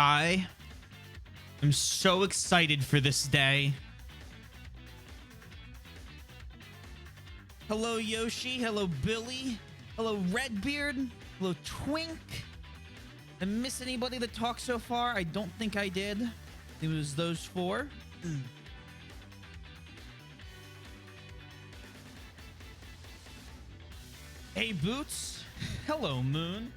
I am so excited for this day. Hello, Yoshi. Hello, Billy. Hello, Redbeard. Hello, Twink. Did I miss anybody that talked so far? I don't think I did. It was those four. Hey, Boots. Hello, Moon.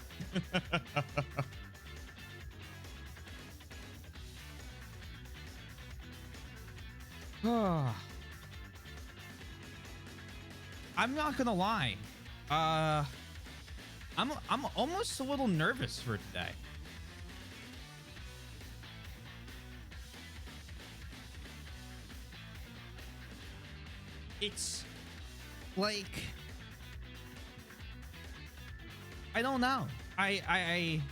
I'm not gonna lie. I'm almost a little nervous for today. It's like I don't know. I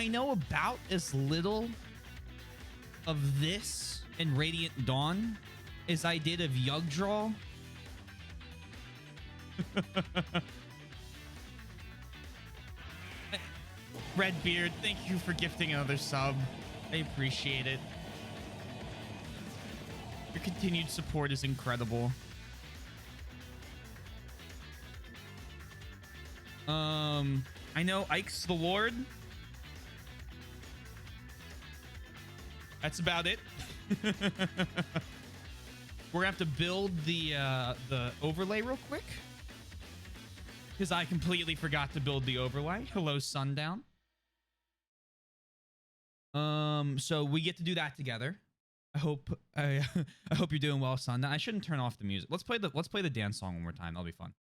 know about as little of this in Radiant Dawn as I did of Yggdrasil. Redbeard, thank you for gifting another sub. I appreciate it. Your continued support is incredible. I know Ike's the Lord. That's about it. We're gonna have to build the overlay real quick because I completely forgot to build the overlay. Hello, Sundown. So we get to do that together. I hope you're doing well, Sundown. I shouldn't turn off the music. Let's play the dance song one more time. That'll be fun.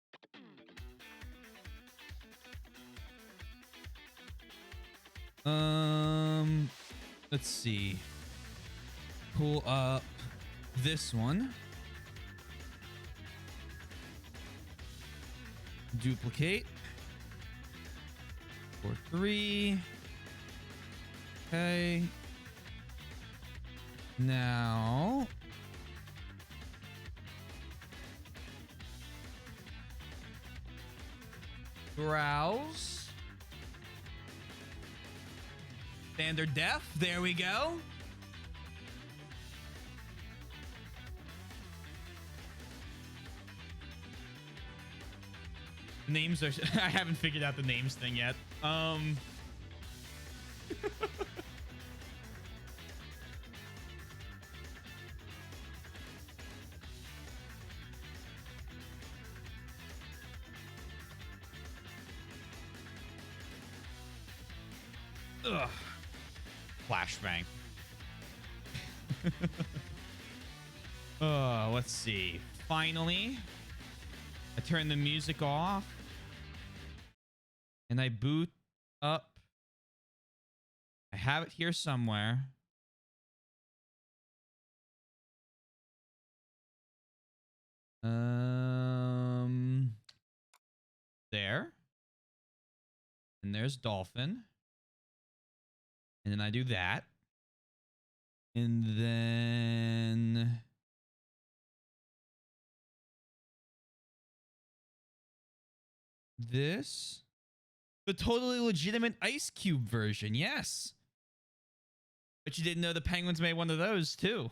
Let's see. Pull up this one. Duplicate. 4, 3. Okay. Now. Browse. Standard def. There we go. Names are... I haven't figured out the names thing yet. Ugh. Flashbang. Let's see. Finally, I turn the music off and I boot up. I have it here somewhere. There. And there's Dolphin. And then I do that. And then this. The totally legitimate Ice Cube version. Yes. But you didn't know the Penguins made one of those too.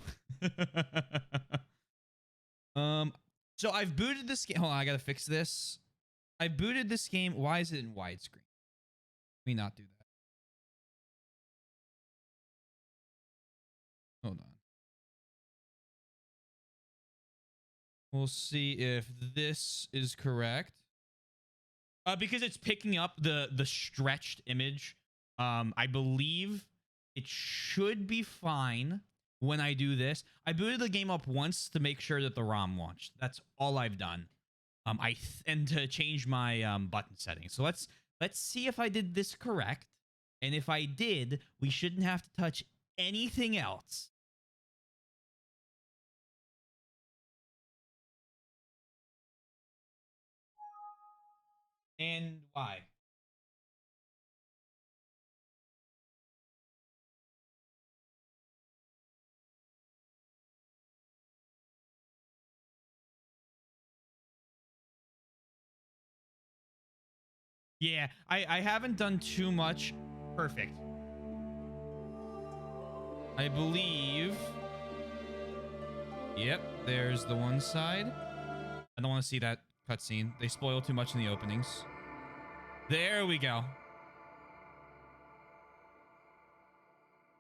So I've booted this game. Hold on, I gotta fix this. I booted this game. Why is it in widescreen? Let me not do that. Hold on. We'll see if this is correct. Because it's picking up the stretched image. I believe it should be fine when I do this. I booted the game up once to make sure that the ROM launched. That's all I've done. And to change my button settings. So let's see if I did this correct. And if I did, we shouldn't have to touch anything else. And why? Yeah, I haven't done too much. Perfect. I believe. Yep, there's the one side. I don't want to see that cutscene. They spoil too much in the openings. There we go.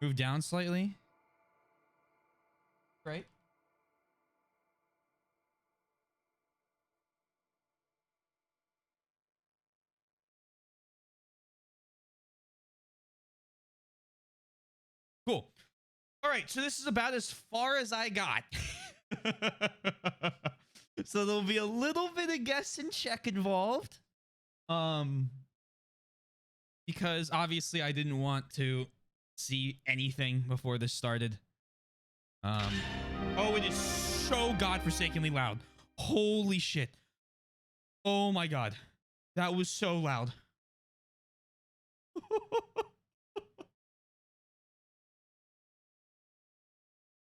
Move down slightly. Right. Cool. All right, so this is about as far as I got. So there'll be a little bit of guess and check involved. Because obviously I didn't want to see anything before this started. Oh, it is so godforsakenly loud. Holy shit. Oh my god. That was so loud.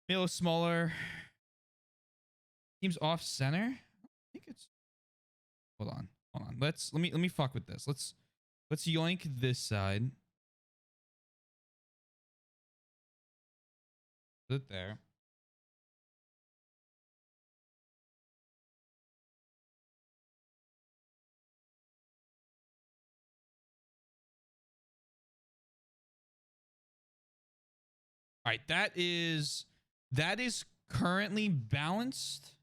Middle is smaller. Seems off center. I think it's. Hold on. Let me fuck with this. Let's yoink this side. Put it there. All right, that is currently balanced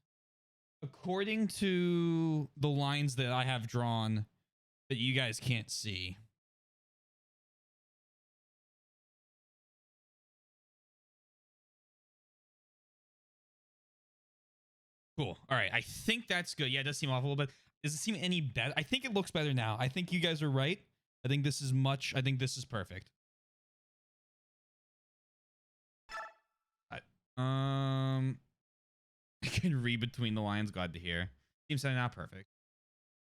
according to the lines that I have drawn that you guys can't see. Cool. All right, I think that's good. Yeah, it does seem off a little bit. Does it seem any better? I think it looks better now. I think you guys are right. I think this is perfect. I can read between the lines. Glad to hear. Seems not perfect.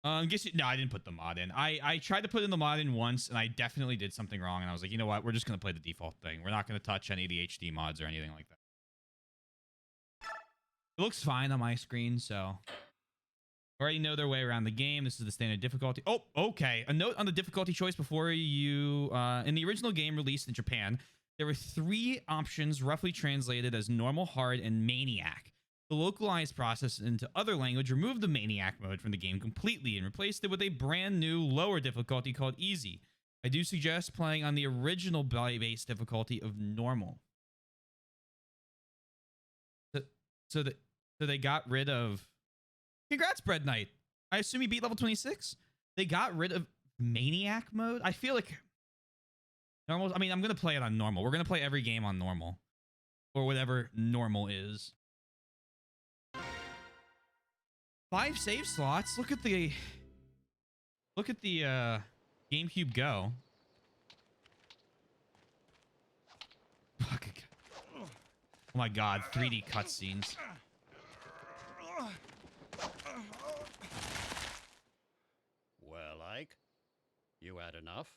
No, I didn't put the mod in. I tried to put in the mod in once, and I definitely did something wrong. And I was like, you know what? We're just gonna play the default thing. We're not gonna touch any of the HD mods or anything like that. It looks fine on my screen, so already know their way around the game. This is the standard difficulty. Oh, okay. A note on the difficulty choice before you. In the original game released in Japan, there were 3 options roughly translated as normal, hard, and maniac. The localized process into other language removed the maniac mode from the game completely and replaced it with a brand new lower difficulty called easy. I do suggest playing on the original base difficulty of normal. So they got rid of. Congrats, Bread Knight. I assume you beat level 26. They got rid of maniac mode. I feel like normal. I mean, I'm gonna play it on normal. We're gonna play every game on normal, or whatever normal is. 5 save slots. Look at the GameCube Go. Fuck. Oh my god, 3D cutscenes. Well, Ike, you had enough?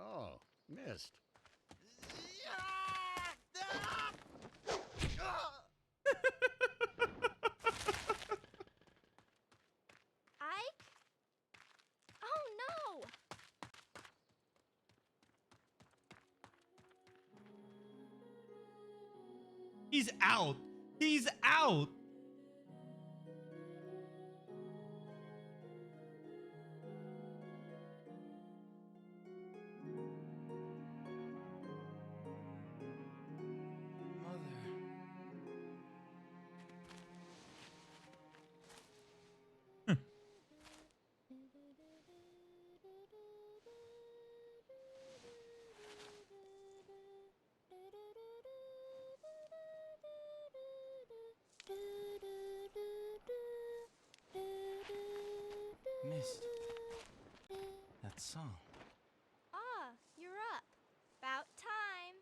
Oh, missed. Ike? Oh no! He's out. He's out. Missed that song. Ah, you're up. About time.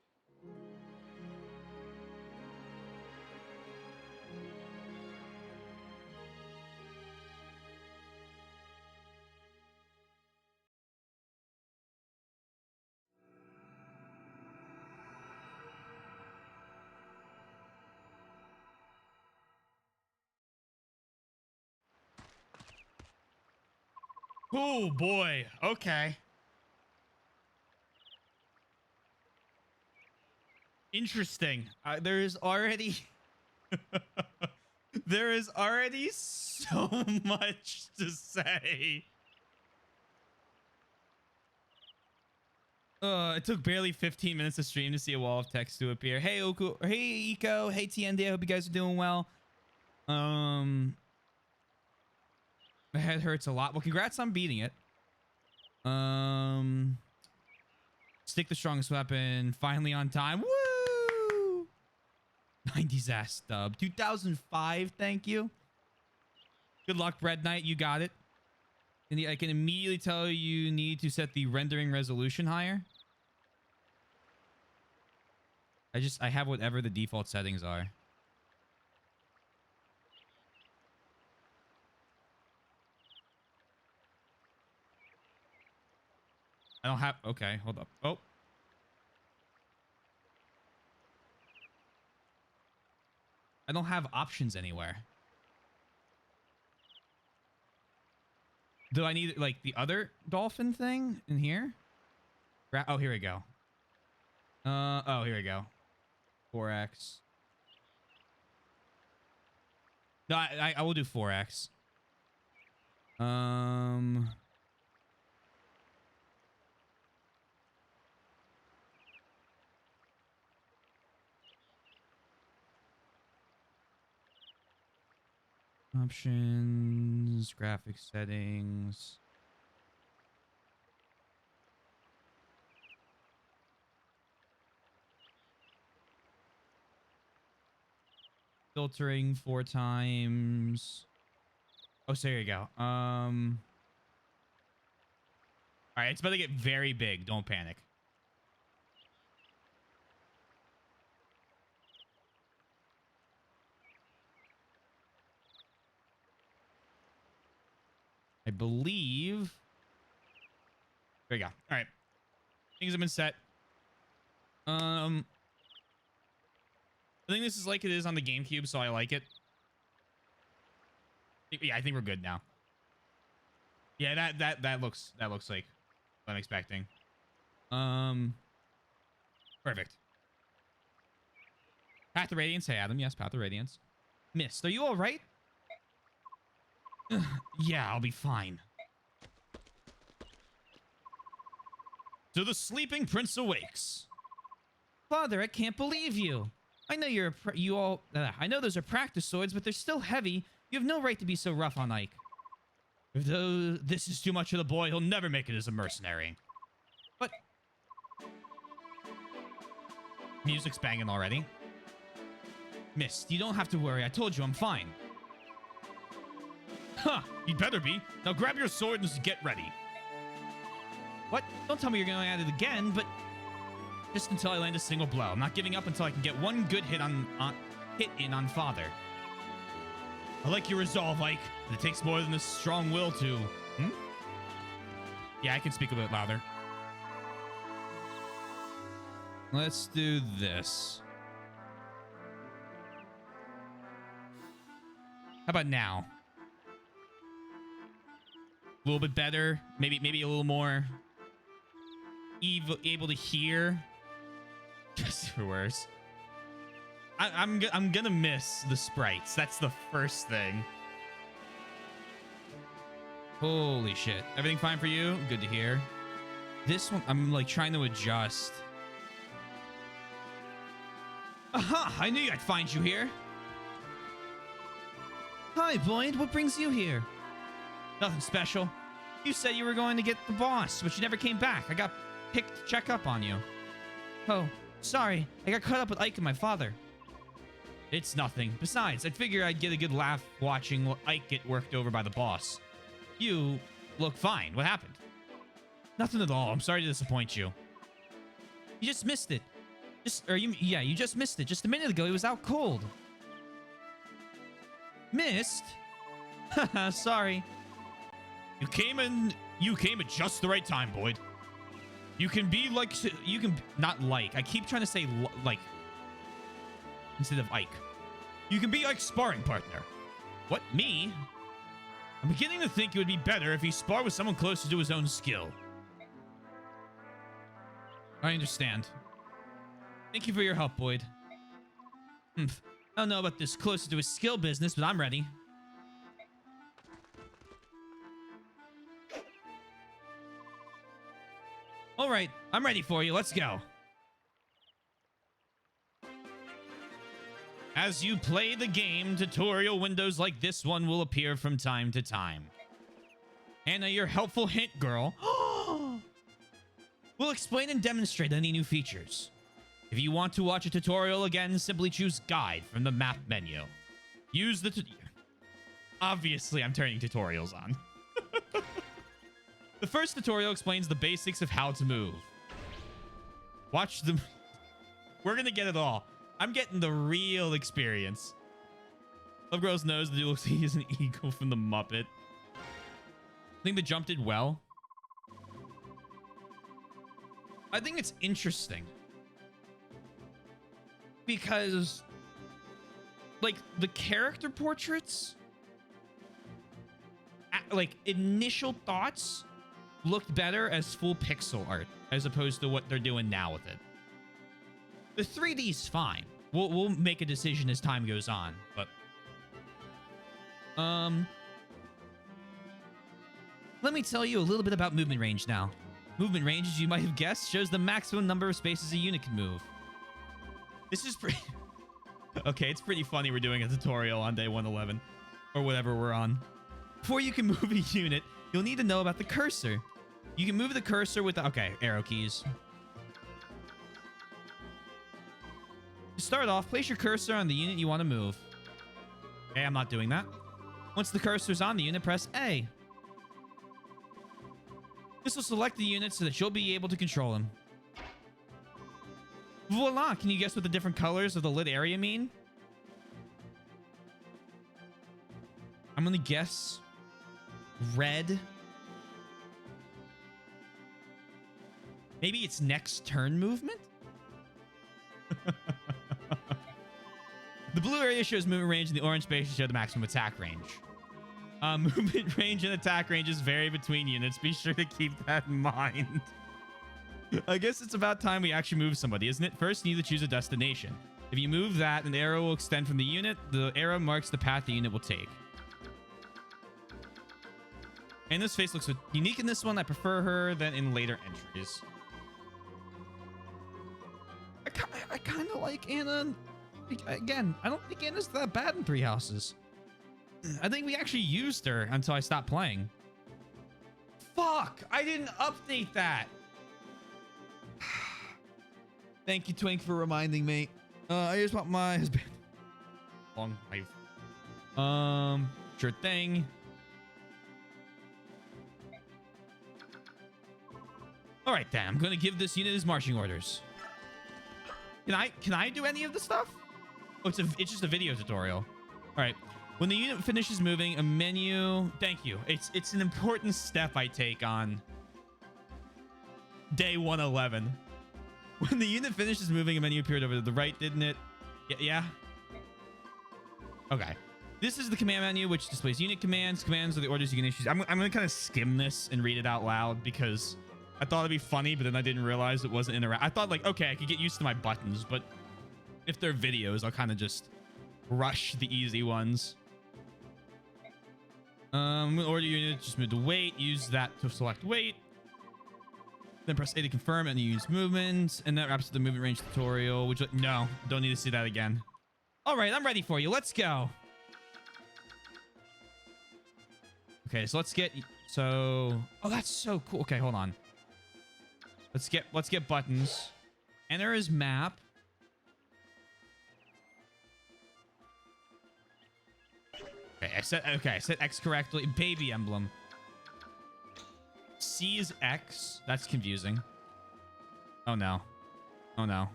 Oh boy. Okay. Interesting. There is already there is already so much to say. It took barely 15 minutes to stream to see a wall of text to appear. Hey Oku, hey Eco, hey TND. I hope you guys are doing well. My head hurts a lot. Well, congrats on beating it. Stick the strongest weapon. Finally on time. Woo! 90s ass dub. 2005. Thank you. Good luck, Red Knight. You got it. I can immediately tell you need to set the rendering resolution higher. I have whatever the default settings are. I don't have... Okay, hold up. Oh. I don't have options anywhere. Do I need, like, the other dolphin thing in here? Oh, here we go. Oh, here we go. 4x. No, I will do 4x. Options, graphic settings. Filtering 4 times. Oh, so here you go. All right, it's about to get very big. Don't panic. I believe. There you go. All right. Things have been set. I think this is like it is on the GameCube, so I like it. Yeah, I think we're good now. Yeah, that looks like what I'm expecting. Perfect. Path of Radiance. Hey, Adam. Yes, Path of Radiance. Mist, are you all right? Yeah, I'll be fine. So the sleeping prince awakes. Father, I can't believe you. I know I know those are practice swords, but they're still heavy. You have no right to be so rough on Ike. If this is too much of the boy, he'll never make it as a mercenary. But music's banging already. Mist, you don't have to worry. I told you I'm fine. Huh, you'd better be. Now grab your sword and get ready. What? Don't tell me you're going at it again, but just until I land a single blow. I'm not giving up until I can get one good hit in on Father. I like your resolve, Ike, but it takes more than a strong will to... Yeah, I can speak a bit louder. Let's do this. How about now? A little bit better. Maybe a little more able to hear. Just for worse. I'm gonna miss the sprites. That's the first thing. Holy shit. Everything fine for you? Good to hear. This one, I'm like trying to adjust. Aha! I knew I'd find you here. Hi, Boyd. What brings you here? Nothing special. You said you were going to get the boss, but you never came back. I got picked to check up on you. Oh, sorry. I got caught up with Ike and my father. It's nothing. Besides, I figured I'd get a good laugh watching Ike get worked over by the boss. You look fine. What happened? Nothing at all. I'm sorry to disappoint you. You just missed it. You just missed it. Just a minute ago, it was out cold. Missed? Haha, sorry. You came at just the right time, Boyd. You can be like, not like. I keep trying to say like instead of Ike. You can be Ike's sparring partner. What, me? I'm beginning to think it would be better if he sparred with someone closer to his own skill. I understand. Thank you for your help, Boyd. Humph. I don't know about this closer to his skill business, but I'm ready. All right, I'm ready for you. Let's go. As you play the game, tutorial windows like this one will appear from time to time. Anna, your helpful hint girl will explain and demonstrate any new features. If you want to watch a tutorial again, simply choose Guide from the map menu. Use the... Obviously, I'm turning tutorials on. The first tutorial explains the basics of how to move. Watch the... We're gonna get it all. I'm getting the real experience. Love Girls knows the dude looks like he's an eagle from the Muppet. I think the jump did well. I think it's interesting. Because, like, the character portraits, like, initial thoughts looked better as full pixel art as opposed to what they're doing now with it. The 3D's fine. We'll make a decision as time goes on, but let me tell you a little bit about movement range now. Movement range, as you might have guessed, shows the maximum number of spaces a unit can move. This is pretty... Okay, it's pretty funny we're doing a tutorial on day 111, or whatever we're on. Before you can move a unit, you'll need to know about the cursor. You can move the cursor with the... Okay, arrow keys. To start off, place your cursor on the unit you want to move. Okay, I'm not doing that. Once the cursor's on the unit, press A. This will select the unit so that you'll be able to control him. Voila! Can you guess what the different colors of the lit area mean? I'm gonna guess red. Maybe it's next turn movement? The blue area shows movement range, and the orange spaces show the maximum attack range. Movement range and attack ranges vary between units. Be sure to keep that in mind. I guess it's about time we actually move somebody, isn't it? First, you need to choose a destination. If you move that, an arrow will extend from the unit. The arrow marks the path the unit will take. And this face looks unique in this one. I prefer her than in later entries. I kind of like Anna. Again, I don't think Anna's that bad in Three Houses. I think we actually used her until I stopped playing. Fuck! I didn't update that. Thank you, Twink, for reminding me. I just want my husband. Long life. Sure thing. All right, then. I'm going to give this unit his marching orders. Can I do any of the stuff? Oh, it's just a video tutorial. All right. When the unit finishes moving, a menu... Thank you. It's an important step I take on day 111. When the unit finishes moving, a menu appeared over to the right, didn't it? Yeah? Okay. This is the command menu, which displays unit commands. Commands are the orders you can issue. I'm going to kind of skim this and read it out loud because I thought it'd be funny, but then I didn't realize it wasn't interactive. I thought, like, okay, I could get used to my buttons, but if they're videos, I'll kind of just rush the easy ones. Order unit, just move to wait. Use that to select wait. Then press A to confirm and use movements. And that wraps up the movement range tutorial, which, no, don't need to see that again. All right, I'm ready for you. Let's go. Okay, so let's get... So... Oh, that's so cool. Okay, hold on. Let's get buttons. Enter his map. Okay, I said X correctly. Baby emblem. C is X. That's confusing. Oh no. Oh no.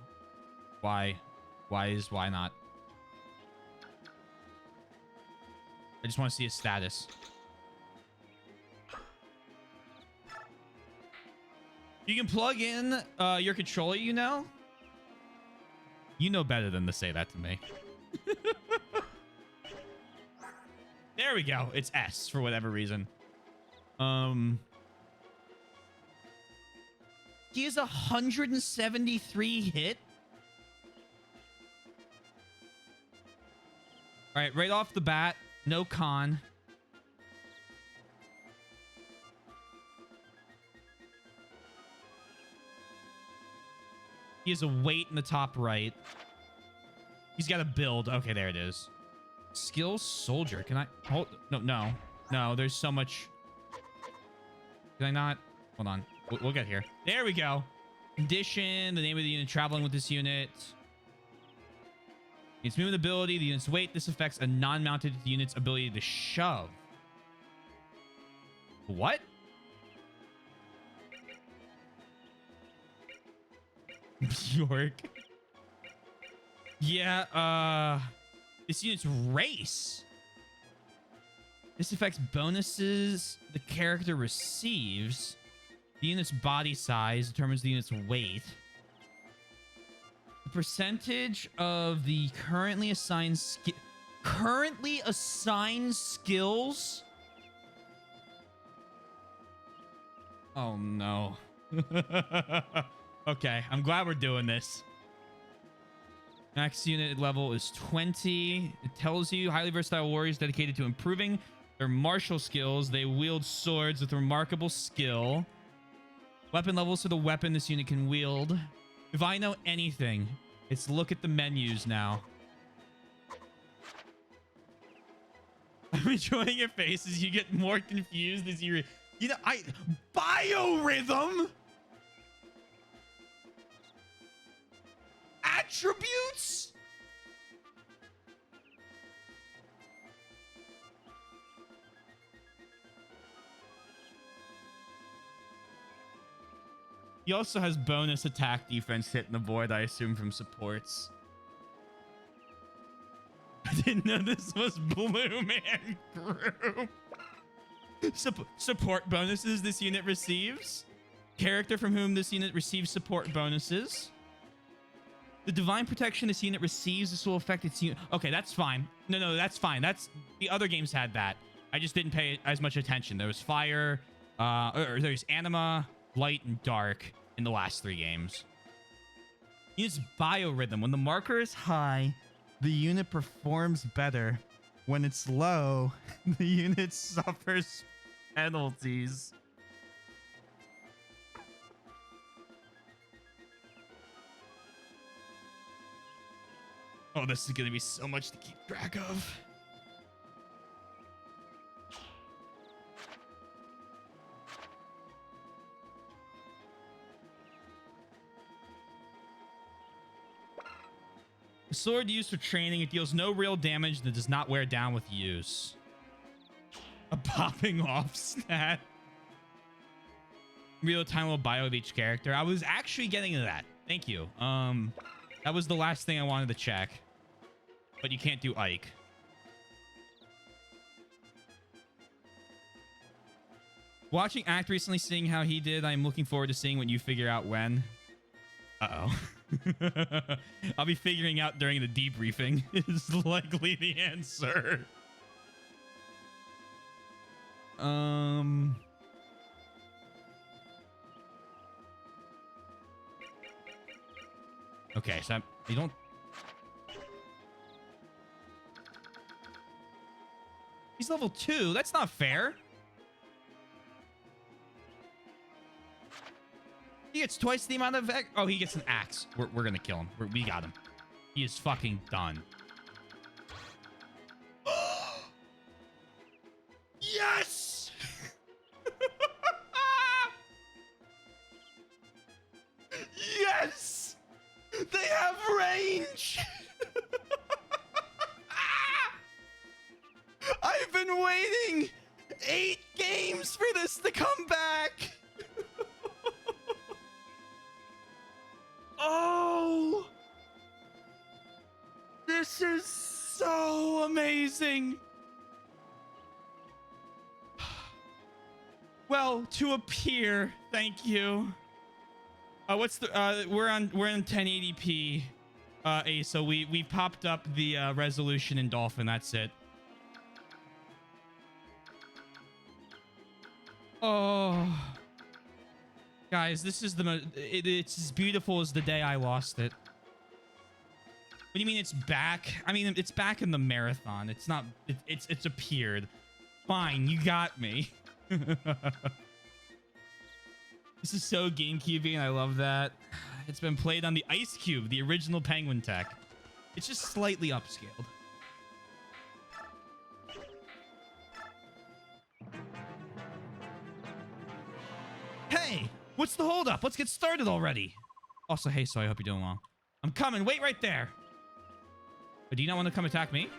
Why? Why not? I just want to see his status. You can plug in your controller, you know? You know better than to say that to me. There we go. It's S for whatever reason. He has 173 hit. All right, right off the bat, no con. He has a weight in the top right. He's got a build. Okay, there it is. Skill soldier. Can I hold? No. There's so much. Can I not? Hold on. We'll get here. There we go. Condition. The name of the unit traveling with this unit. Its movement ability. The unit's weight. This affects a non-mounted unit's ability to shove. What? Bjork. Yeah, this unit's race. This affects bonuses the character receives. The unit's body size determines the unit's weight. The percentage of the currently assigned skills. Oh no. Okay, I'm glad we're doing this. Max unit level is 20. It tells you highly versatile warriors dedicated to improving their martial skills. They wield swords with remarkable skill. Weapon levels for the weapon this unit can wield. If I know anything, it's look at the menus now. I'm enjoying your faces. You get more confused as you know, biorhythm? Attributes? He also has bonus attack, defense, hit, and avoid, I assume, from supports. I didn't know this was Blue Man Group. Support bonuses this unit receives. Character from whom this unit receives support bonuses. The divine protection this unit receives, this will affect its unit. Okay, that's fine. No, that's fine. That's the other games had that. I just didn't pay as much attention. There was fire, or there's anima, light, and dark in the last 3 games. Unit's biorhythm. When the marker is high, the unit performs better. When it's low, the unit suffers penalties. Oh, this is going to be so much to keep track of. A sword used for training. It deals no real damage and it does not wear down with use. A popping off stat. Real tiny little bio of each character. I was actually getting to that. Thank you. That was the last thing I wanted to check. But you can't do Ike. Watching Act recently, seeing how he did, I'm looking forward to seeing what you figure out when. Uh-oh. I'll be figuring out during the debriefing is likely the answer. Okay, so you don't. He's level 2. That's not fair. He gets twice the amount of. Oh, he gets an axe. We're gonna kill him. We got him. He is fucking done. Yes. Yes. They have range. I've been waiting 8 games for this to come back. Oh, this is so amazing. Well, to appear, thank you. What's the we're in 1080p. So we popped up the resolution in Dolphin. That's it. Oh, guys, this is the most. It's as beautiful as the day I lost it. What do you mean it's back? I mean, it's back in the marathon. It's not. It's appeared. Fine, you got me. This is so GameCube-y, and I love that. It's been played on the Ice Cube, the original Penguin tech. It's just slightly upscaled. Hey, what's the holdup? Let's get started already. Also, hey, so I hope you're doing well. I'm coming. Wait right there. But do you not want to come attack me?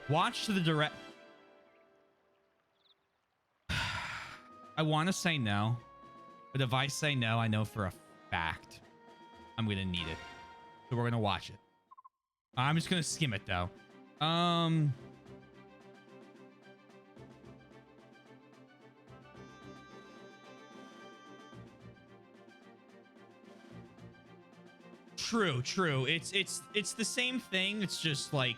Watch to the direct. I want to say no. But if I say no, I know for a fact I'm going to need it. So we're going to watch it. I'm just going to skim it, though. True. It's the same thing. It's just, like,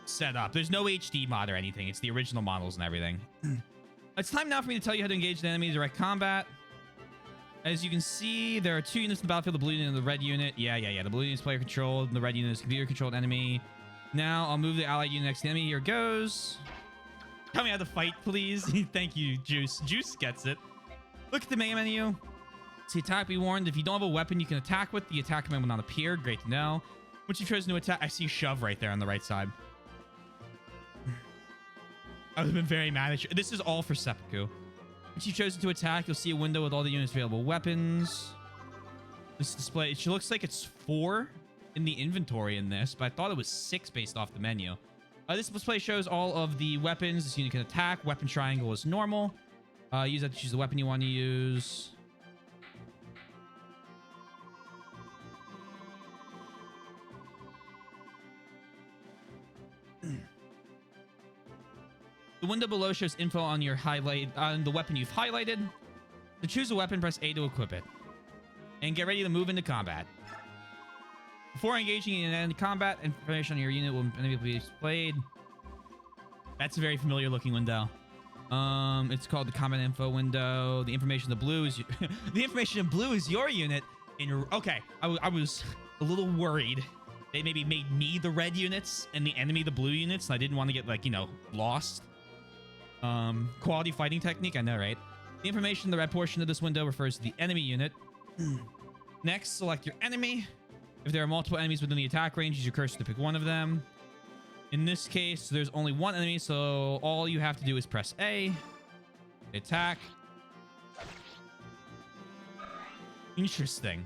set up. There's no HD mod or anything. It's the original models and everything. It's time now for me to tell you how to engage the enemy in direct combat. As you can see, there are two units in the battlefield, the blue unit and the red unit. Yeah. The blue unit is player controlled, and the red unit is computer controlled enemy. Now, I'll move the allied unit next to the enemy. Here goes. Tell me how to fight, please. Thank you, Juice. Juice gets it. Look at the main menu. See, attack, be warned. If you don't have a weapon you can attack with, the attack command will not appear. Great to know. Once you've chosen to attack, I see shove right there on the right side. I would have been very mad at you. This is all for seppuku. Once you've chosen to attack, you'll see a window with all the units' available weapons. This display, it looks like it's 4 in the inventory in this, but I thought it was 6 based off the menu. This display shows all of the weapons this unit can attack. Weapon triangle is normal. Use that to choose the weapon you want to use. The window below shows info on your on the weapon you've highlighted. To choose a weapon, press A to equip it. And get ready to move into combat. Before engaging in any combat, information on your unit will be displayed. That's a very familiar looking window. It's called the combat info window. The information in the blue is the information in blue is your unit. Okay, I was a little worried. They maybe made me the red units and the enemy the blue units, and I didn't want to get, like, you know, lost. Quality fighting technique, I know, right? The information in the red portion of this window refers to the enemy unit. Next, select your enemy. If there are multiple enemies within the attack range, use your cursor to pick one of them. In this case, there's only one enemy, so all you have to do is press A. Attack. Interesting.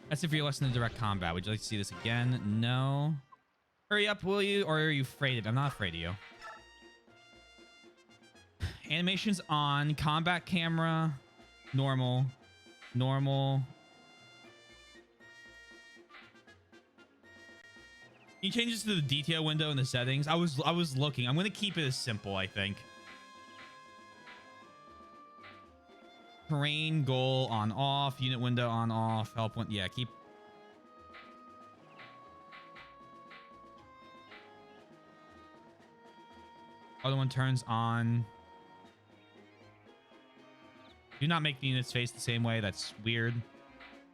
That's it for your lesson in direct combat. Would you like to see this again? No. Hurry up, will you? Or are you afraid of it? I'm not afraid of you. Animations on. Combat camera. Normal. Normal. Can you change this to the detail window in the settings? I was looking. I'm going to keep it as simple, I think. Terrain, goal, on, off. Unit window, on, off. Help one. Yeah, keep. Other one turns on. Do not make the units face the same way. That's weird.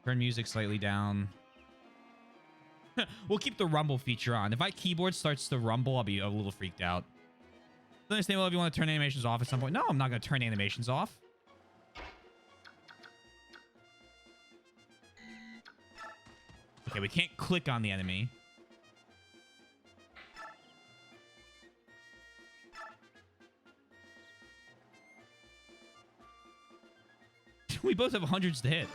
Turn music slightly down. We'll keep the rumble feature on. If my keyboard starts to rumble, I'll be a little freaked out. Understand, well, if you want to turn animations off at some point. No, I'm not going to turn animations off. Okay, we can't click on the enemy. We both have hundreds to hit.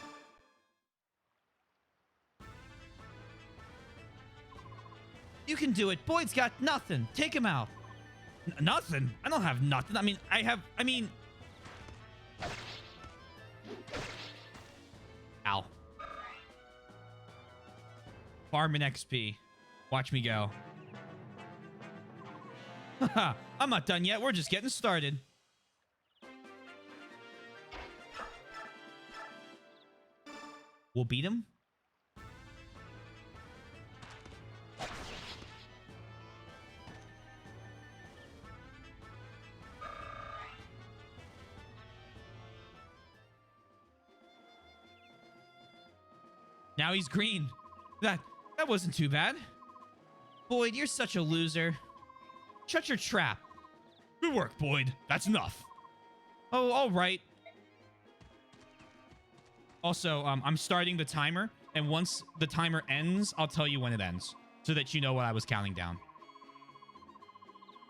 You can do it. Boyd's got nothing. Take him out. Nothing? I don't have nothing. I mean... Ow. Farming XP. Watch me go. Haha, I'm not done yet. We're just getting started. We'll beat him. Now he's green. That wasn't too bad. Boyd, you're such a loser. Shut your trap. Good work, Boyd. That's enough. Oh, all right. Also, I'm starting the timer, and once the timer ends, I'll tell you when it ends, so that you know what I was counting down.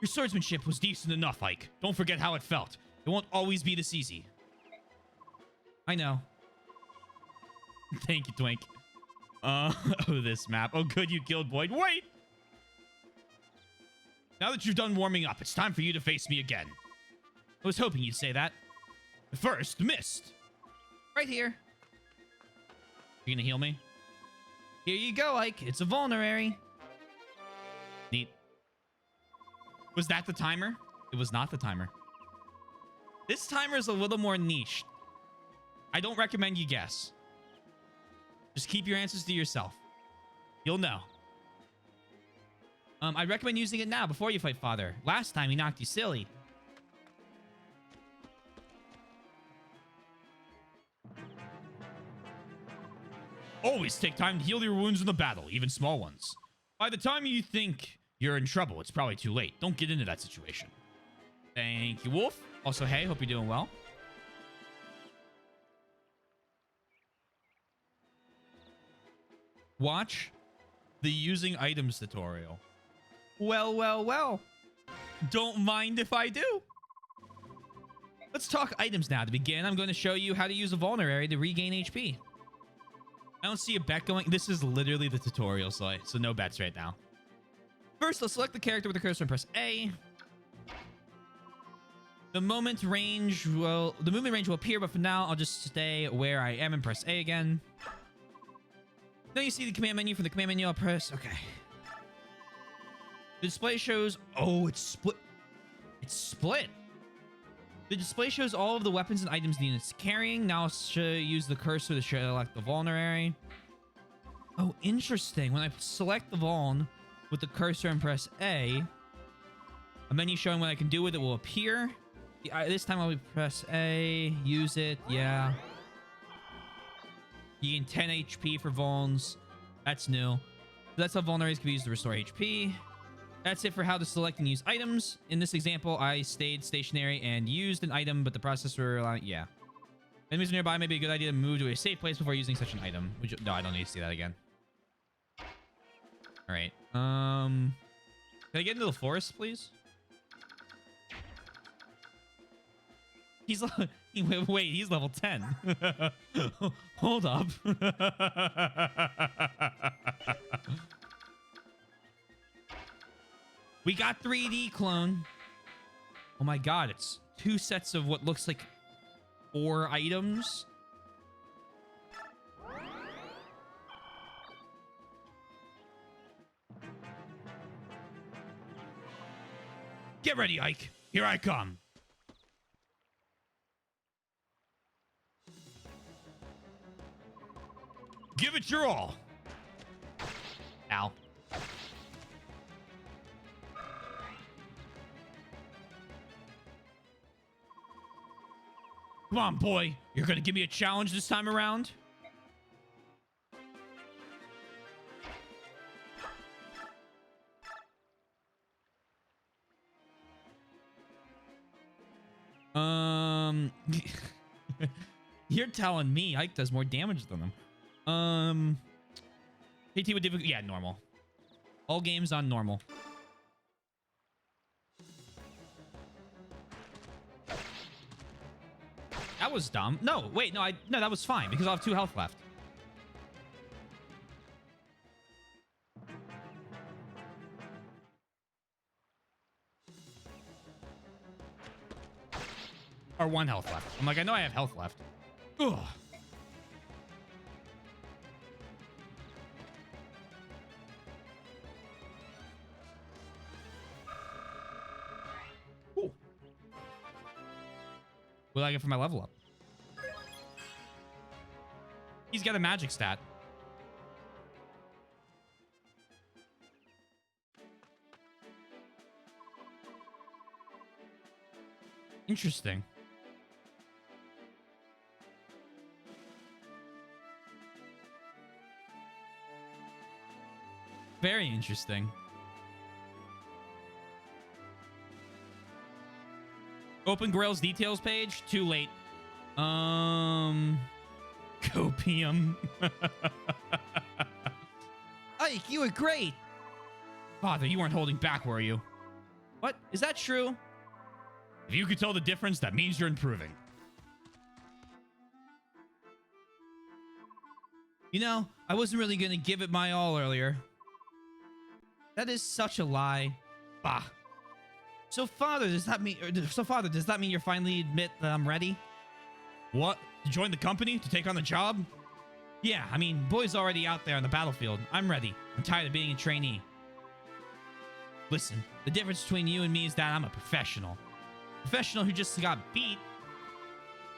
Your swordsmanship was decent enough, Ike. Don't forget how it felt. It won't always be this easy. I know. Thank you, Twink. Oh, this map. Oh, good, you killed Boyd. Wait! Now that you've done warming up, it's time for you to face me again. I was hoping you'd say that. First, Mist. Right here. You gonna heal me? Here you go, Ike. It's a vulnerary. Neat. Was that the timer? It was not the timer. This timer is a little more niche. I don't recommend you guess. Just keep your answers to yourself. You'll know. I'd recommend using it now before you fight Father. Last time he knocked you silly. Always take time to heal your wounds in the battle, even small ones. By the time you think you're in trouble, it's probably too late. Don't get into that situation. Thank you, Wolf. Also, hey, hope you're doing well. Watch the using items tutorial. Well. Don't mind if I do. Let's talk items now. To begin, I'm going to show you how to use a vulnerary to regain HP. I don't see a bet going. This is literally the tutorial, so no bets right now. First, let's select the character with the cursor and press A. The movement range will appear, but for now, I'll just stay where I am and press A again. Then you see the command menu. From the command menu, I'll press okay. The display shows... Oh, it's split. It's split. The display shows all of the weapons and items the unit's carrying. Now I'll use the cursor to select the vulnerary. Oh, interesting. When I select the vuln with the cursor and press A, a menu showing what I can do with it will appear. This time I'll press A, use it, yeah. You gain 10 HP for vulns. That's new. That's how vulneraries can be used to restore HP. That's it for how to select and use items. In this example, I stayed stationary and used an item, but the processor, yeah. Enemies nearby may be a good idea to move to a safe place before using such an item. No, I don't need to see that again. All right. Can I get into the forest, please? Wait, he's level 10. Hold up. We got 3D clone. Oh my god, it's 2 sets of what looks like 4 items. Get ready, Ike. Here I come. Give it your all. Ow. Come on, boy. You're gonna give me a challenge this time around? You're telling me Ike does more damage than him. AT with difficult. Yeah, normal. All games on normal. That was dumb. No, wait, no, that was fine because I have 2 health left. Or 1 health left. I'm like, I know I have health left. Ugh. Ooh. What do I get for my level up? He's got a magic stat. Interesting. Very interesting. Open Grail's details page. Too late. Copium. Ike, you were great. Father, you weren't holding back, were you? What? Is that true? If you could tell the difference, that means you're improving. You know, I wasn't really gonna give it my all earlier. That is such a lie. Bah. So father, does that mean you finally admit that I'm ready? What? To join the company? To take on the job? Yeah, I mean, boy's already out there on the battlefield. I'm ready. I'm tired of being a trainee. Listen, the difference between you and me is that I'm a professional. Professional who just got beat.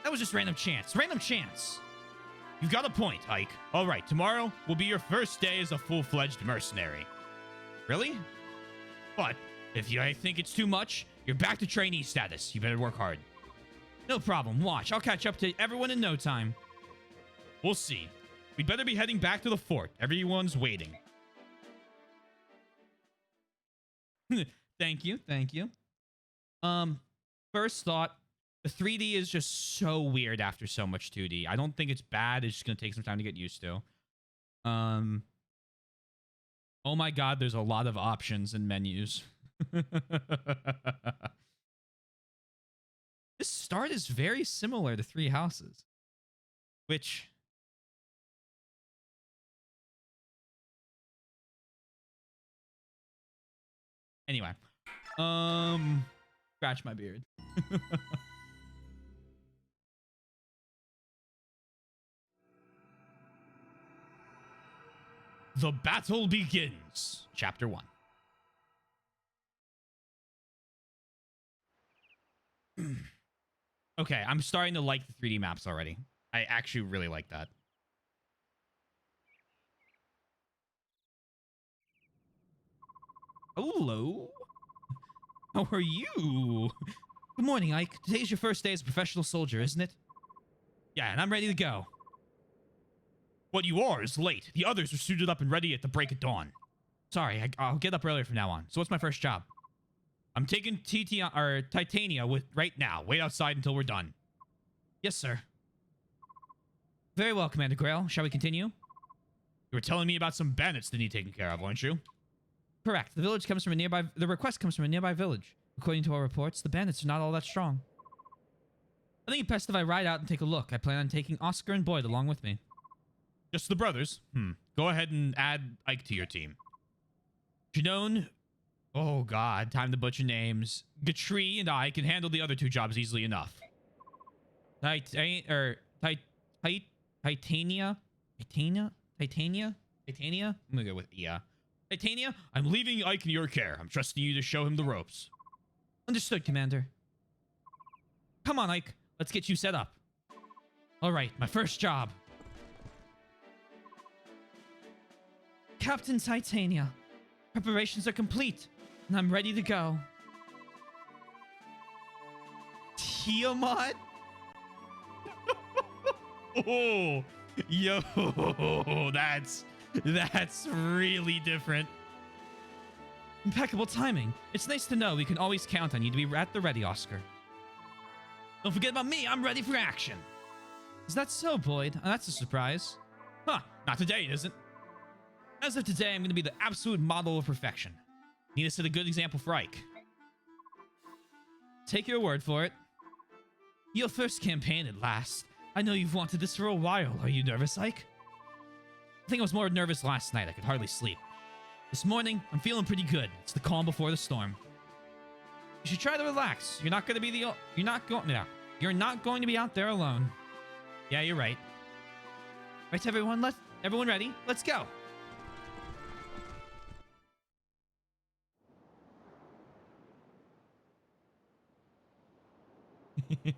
That was just random chance. Random chance. You've got a point, Ike. All right, tomorrow will be your first day as a full-fledged mercenary. Really? But if you think it's too much, you're back to trainee status. You better work hard. No problem. Watch. I'll catch up to everyone in no time. We'll see. We'd better be heading back to the fort. Everyone's waiting. Thank you. Thank you. First thought, the 3D is just so weird after so much 2D. I don't think it's bad. It's just going to take some time to get used to. Oh my god, there's a lot of options and menus. This start is very similar to Three Houses, which... Anyway. Scratch my beard. The battle begins. Chapter 1. Okay, I'm starting to like the 3D maps already. I actually really like that. Hello. How are you? Good morning, Ike. Today's your first day as a professional soldier, isn't it? Yeah, and I'm ready to go. What you are is late. The others are suited up and ready at the break of dawn. Sorry, I'll get up earlier from now on. So what's my first job? I'm taking Titania with right now. Wait outside until we're done. Yes, sir. Very well, Commander Grail. Shall we continue? You were telling me about some bandits that need taken care of, weren't you? Correct. The request comes from a nearby village. According to our reports, the bandits are not all that strong. I think it's best if I ride out and take a look. I plan on taking Oscar and Boyd along with me. Just the brothers? Go ahead and add Ike to your team. Janone... Oh god, time to butcher names. Gatri and I can handle the other two jobs easily enough. Titania? Titania? I'm gonna go with yeah. Titania, I'm leaving Ike in your care. I'm trusting you to show him the ropes. Understood, Commander. Come on, Ike. Let's get you set up. Alright, my first job. Captain Titania. Preparations are complete, and I'm ready to go. Tiamat? Oh, yo, that's really different. Impeccable timing. It's nice to know we can always count on you to be at the ready, Oscar. Don't forget about me. I'm ready for action. Is that so, Boyd? Oh, that's a surprise. Huh, not today, it isn't. As of today, I'm going to be the absolute model of perfection. Need to set a good example for Ike. Take your word for it. Your first campaign at last. I know you've wanted this for a while. Are you nervous, Ike? I think I was more nervous last night. I could hardly sleep. This morning, I'm feeling pretty good. It's the calm before the storm. You should try to relax. You're not going to be You're not going to be out there alone. Yeah, you're right. Right, everyone. Everyone ready? Let's go.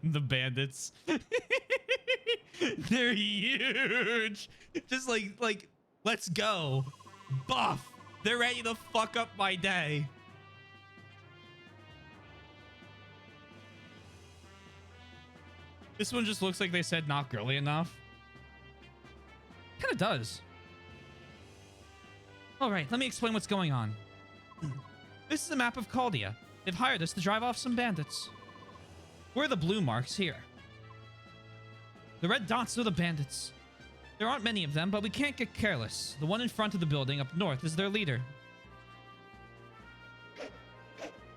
The bandits. They're huge. Just like, let's go. Buff. They're ready to fuck up my day. This one just looks like they said not girly enough. Kind of does. All right, let me explain what's going on. This is a map of Caldia. They've hired us to drive off some bandits. We're the blue marks here. The red dots are the bandits. There aren't many of them, but we can't get careless. The one in front of the building up north is their leader.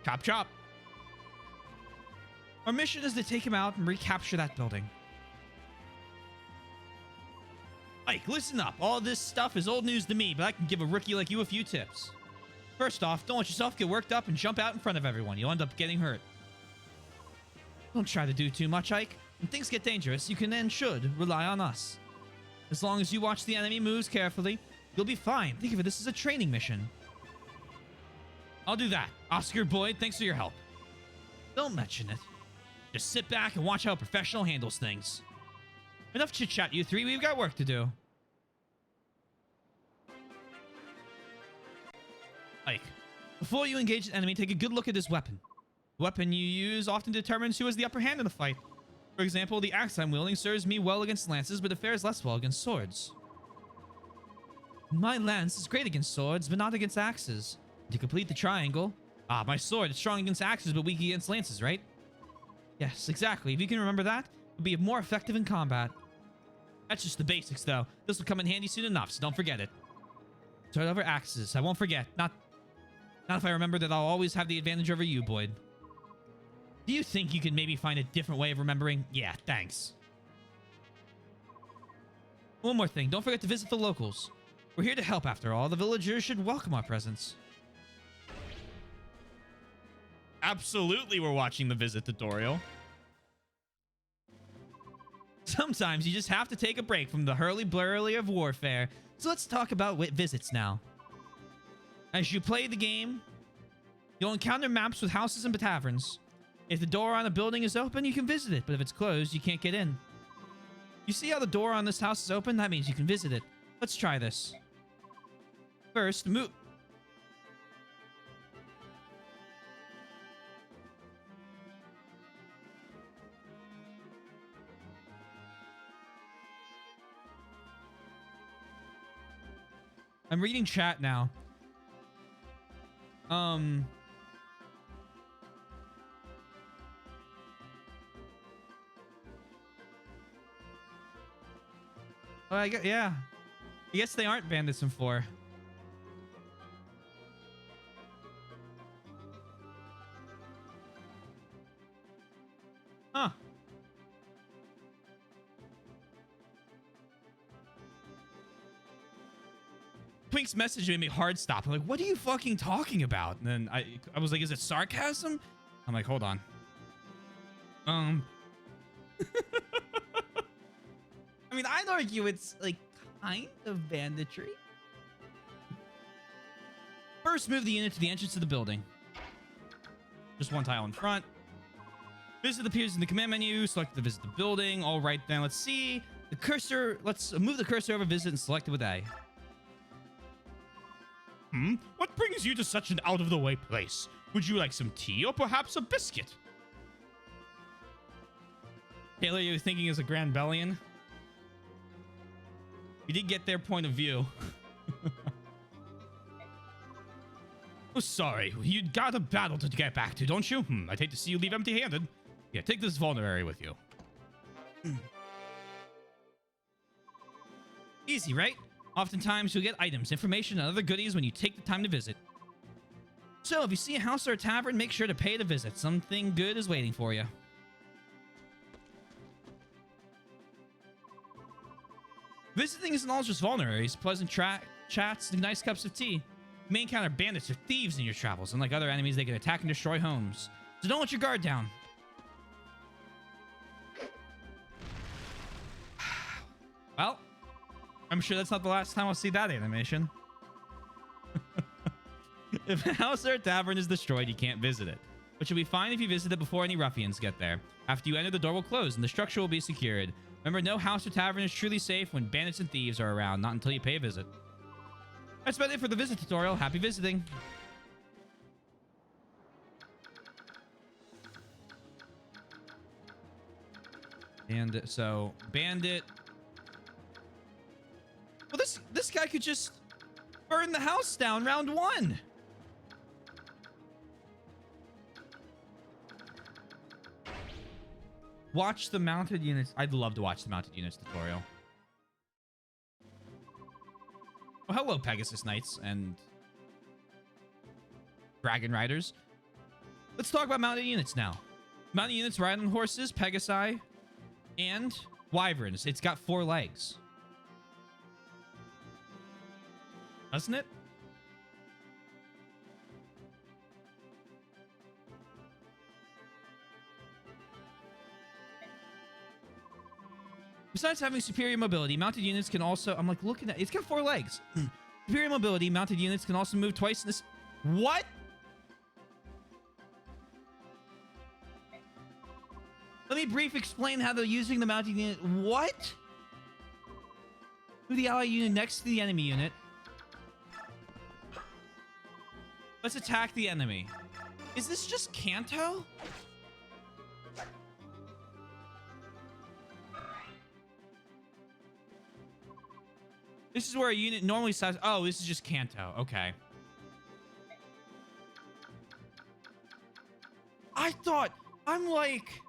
Chop chop. Our mission is to take him out and recapture that building. Ike, listen up. All this stuff is old news to me, but I can give a rookie like you a few tips. First off, don't let yourself get worked up and jump out in front of everyone. You'll end up getting hurt. Don't try to do too much, Ike. When things get dangerous, you can and should rely on us. As long as you watch the enemy moves carefully, you'll be fine. Think of it, this is a training mission. I'll do that. Oscar Boyd, thanks for your help. Don't mention it. Just sit back and watch how a professional handles things. Enough chit-chat, you three. We've got work to do. Ike, before you engage an enemy, take a good look at his weapon. The weapon you use often determines who has the upper hand in the fight. For example, the axe I'm wielding serves me well against lances, but it fares less well against swords. My lance is great against swords, but not against axes. To complete the triangle... my sword is strong against axes, but weak against lances, right? Yes, exactly. If you can remember that, it'll be more effective in combat. That's just the basics, though. This will come in handy soon enough, so don't forget it. Sword over axes. I won't forget. Not if I remember that I'll always have the advantage over you, Boyd. Do you think you could maybe find a different way of remembering? Yeah, thanks. One more thing. Don't forget to visit the locals. We're here to help, after all. The villagers should welcome our presence. Absolutely, we're watching the visit tutorial. Sometimes you just have to take a break from the hurly-burly of warfare. So let's talk about visits now. As you play the game, you'll encounter maps with houses and taverns. If the door on a building is open, you can visit it, but if it's closed, you can't get in. You see how the door on this house is open? That means you can visit it. Let's try this. First, move... I'm reading chat now. Oh, I guess, yeah. I guess they aren't bandits in 4. Huh. Twink's message made me hard stop. I'm like, what are you fucking talking about? And then I was like, is it sarcasm? I'm like, hold on. I mean, I'd argue it's like kind of banditry. First, move the unit to the entrance of the building. Just one tile in front. Visit appears in the command menu. Select the visit the building. All right, then let's see the cursor. Let's move the cursor over visit and select it with A. What brings you to such an out-of-the-way place? Would you like some tea or perhaps a biscuit? Taylor, you're thinking as a Grand Bellion? We did get their point of view. Oh, sorry. You got a battle to get back to, don't you? I'd hate to see you leave empty-handed. Yeah, take this vulnerary with you. Easy, right? Oftentimes, you'll get items, information, and other goodies when you take the time to visit. So, if you see a house or a tavern, make sure to pay to visit. Something good is waiting for you. Visiting isn't all just vulneraries, pleasant chats, and nice cups of tea. You may encounter bandits or thieves in your travels. Unlike other enemies, they can attack and destroy homes. So don't let your guard down. Well, I'm sure that's not the last time I'll see that animation. If a house or a tavern is destroyed, you can't visit it. But you'll be fine if you visit it before any ruffians get there. After you enter, the door will close and the structure will be secured. Remember, no house or tavern is truly safe when bandits and thieves are around, not until you pay a visit. That's about it for the visit tutorial. Happy visiting. And so, bandit. Well, this guy could just... burn the house down round 1. Watch the mounted units. I'd love to watch the mounted units tutorial. Oh, hello, Pegasus Knights and Dragon Riders. Let's talk about mounted units now. Mounted units ride on horses, Pegasi, and wyverns. It's got 4 legs. Doesn't it? Besides having superior mobility, mounted units can also... I'm like, looking at... It's got 4 legs. Superior mobility, mounted units can also move twice in this... What? Let me brief explain how they're using the mounted unit. What? Move the ally unit next to the enemy unit. Let's attack the enemy. Is this just Kanto? This is where a unit normally says, oh, this is just Kanto. Okay. I thought, I'm like...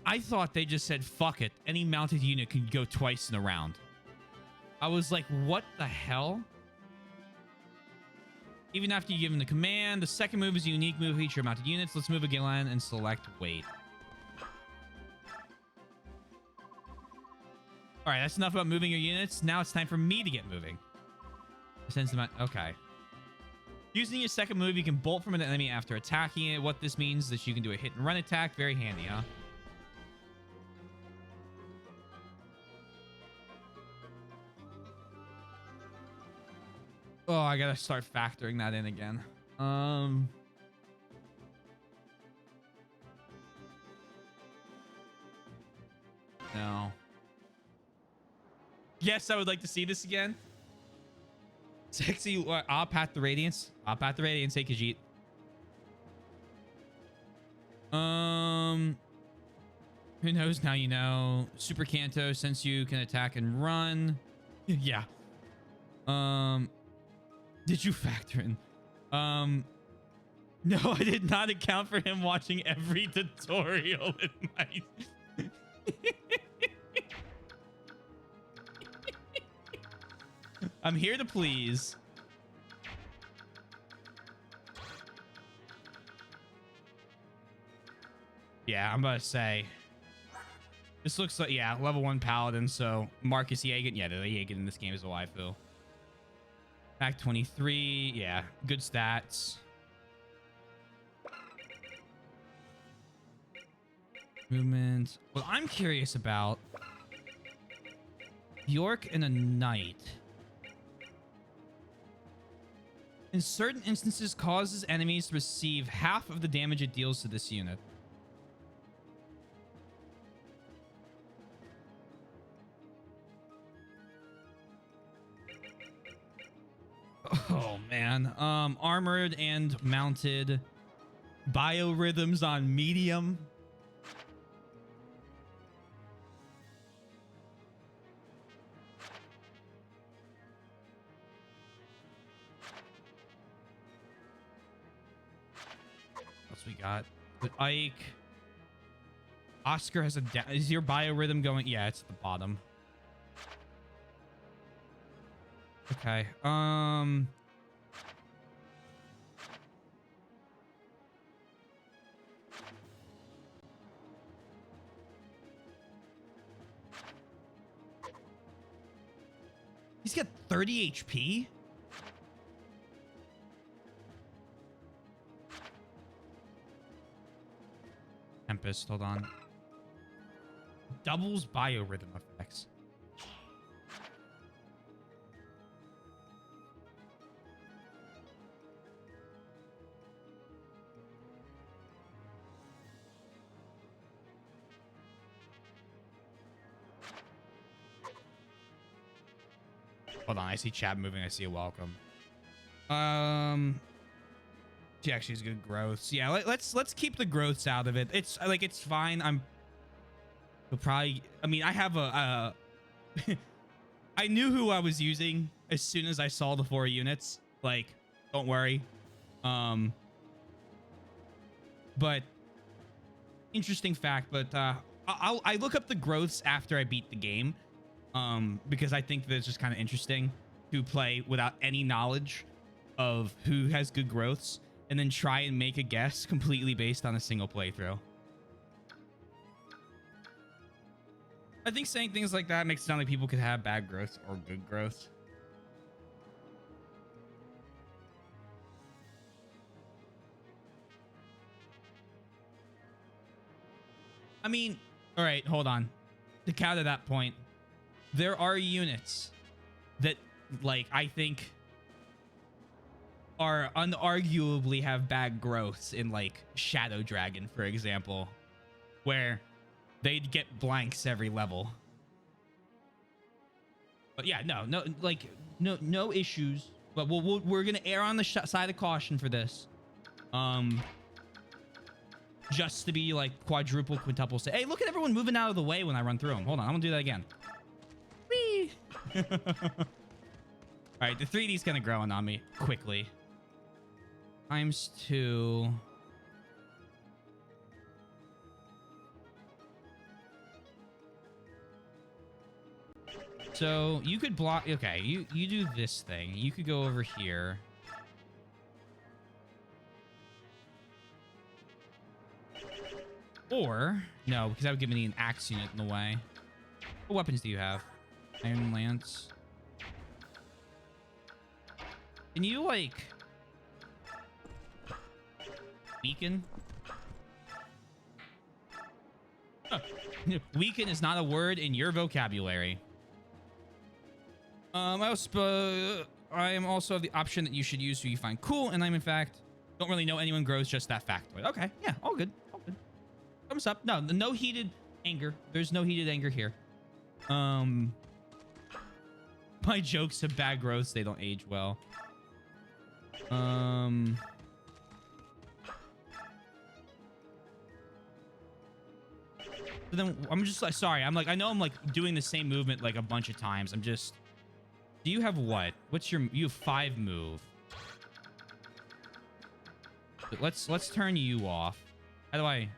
I thought they just said, fuck it. Any mounted unit can go twice in a round. I was like, what the hell? Even after you give them the command, the second move is a unique move feature of mounted units. Let's move again and select wait. All right, that's enough about moving your units. Now it's time for me to get moving. Sends them out. Okay. Using your second move, you can bolt from an enemy after attacking it. What this means is that you can do a hit and run attack. Very handy, huh? Oh, I gotta start factoring that in again. No. Yes, I would like to see this again. Sexy. I'll pat the Radiance. I'll pat the Radiance. Hey, Khajiit. Who knows? Now you know. Super Kanto, since you can attack and run. Yeah. Did you factor in? No, I did not account for him watching every tutorial in my... I'm here to please. Yeah, I'm about to say. This looks like, yeah, level 1 Paladin, so Marcus Yeagan. Yeah, the Yeagan in this game is a waifu. Back 23. Yeah, good stats. Movement. What I'm curious about... Bjork and a Knight. In certain instances, causes enemies to receive half of the damage it deals to this unit. Oh, man. Armored and mounted. Biorhythms on medium. What else we got? With Ike. Oscar has a... Is your biorhythm going? Yeah, it's at the bottom. Okay. He's got 30 HP? Tempest, hold on. Doubles biorhythm effects. Hold on, I see chat moving. I see a welcome. She actually has good growths. Yeah, let's keep the growths out of it. It's like it's fine. You'll probably, I mean, I have I knew who I was using as soon as I saw the 4 units. Like, don't worry. But interesting fact, but I look up the growths after I beat the game, because I think that it's just kind of interesting to play without any knowledge of who has good growths and then try and make a guess completely based on a single playthrough. I think saying things like that makes it sound like people could have bad growths or good growths. I mean, all right, hold on. To counter that point, there are units that, like, I think are unarguably have bad growths in, like, Shadow Dragon, for example, where they'd get blanks every level. But yeah, no issues. But we're gonna err on the side of caution for this. Just to be like quadruple, quintuple. Say, hey, look at everyone moving out of the way when I run through them. Hold on, I'm gonna do that again. Whee! All right, the 3D's gonna grow on me quickly. ×2. So you could block. Okay, you do this thing. You could go over here. Or no, because I would give me an axe unit in the way. What weapons do you have? Iron Lance. Can you like weaken? Huh. Weaken is not a word in your vocabulary. I am also of the option that you should use who you find cool, and I'm in fact don't really know anyone grows just that factoid. Okay, yeah, all good, all good. Thumbs up. No heated anger. There's no heated anger here. My jokes have bad growths. They don't age well. But then I'm just like, sorry. I'm like, I know I'm like doing the same movement like a bunch of times. I'm just. Do you have what? What's your? You have 5 move. But let's turn you off. How do I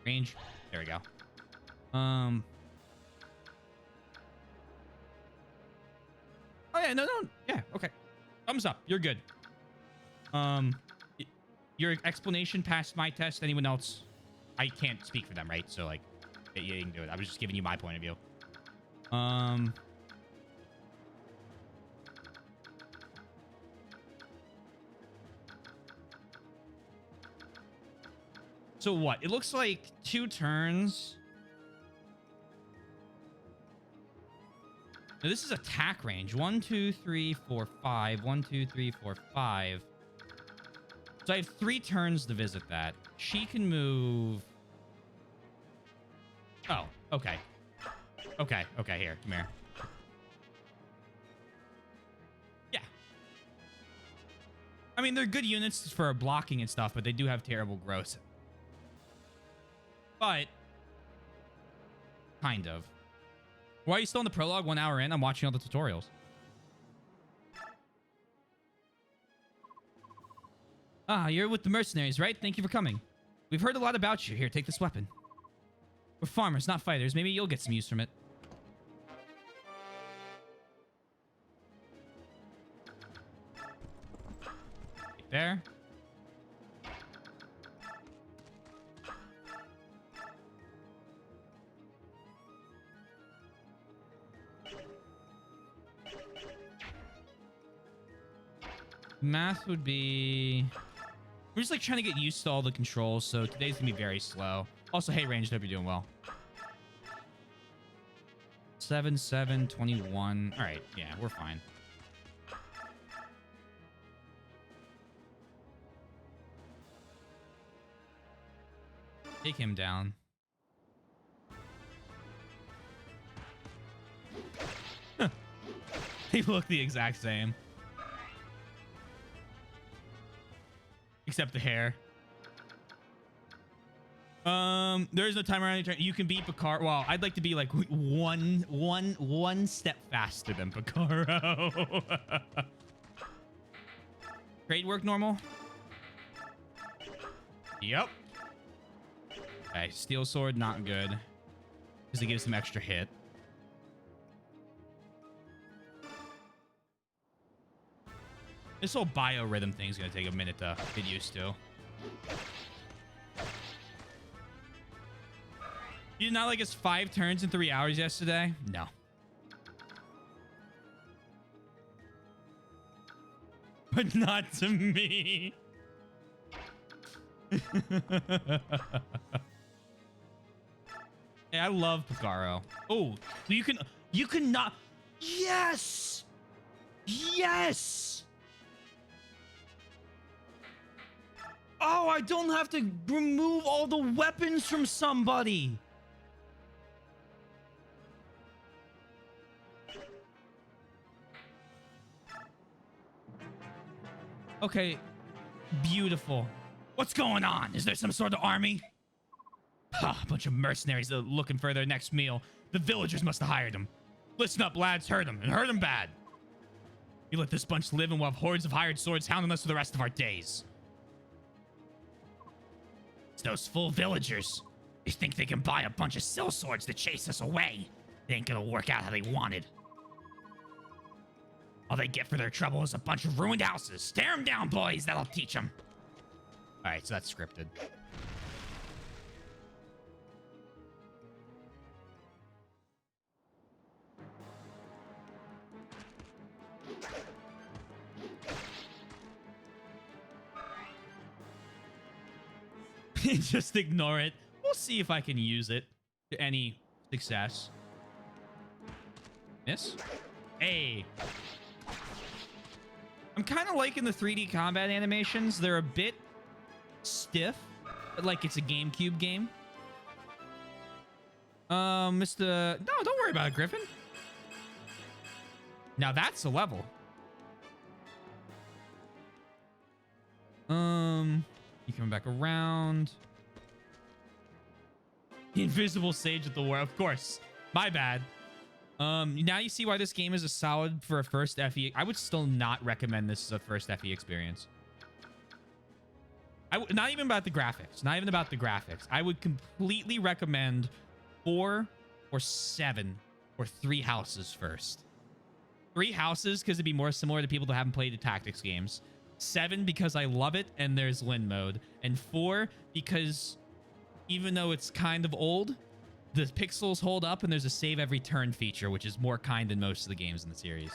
range? There we go. Oh yeah, no, yeah, okay. Thumbs up. You're good. Your explanation passed my test. Anyone else? I can't speak for them, right? So like, you can do it. I was just giving you my point of view. So what? It looks like 2 turns. Now this is attack range. 1, 2, 3, 4, 5. 1, 2, 3, 4, 5. So I have 3 turns to visit that. She can move. Oh, okay. Okay, here. Come here. Yeah. I mean, they're good units for blocking and stuff, but they do have terrible growth. But kind of. Why are you still in the prologue 1 hour in? I'm watching all the tutorials. Ah, you're with the mercenaries, right? Thank you for coming. We've heard a lot about you. Here, take this weapon. We're farmers, not fighters. Maybe you'll get some use from it. Right there. Math would be... We're just like trying to get used to all the controls, so today's gonna be very slow. Also, hey, Ranged, hope you're doing well. 7, 7, 21. All right, yeah, we're fine. Take him down. They look the exact same. Except the hair. There is no timer on your turn. You can beat Picaro. Well, I'd like to be like one step faster than Picaro. Trade work normal. Yep. Okay, steel sword not good because it gives him extra hit. This whole biorhythm thing is gonna take a minute to get used to. You did not like his 5 turns in 3 hours yesterday? No. But not to me. Hey, I love Picaro. Oh, you can not. Yes. Yes. Oh, I don't have to remove all the weapons from somebody. Okay, beautiful. What's going on? Is there some sort of army? A bunch of mercenaries that are looking for their next meal. The villagers must have hired them. Listen up, lads. Hurt them, and hurt them bad. You let this bunch live, and we'll have hordes of hired swords hounding us for the rest of our days. It's those fool villagers. They think they can buy a bunch of sill swords to chase us away. It ain't gonna work out how they wanted. All they get for their trouble is a bunch of ruined houses. Tear them down, boys. That'll teach them. All right, so that's scripted. Just ignore it. We'll see if I can use it to any success. Miss? Hey. I'm kind of liking the 3D combat animations. They're a bit stiff, but like it's a GameCube game. Mr. No, don't worry about it, Griffin. Now that's a level. You coming back around? The invisible sage of the war, of course. My bad. Now you see why this game is a solid for a first FE. I would still not recommend this as a first FE experience. Not even about the graphics. Not even about the graphics. I would completely recommend 4 or 7 or 3 houses first. 3 houses because it'd be more similar to people that haven't played the tactics games. 7 because I love it and there's Lin mode. And 4 because even though it's kind of old, the pixels hold up and there's a save every turn feature, which is more kind than most of the games in the series.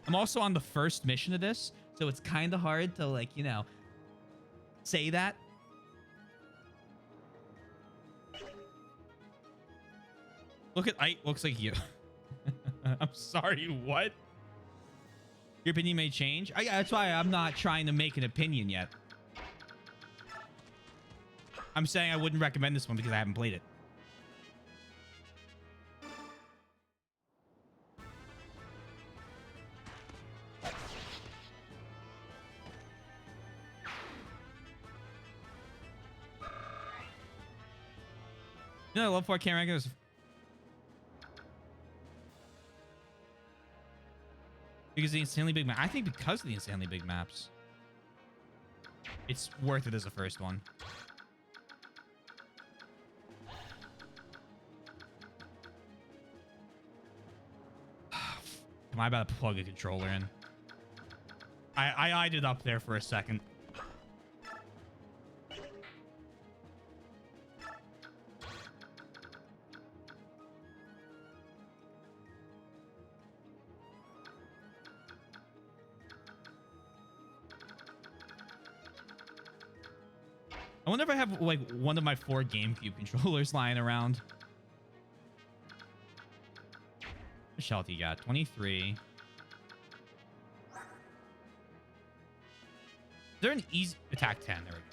I'm also on the first mission of this, so it's kind of hard to, like, you know, say that. Look at Ike, looks like you. I'm sorry, what? Your opinion may change? That's why I'm not trying to make an opinion yet. I'm saying I wouldn't recommend this one because I haven't played it. You know, I love 4 camera angles. Because the insanely big map. I think because of the insanely big maps, it's worth it as a first one. Am I about to plug a controller in? I eyed it up there for a second. I wonder if I have, like, one of my 4 GameCube controllers lying around. What health you got? 23. Is there an easy attack? 10. There we go.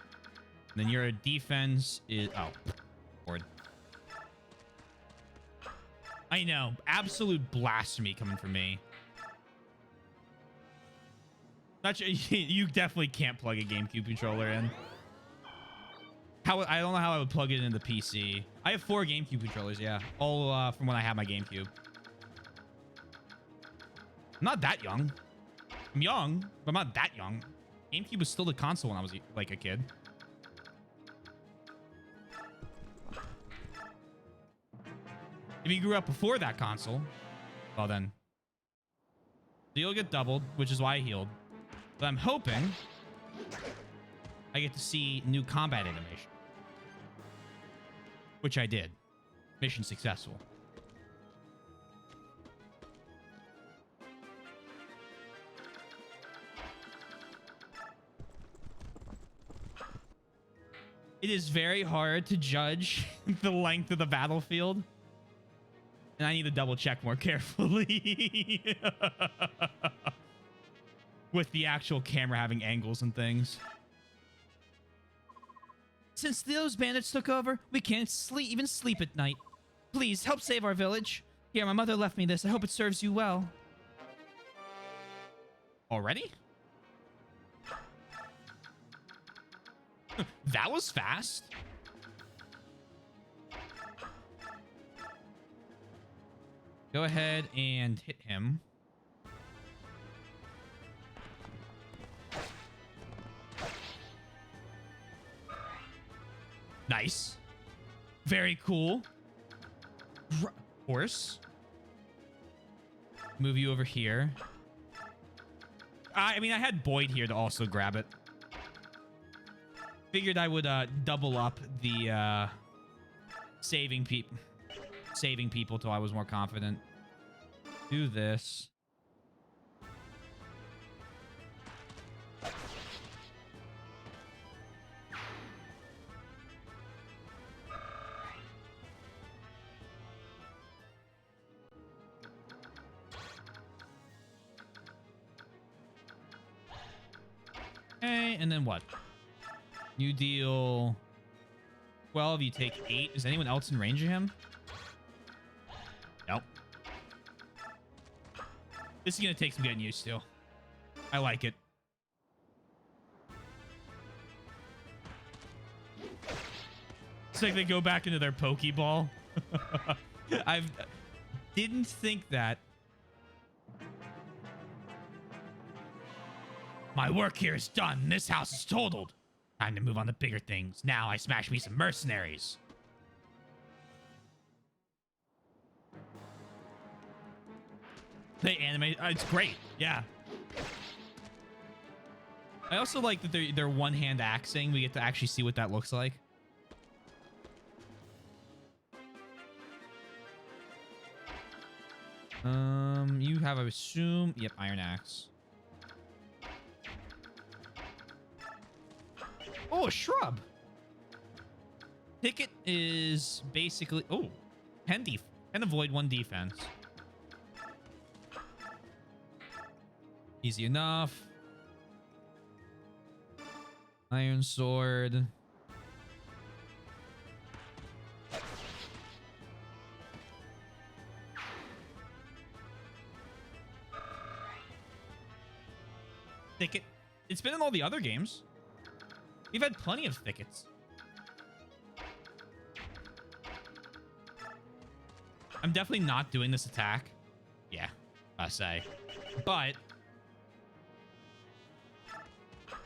And then your defense is... Oh. Board. I know. Absolute blasphemy coming from me. Not sure, you definitely can't plug a GameCube controller in. I don't know how I would plug it into the PC. I have 4 GameCube controllers, yeah. All from when I had my GameCube. I'm not that young. I'm young, but I'm not that young. GameCube was still the console when I was like a kid. If you grew up before that console, well then. So you'll get doubled, which is why I healed. But I'm hoping I get to see new combat animation. Which I did. Mission successful. It is very hard to judge the length of the battlefield. And I need to double check more carefully. With the actual camera having angles and things. Since those bandits took over, we can't even sleep at night. Please, help save our village. Here, my mother left me this. I hope it serves you well. Already? That was fast. Go ahead and hit him. Nice. Very cool. Horse. Move you over here. I mean, I had Boyd here to also grab it. Figured I would double up the saving people till I was more confident. Do this. Okay, and then what? You deal 12, you take 8. Is anyone else in range of him? Nope. This is going to take some getting used to. I like it. It's like they go back into their Pokeball. I didn't think that. My work here is done. This house is totaled. Time to move on to bigger things. Now I smash me some mercenaries. They animate. It's great. Yeah. I also like that they're one-hand axing. We get to actually see what that looks like. You have, I assume, yep, iron axe. Oh, a shrub. Ticket is basically... Oh, 10 can avoid 1 defense. Easy enough. Iron sword. Thicket. It's been in all the other games. We've had plenty of thickets. I'm definitely not doing this attack. Yeah, I say. But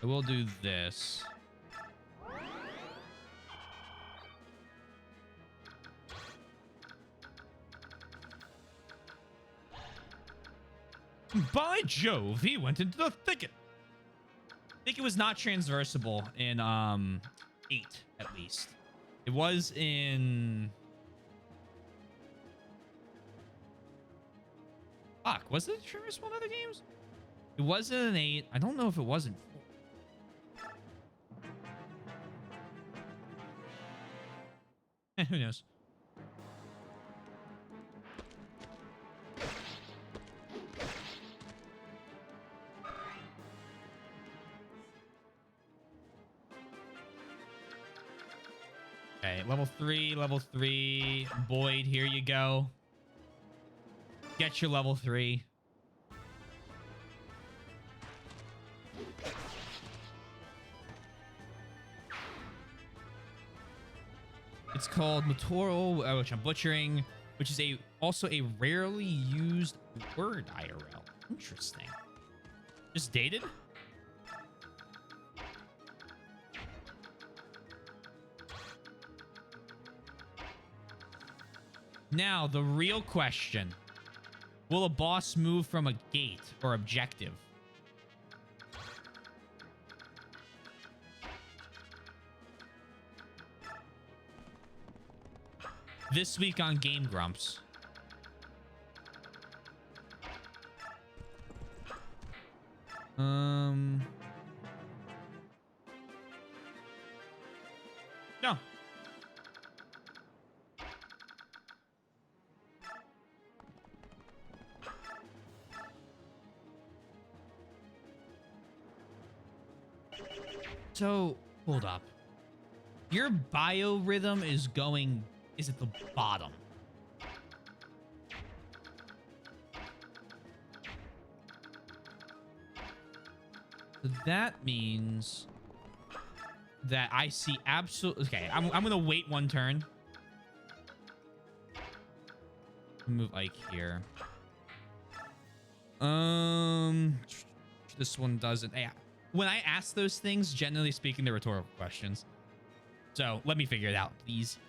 I will do this. By Jove, he went into the thicket. I think it was not transversable in 8, at least. It was in... Fuck, was it transversable in other games? It wasn't in 8. I don't know if it was in 4. Who knows? Okay, level 3. Boyd, here you go. Get your level 3. It's called Motoro, which I'm butchering, which is also a rarely used word IRL. Interesting. Just dated? Now, the real question. Will a boss move from a gate or objective? This week on Game Grumps. No. So, hold up. Your biorhythm is at the bottom. So that means that I see absolutely... Okay, I'm going to wait one turn. Move Ike here. This one doesn't... Yeah. When I ask those things, generally speaking, they're rhetorical questions. So let me figure it out, please.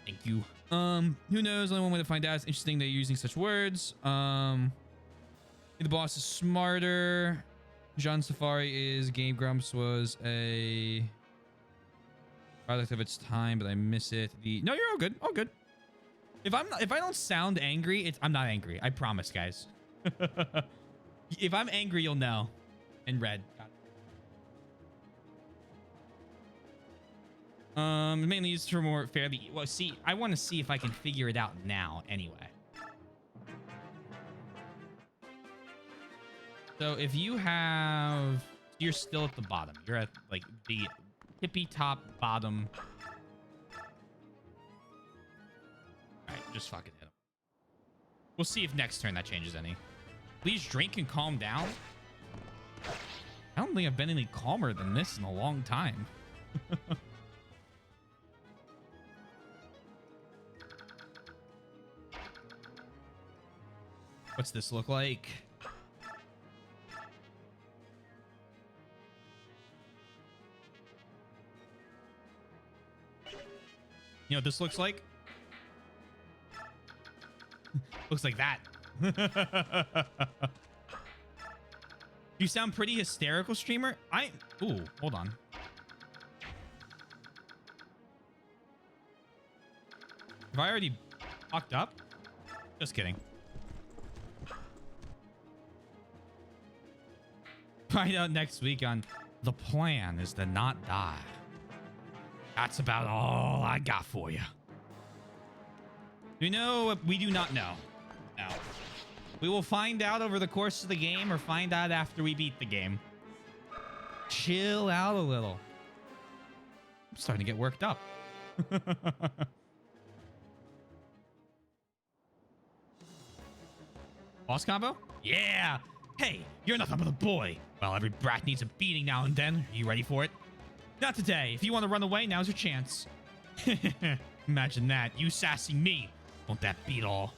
Thank you. Who knows? Only one way to find out. It's interesting they're using such words. The boss is smarter. Jean Safari is Game Grumps was a product of its time, but I miss it. No, you're all good. All good. If I don't sound angry, I'm not angry. I promise, guys. If I'm angry, you'll know. In red. Got it. Mainly used for more fairly... Well, see, I want to see if I can figure it out now anyway. So if you have... You're still at the bottom. You're at, like, the tippy top bottom. Alright, just fucking hit him. We'll see if next turn that changes any. Please drink and calm down. I don't think I've been any calmer than this in a long time. What's this look like? You know what this looks like? Looks like that. You sound pretty hysterical, streamer. Ooh, hold on. Have I already fucked up? Just kidding. Find out next week on the plan is to not die. That's about all I got for you. You know what we do not know? No. We will find out over the course of the game or find out after we beat the game. Chill out a little. I'm starting to get worked up. Boss combo? Yeah! Hey, you're nothing but a boy. Well, every brat needs a beating now and then. Are you ready for it? Not today. If you want to run away, now's your chance. Imagine that. You sassing me. Won't that beat all?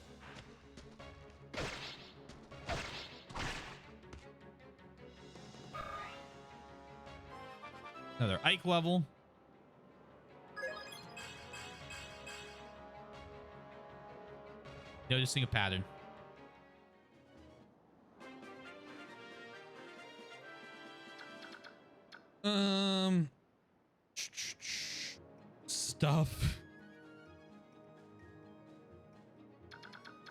Another Ike level. Noticing a pattern. Stuff.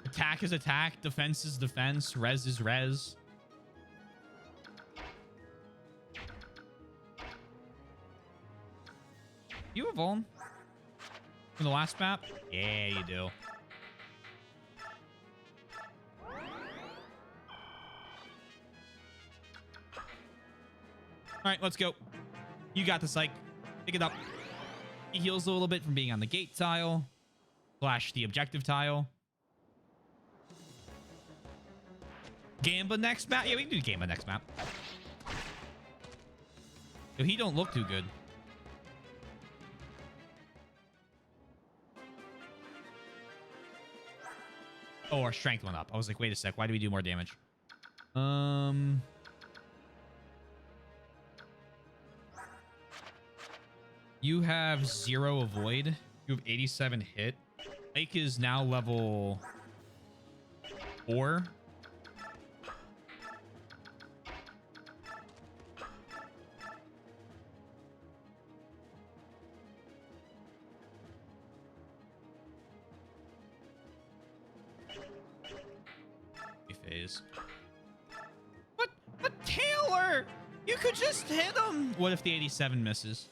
Attack is attack. Defense is defense. Res is res. You evolve from the last map? Yeah, you do. All right, let's go. You got the psych. Pick it up. He heals a little bit from being on the gate tile / the objective tile. Gamba next map? Yeah, we can do Gamba next map. Yo, he don't look too good. Oh, our strength went up. I was like, wait a sec. Why do we do more damage? You have 0 avoid. You have 87 hit. Ike is now level 4. Phase. But Taylor, you could just hit him. What if the 87 misses?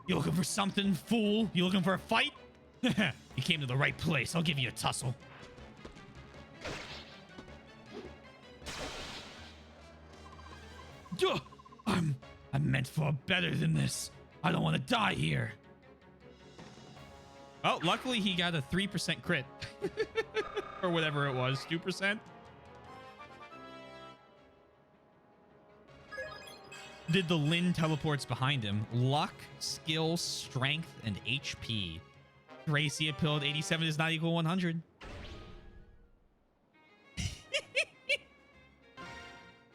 You looking for something, fool? You looking for a fight? You came to the right place. I'll give you a tussle. Duh! I'm meant for better than this. I don't want to die here. Oh, luckily he got a 3% crit. Or whatever it was, 2%. Did the Lin teleports behind him. Luck, skill, strength, and HP. Gracie appealed 87 is not equal 100.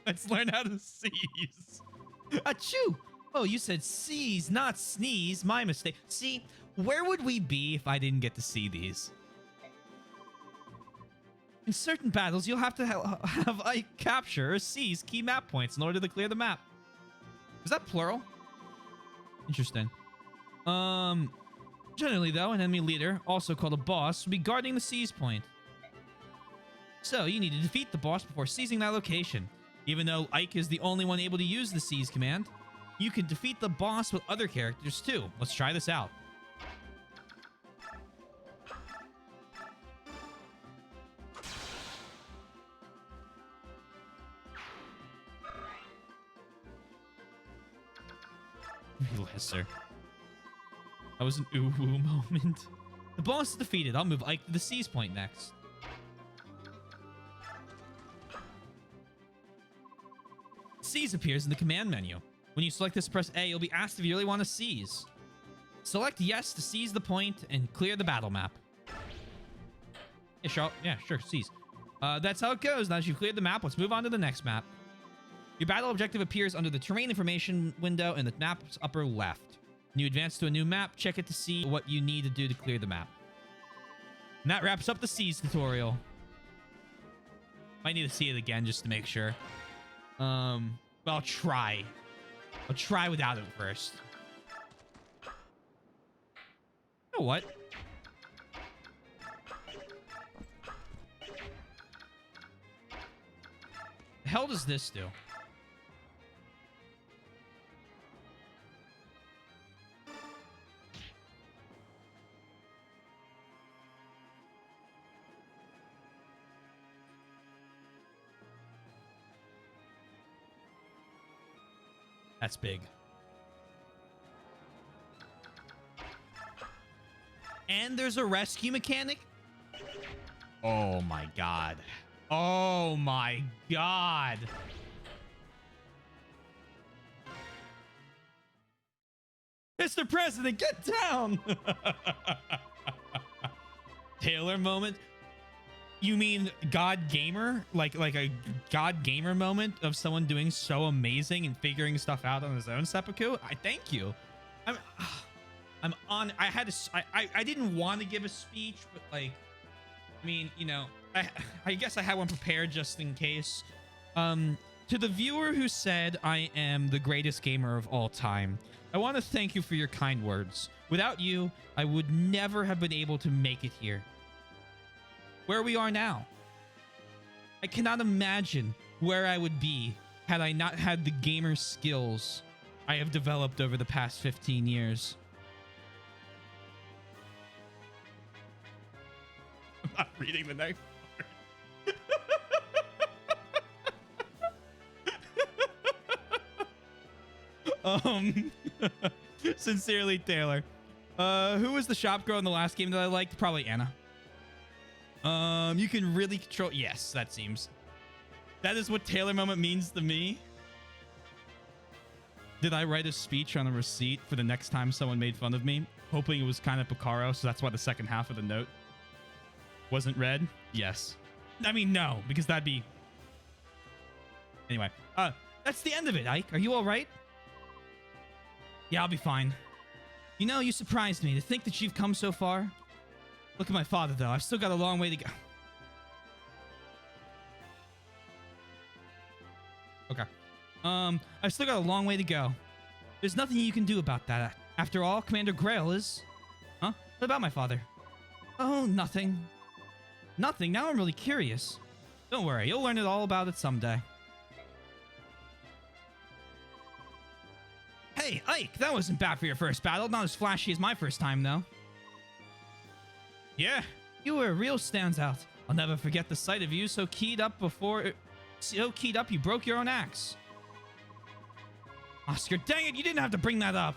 Let's learn how to seize. Achoo! Oh, you said seize, not sneeze. My mistake. See, where would we be if I didn't get to see these? In certain battles, you'll have to have I capture or seize key map points in order to clear the map. Is that plural? Interesting. Generally, though, an enemy leader, also called a boss, will be guarding the seize point. So, you need to defeat the boss before seizing that location. Even though Ike is the only one able to use the seize command, you can defeat the boss with other characters, too. Let's try this out. Lesser. That was an ooh-woo moment. The boss is defeated. I'll move Ike to the seize point next. Seize appears in the command menu. When you select this, press A, you'll be asked if you really want to seize. Select yes to seize the point and clear the battle map. Yeah, sure, seize. That's how it goes. Now that you've cleared the map, let's move on to the next map. Your battle objective appears under the terrain information window in the map's upper left. When you advance to a new map, check it to see what you need to do to clear the map. And that wraps up the seize tutorial. Might need to see it again just to make sure. But I'll try. I'll try without it first. You know what? The hell does this do? That's big. And there's a rescue mechanic? Oh my god. Oh my god. Mr. President, get down! Taylor moment? You mean God Gamer? Like a God Gamer moment of someone doing so amazing and figuring stuff out on his own, seppuku? I thank you. I'm on. I didn't want to give a speech, but like, I mean, you know, I guess I had one prepared just in case. To the viewer who said I am the greatest gamer of all time, I want to thank you for your kind words. Without you, I would never have been able to make it here. Where we are now. I cannot imagine where I would be had I not had the gamer skills I have developed over the past 15 years. I'm not reading the next part. Sincerely, Taylor. Who was the shop girl in the last game that I liked? Probably Anna. You can really control. Yes, that seems. That is what Taylor moment means to me. Did I write a speech on a receipt for the next time someone made fun of me, hoping it was kind of Picaro, so that's why the second half of the note wasn't read? Yes. I mean, no, because that'd be... Anyway, that's the end of it, Ike. Are you all right? Yeah, I'll be fine. You know, you surprised me to think that you've come so far. Look at my father, though. I've still got a long way to go. Okay. I've still got a long way to go. There's nothing you can do about that. After all, Commander Grail is... Huh? What about my father? Oh, nothing. Nothing? Now I'm really curious. Don't worry, you'll learn it all about it someday. Hey, Ike, that wasn't bad for your first battle. Not as flashy as my first time, though. Yeah, you were a real standout. I'll never forget the sight of you so keyed up you broke your own axe. Oscar, dang it, you didn't have to bring that up.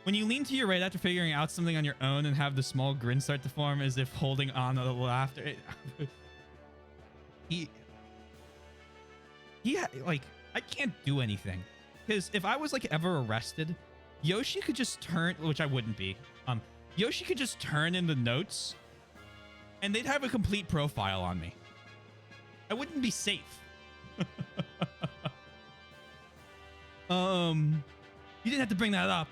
When you lean to your right after figuring out something on your own and have the small grin start to form as if holding on to the laughter. Like, I can't do anything. Because if I was, like, ever arrested, Yoshi could just turn, which I wouldn't be. Yoshi could just turn in the notes and they'd have a complete profile on me. I wouldn't be safe. You didn't have to bring that up.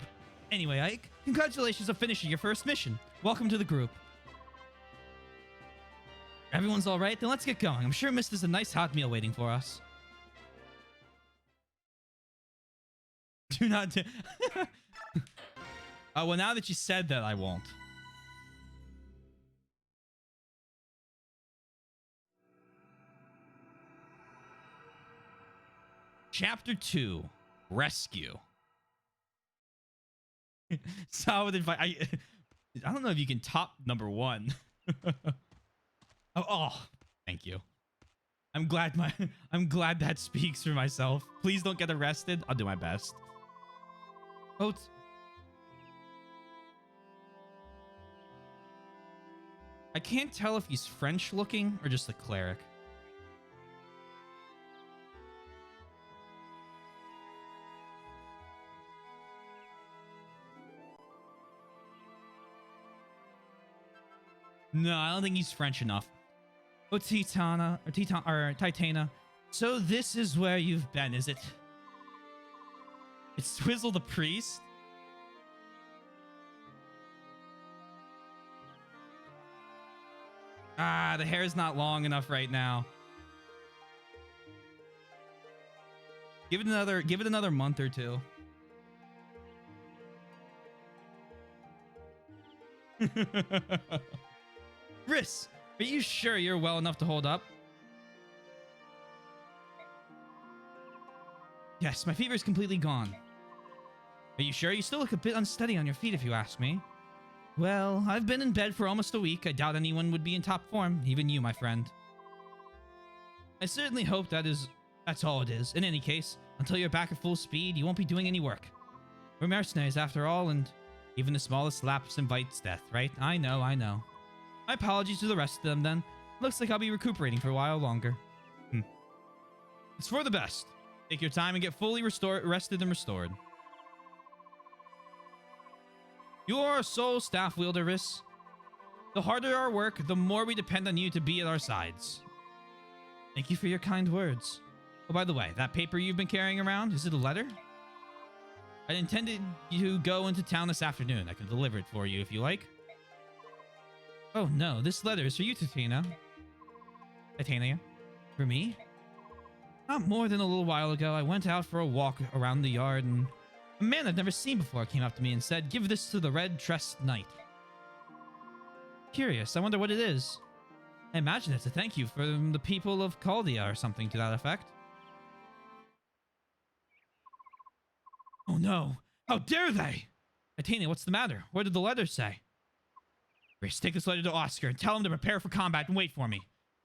Anyway, Ike, congratulations on finishing your first mission. Welcome to the group. Everyone's all right? Then let's get going. I'm sure Mist is a nice hot meal waiting for us. Do not... well, now that you said that, I won't. Chapter 2. Rescue. Solid advice. I don't know if you can top number 1. oh, thank you. I'm glad that speaks for myself. Please don't get arrested. I'll do my best. Oh, I can't tell if he's French looking or just a cleric. No, I don't think he's French enough. Oh, Titana, or Titana. So this is where you've been, is it? It's Swizzle the priest? Ah, the hair's not long enough right now. Give it another month or two. Riss, are you sure you're well enough to hold up? Yes, my fever is completely gone. Are you sure? You still look a bit unsteady on your feet, if you ask me. Well, I've been in bed for almost a week. I doubt anyone would be in top form, even you, my friend. I certainly hope that's all it is. In any case, until you're back at full speed, you won't be doing any work. We're mercenaries after all, and even the smallest lapse invites death, right? I know. My apologies to the rest of them, then. Looks like I'll be recuperating for a while longer. It's for the best. Take your time and get fully rested and restored. You are a sole staff wielder, Riss. The harder our work, the more we depend on you to be at our sides. Thank you for your kind words. Oh, by the way, that paper you've been carrying around, is it a letter? I intended you to go into town this afternoon. I can deliver it for you if you like. Oh no, this letter is for you, Titania. Titania? For me? Not more than a little while ago, I went out for a walk around the yard and a man I'd never seen before came up to me and said, "Give this to the red-dressed knight." Curious, I wonder what it is. I imagine it's a thank you from the people of Caldia or something to that effect. Oh no, how dare they! Titania, what's the matter? What did the letter say? Grace, take this letter to Oscar and tell him to prepare for combat and wait for me.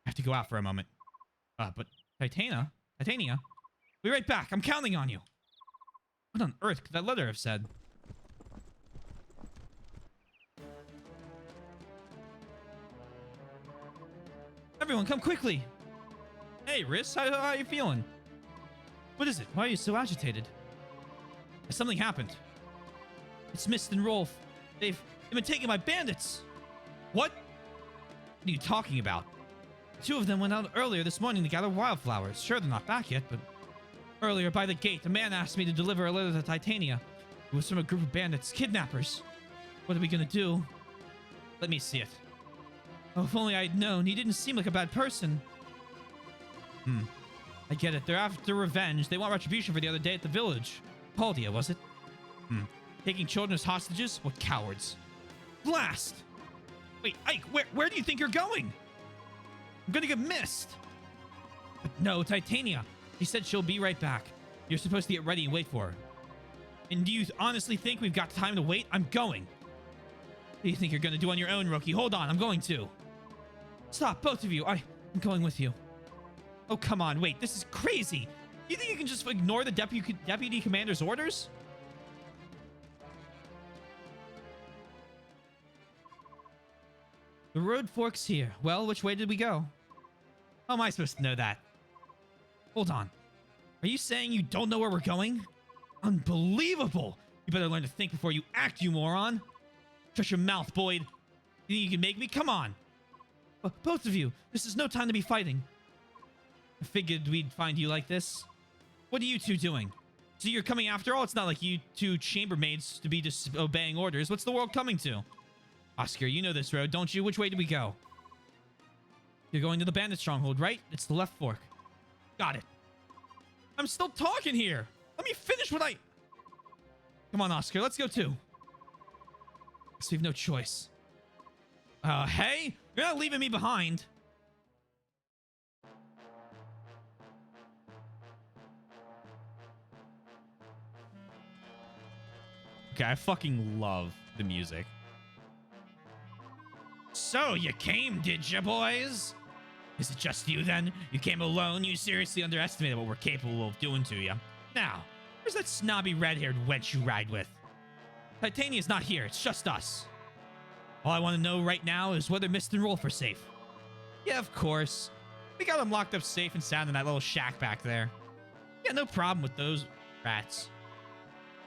I have to go out for a moment. But Titania, be right back. I'm counting on you. What on earth could that letter have said? Everyone, come quickly. Hey, Riss, how are you feeling? What is it? Why are you so agitated? Has something happened? It's Mist and Rolf. They've been taken by bandits. What? What are you talking about? Two of them went out earlier this morning to gather wildflowers. Sure, they're not back yet, but earlier by the gate, a man asked me to deliver a letter to Titania. It was from a group of bandits, kidnappers. What are we gonna do? Let me see it. Oh, if only I'd known. He didn't seem like a bad person. I get it. They're after revenge. They want retribution for the other day at the village. Paldia, was it? Taking children as hostages? What cowards. Blast! Wait, Ike, where do you think you're going? I'm gonna get missed. But no, Titania. She said she'll be right back. You're supposed to get ready and wait for her. And do you honestly think we've got time to wait? I'm going. What do you think you're gonna do on your own, rookie? Hold on, I'm going to. Stop, both of you. I'm going with you. Oh, come on, wait, this is crazy. You think you can just ignore the deputy commander's orders? The road forks here. Well, which way did we go? How am I supposed to know that? Hold on. Are you saying you don't know where we're going? Unbelievable! You better learn to think before you act, you moron. Shut your mouth, Boyd. You think you can make me? Come on. Both of you, this is no time to be fighting. I figured we'd find you like this. What are you two doing? So you're coming after all? It's not like you two chambermaids to be disobeying orders. What's the world coming to? Oscar, you know this road, don't you? Which way do we go? You're going to the bandit stronghold, right? It's the left fork. Got it. I'm still talking here. Let me finish what I... Come on, Oscar. Let's go too. Guess we have no choice. Hey? You're not leaving me behind. Okay, I fucking love the music. So, you came, did ya, boys? Is it just you, then? You came alone? You seriously underestimated what we're capable of doing to you. Now, where's that snobby red-haired wench you ride with? Titania's not here. It's just us. All I want to know right now is whether Mist and Rolf are safe. Yeah, of course. We got them locked up safe and sound in that little shack back there. Yeah, no problem with those rats.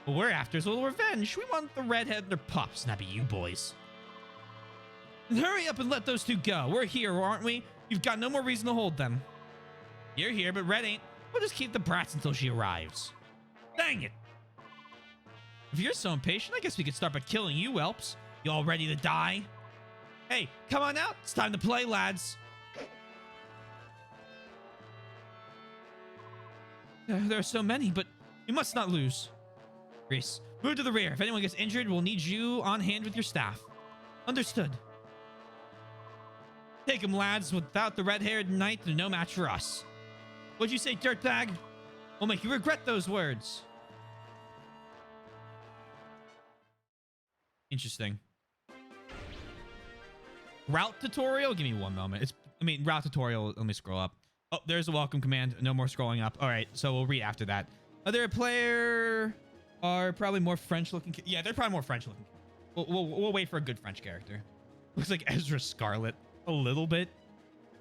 What we're after is a little revenge. We want the redhead and their pups, not be you boys. And hurry up and let those two go. We're here, aren't we? You've got no more reason to hold them. You're here, but Red ain't. We'll just keep the brats until she arrives. Dang it. If you're so impatient, I guess we could start by killing you, whelps. You all ready to die? Hey, come on out. It's time to play, lads. There are so many, but we must not lose. Reese, move to the rear. If anyone gets injured, we'll need you on hand with your staff. Understood. Take them, lads. Without the red-haired knight, they're no match for us. What'd you say, dirtbag? We'll make you regret those words. Interesting. Route tutorial? Give me one moment. Route tutorial. Let me scroll up. Oh, there's a welcome command. No more scrolling up. All right, so we'll read after that. Other player are probably more French-looking. Yeah, they're probably more French-looking. We'll wait for a good French character. Looks like Ezra Scarlet a little bit.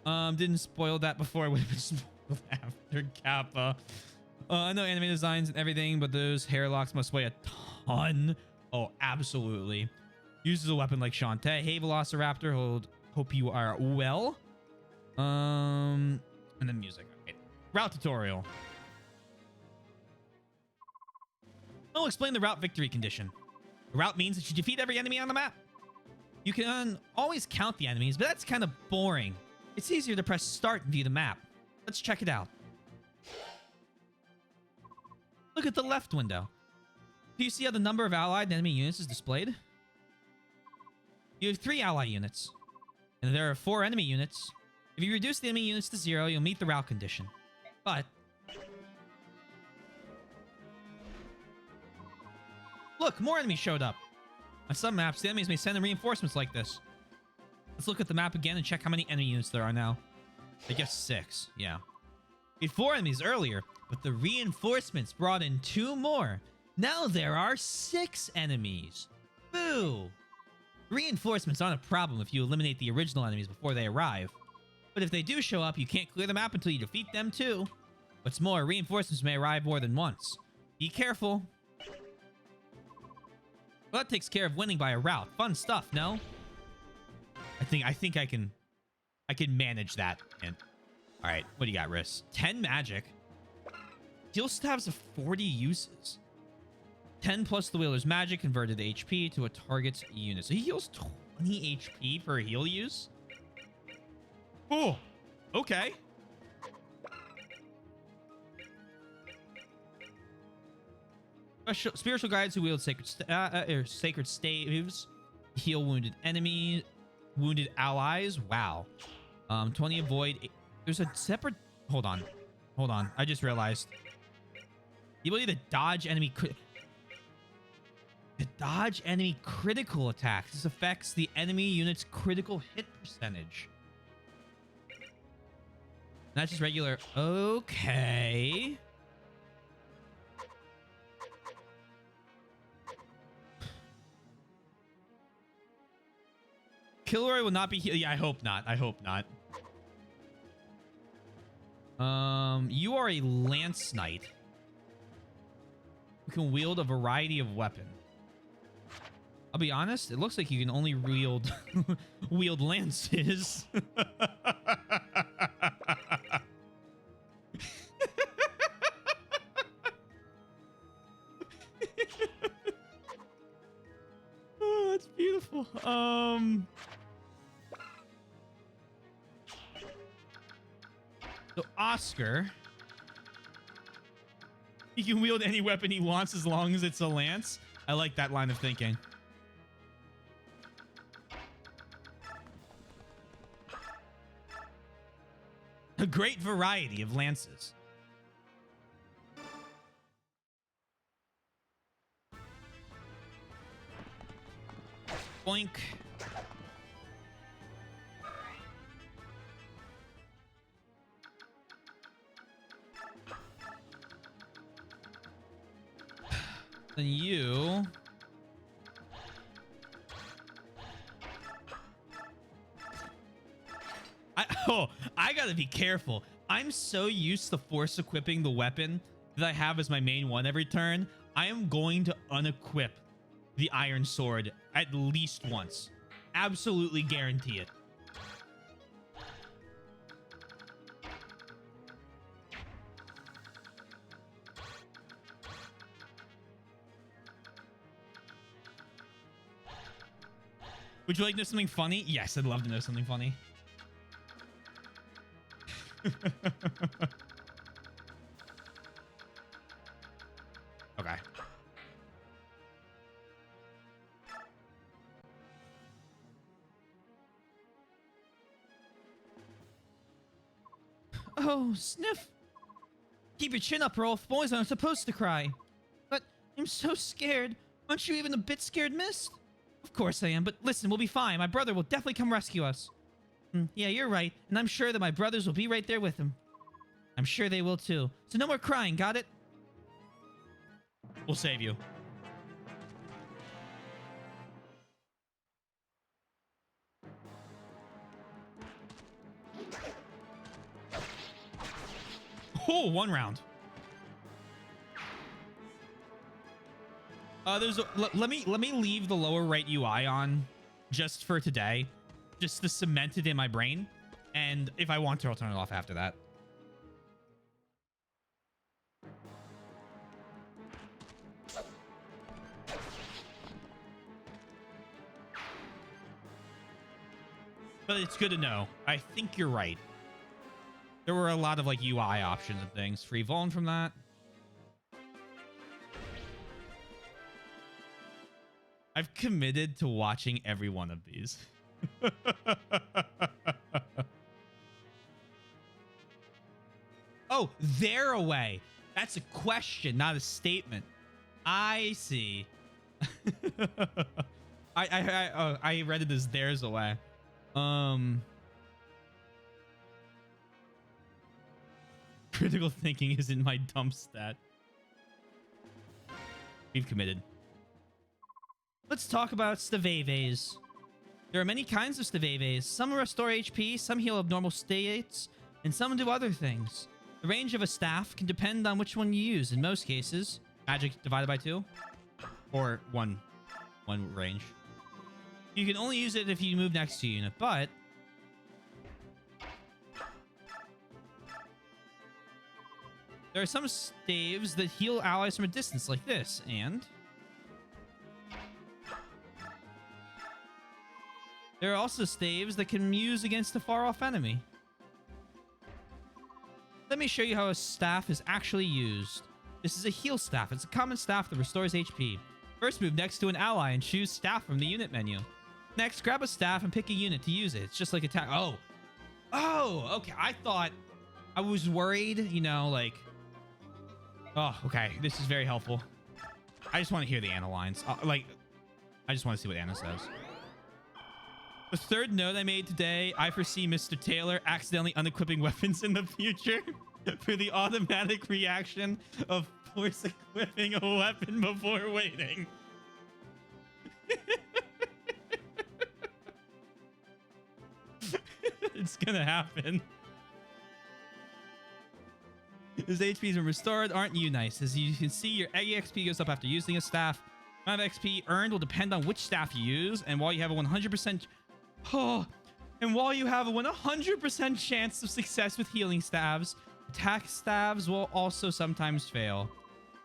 Didn't spoil that before. It would have been spoiled after Kappa. I know anime designs and everything, but those hair locks must weigh a ton. Oh, absolutely. Uses a weapon like Shantae. Hey, Velociraptor. Hope you are well. And then music. Okay. Route tutorial. I'll explain the route victory condition. The route means that you defeat every enemy on the map. You can always count the enemies, but that's kind of boring. It's easier to press start and view the map. Let's check it out. Look at the left window. Do you see how the number of allied and enemy units is displayed? You have 3 ally units, and there are 4 enemy units. If you reduce the enemy units to 0, you'll meet the route condition. But look, more enemies showed up. On some maps, the enemies may send in reinforcements like this. Let's look at the map again and check how many enemy units there are now. I guess 6, yeah. We had 4 enemies earlier, but the reinforcements brought in 2 more. Now there are 6 enemies. Boo! Reinforcements aren't a problem if you eliminate the original enemies before they arrive. But if they do show up, you can't clear the map until you defeat them too. What's more, reinforcements may arrive more than once. Be careful. Well, that takes care of winning by a rout. Fun stuff, no? I think I can manage that. And all right, what do you got, Riss? 10 magic. Steel stabs of 40 uses. 10 plus the wielders magic converted HP to a target's unit. So he heals 20 HP for a heal use. Oh, okay. Spiritual guides who wield sacred staves heal wounded enemies, wounded allies. Wow. 20 avoid. There's a separate. Hold on. I just realized. The ability to dodge enemy. Dodge enemy critical attacks. This affects the enemy unit's critical hit percentage. Not just regular. Okay. Kilroy will not be healed. Yeah, I hope not. You are a lance knight who can wield a variety of weapons. I'll be honest, it looks like you can only wield lances. Oh, that's beautiful. So Oscar, he can wield any weapon he wants as long as it's a lance. I like that line of thinking. A great variety of lances. Boink. Then you. I gotta be careful. I'm so used to force equipping the weapon that I have as my main one every turn. I am going to unequip the iron sword at least once. Absolutely guarantee it. Would you like to know something funny? Yes, I'd love to know something funny. Okay. Oh, Sniff. Keep your chin up, Rolf. Boys aren't supposed to cry. But I'm so scared. Aren't you even a bit scared, Mist? Of course I am, but listen, we'll be fine. My brother will definitely come rescue us. Yeah, you're right. And I'm sure that my brothers will be right there with him. I'm sure they will too. So no more crying, got it? We'll save you. Oh, 1 round. Let me leave the lower right UI on just for today, just to cement it in my brain, and if I want to, I'll turn it off after that. But it's good to know. I think you're right. There were a lot of like UI options and things. Free Vuln from that. I've committed to watching every one of these. Oh, they're away. That's a question, not a statement. I see. I read it as theirs away. Critical thinking isn't my dump stat. We've committed. Let's talk about Staveves. There are many kinds of Staveves. Some restore HP, some heal abnormal states, and some do other things. The range of a staff can depend on which one you use. In most cases, magic divided by 2 or one range. You can only use it if you move next to a unit, but there are some staves that heal allies from a distance like this, and there are also staves that can use against a far-off enemy. Let me show you how a staff is actually used. This is a heal staff. It's a common staff that restores HP. First, move next to an ally and choose staff from the unit menu. Next, grab a staff and pick a unit to use it. It's just like attack. Oh, okay. I was worried, you know, like... Oh, okay. This is very helpful. I just want to hear the Anna lines. I just want to see what Anna says. The third note I made today, I foresee Mr. Taylor accidentally unequipping weapons in the future for the automatic reaction of force equipping a weapon before waiting. It's gonna happen. His HP's been restored. Aren't you nice? As you can see, your EXP goes up after using a staff. Amount of XP earned will depend on which staff you use, and while you have a 100% chance of success with healing staves, attack staves will also sometimes fail.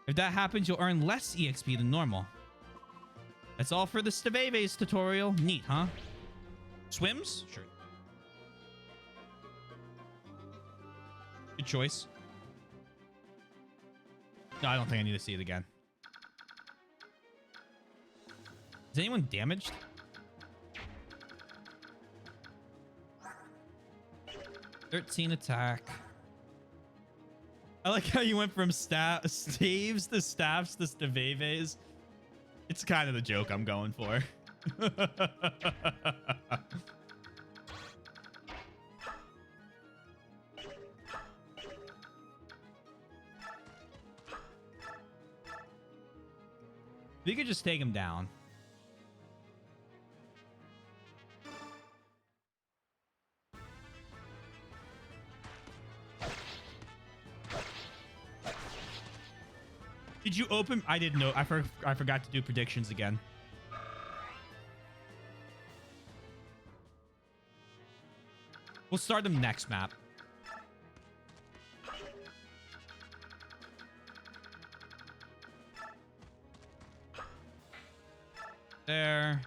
If that happens, you'll earn less EXP than normal. That's all for the Staveves tutorial. Neat, huh? Swims? Sure. Good choice. No, I don't think I need to see it again. Is anyone damaged? (13) attack. I like how you went from staves to staffs to Staveves. It's kind of the joke I'm going for. We could just take him down. Did you open? I didn't know. I forgot to do predictions again. We'll start them next map. There.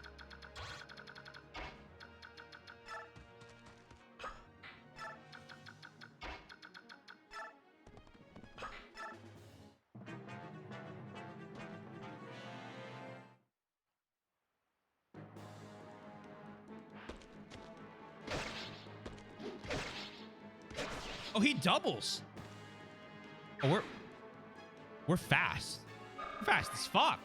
Oh, he doubles. Oh, we're fast. We're fast as fuck.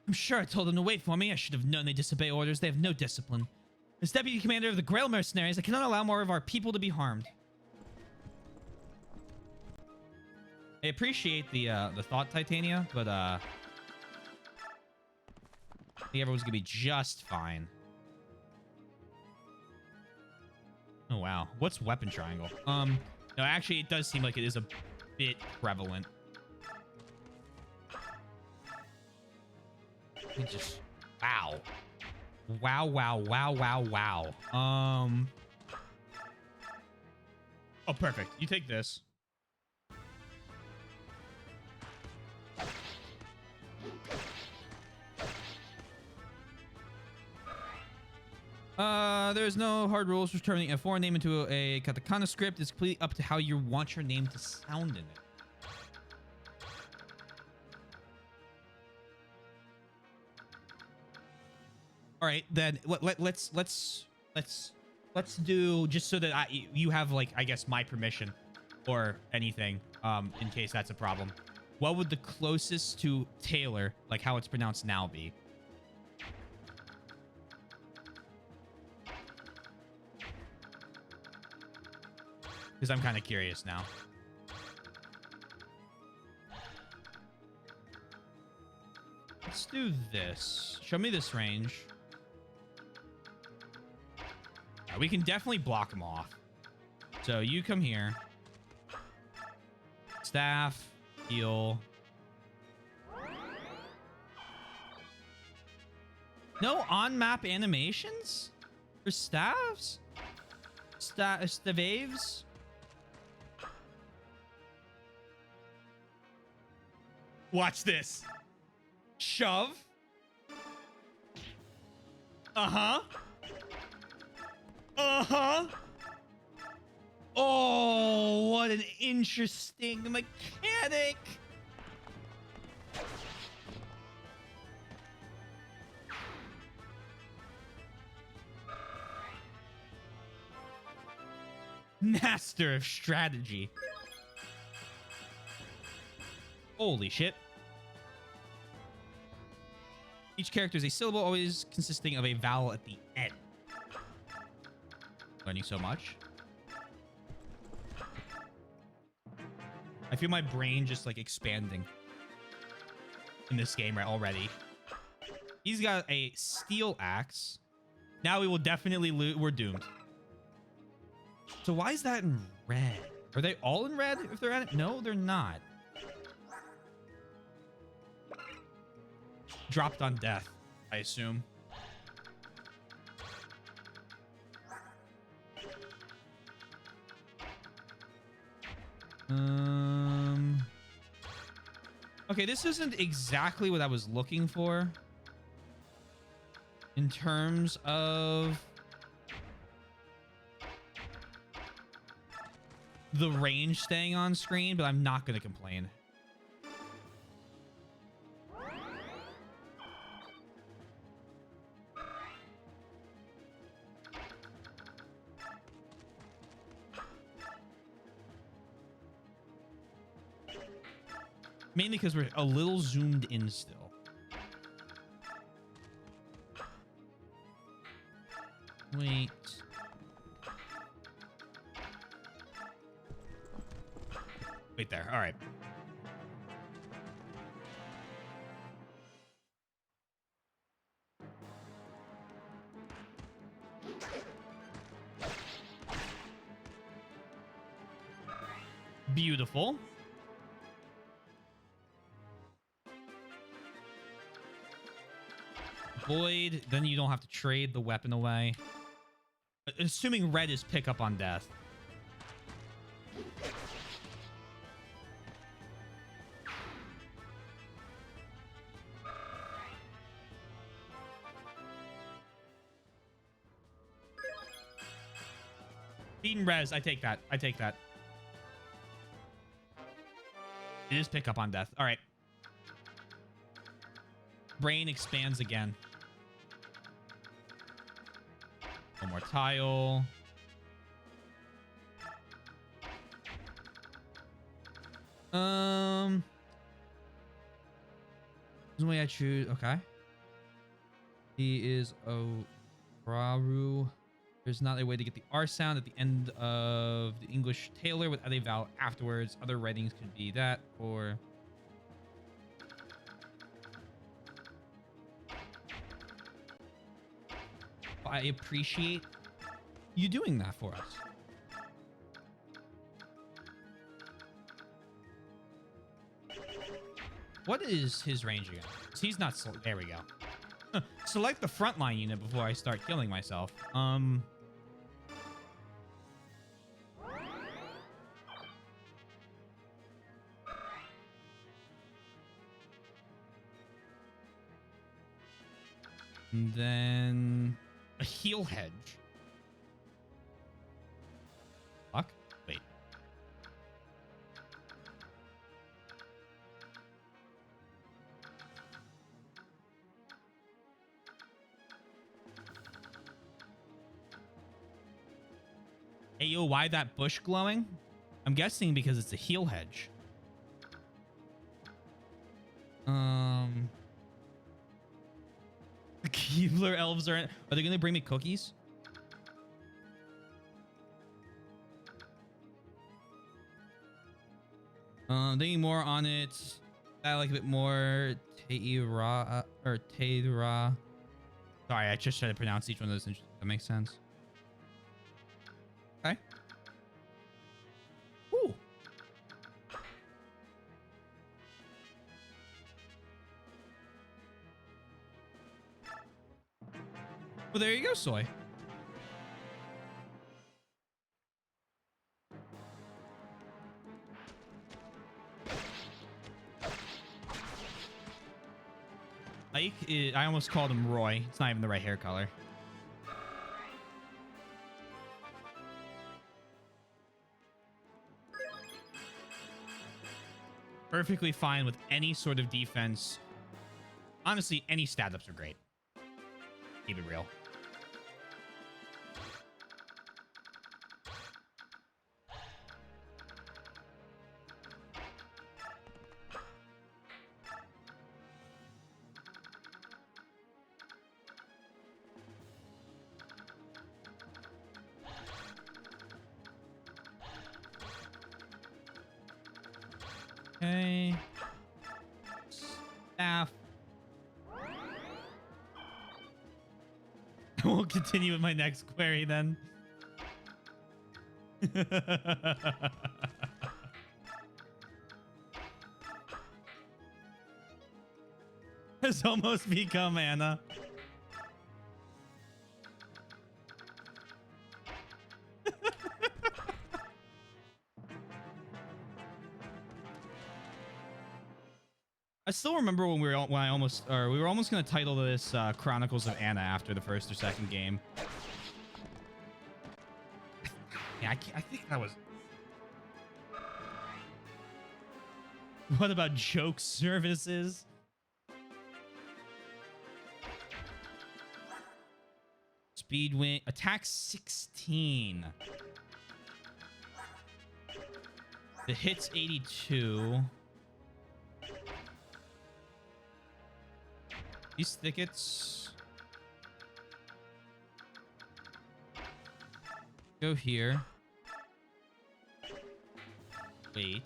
I'm sure I told them to wait for me. I should have known they disobey orders. They have no discipline. As deputy commander of the Grail mercenaries, I cannot allow more of our people to be harmed. I appreciate the thought, Titania, but I think everyone's gonna be just fine. Oh wow, what's weapon triangle? No, actually, it does seem like it is a bit prevalent. It just wow, wow, wow, wow, wow, wow. Oh, perfect. You take this. There's no hard rules for turning a foreign name into a katakana script. It's completely up to how you want your name to sound in it. All right, then let's do, just so that you have, like, I guess my permission or anything, in case that's a problem. What would the closest to Taylor, like how it's pronounced now, be? Because I'm kind of curious now. Let's do this. Show me this range. We can definitely block them off. So you come here. Staff, heal. No on-map animations for staffs? Staves? Watch this. Shove. Uh-huh. Uh-huh. Oh, what an interesting mechanic. Master of strategy. Holy shit. Each character is a syllable, always consisting of a vowel at the end. Learning so much. I feel my brain just like expanding in this game right already. He's got a steel axe. Now we will definitely lose. We're doomed. So why is that in red? Are they all in red if they're at it? No, they're not. Dropped on death, I assume. Okay, this isn't exactly what I was looking for in terms of the range staying on screen, but I'm not going to complain. Mainly because we're a little zoomed in still. Wait. Wait there. All right. Beautiful. Void, then you don't have to trade the weapon away. Assuming red is pick up on death. Beaten res, I take that. I take that. It is pick up on death. All right. Brain expands again. One more tile. There's no way I choose. Okay. He is Raru. There's not a way to get the R sound at the end of the English Taylor without a vowel afterwards. Other writings could be that or. I appreciate you doing that for us. What is his range again? He's not. There we go. Select the frontline unit before I start killing myself. And then a heal hedge. Fuck. Wait. Hey, yo, why that bush glowing? I'm guessing because it's a heal hedge. The Keebler elves are they gonna bring me cookies? Thinking more on it. I like a bit more Teira or Teira. Sorry, I just tried to pronounce each one of those. That makes sense. Okay. Ooh. Well, there you go, Soy. Ike is, I almost called him Roy. It's not even the right hair color. Perfectly fine with any sort of defense. Honestly, any stat ups are great. Keep it real. Okay. Staff. We'll continue with my next query then. Has almost become Anna. I still remember when we were almost going to title this Chronicles of Anna after the first or second game. Yeah, I think that was. What about joke services? Speed win attack 16. The hit's 82. These thickets go here. Wait.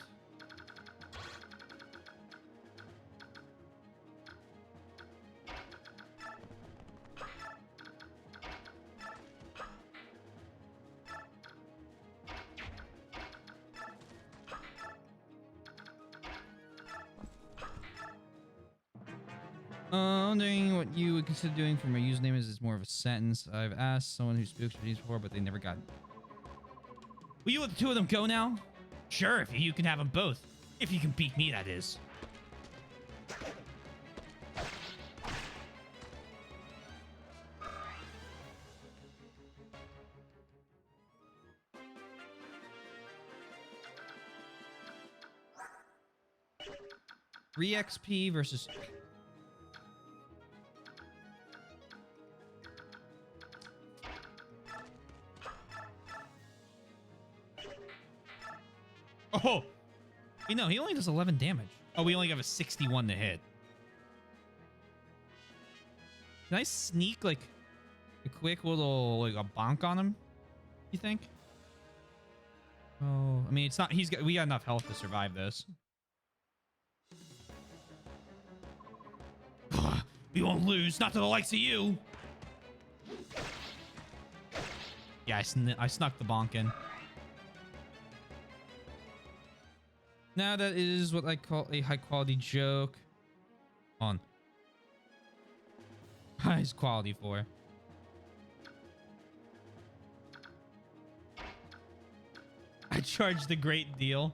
Wondering what you would consider doing for my username is more of a sentence. I've asked someone who speaks Chinese before, but they never got. Will you let the two of them go now? Sure, if you can have them both. If you can beat me, that is. Three XP versus. Oh, you know, he only does 11 damage. Oh, we only have a 61 to hit. Can I sneak like a quick little like a bonk on him? You think? Oh, I mean, it's not. We got enough health to survive this. We won't lose, not to the likes of you. Yeah, I snuck the bonk in. Now that is what I call a high quality joke. On. Highest quality for. I charged a great deal.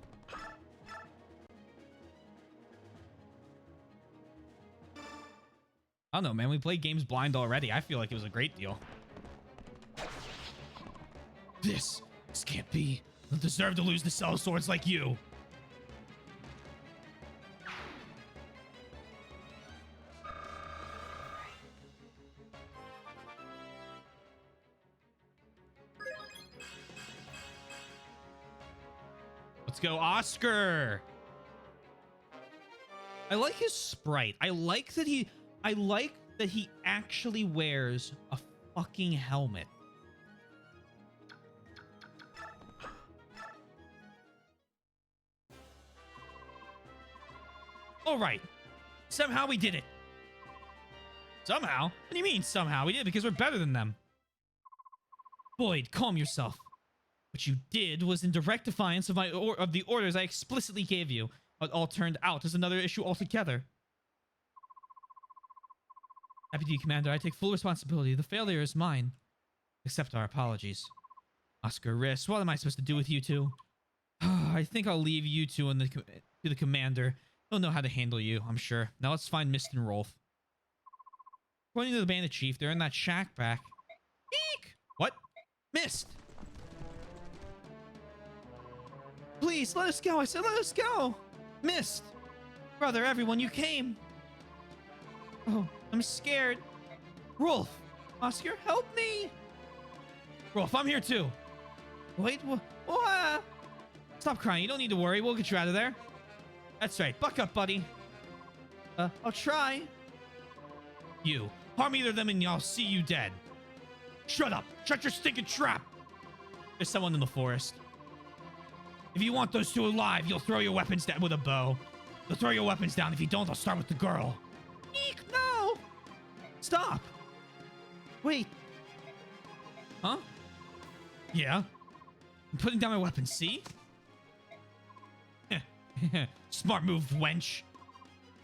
I don't know, man. We played games blind already. I feel like it was a great deal. This can't be. I don't deserve to lose to sell swords like you. Let's go, Oscar. I like his sprite. I like that he actually wears a fucking helmet. All right. Somehow we did it. Somehow? What do you mean somehow? We did it because we're better than them. Boyd, calm yourself. What you did was in direct defiance of of the orders I explicitly gave you. What all turned out is another issue altogether. Deputy Commander, I take full responsibility. The failure is mine. Accept our apologies. Oscar Riss, what am I supposed to do with you two? I think I'll leave you two to the commander. He'll know how to handle you, I'm sure. Now let's find Mist and Rolf. According to the bandit chief, they're in that shack back. Eek! What? Mist! Please, let us go. I said let us go. Mist! Brother, everyone, you came. Oh, I'm scared. Rolf! Oscar, help me! Rolf, I'm here too. Wait, what? Stop crying. You don't need to worry. We'll get you out of there. That's right. Buck up, buddy. I'll try. You. Harm either of them and I'll see you dead. Shut up. Shut your stinking trap. There's someone in the forest. If you want those two alive, you'll throw your weapons down with a bow. You'll throw your weapons down. If you don't, I'll start with the girl. Eek, no! Stop! Wait. Huh? Yeah? I'm putting down my weapon, see? Smart move, wench.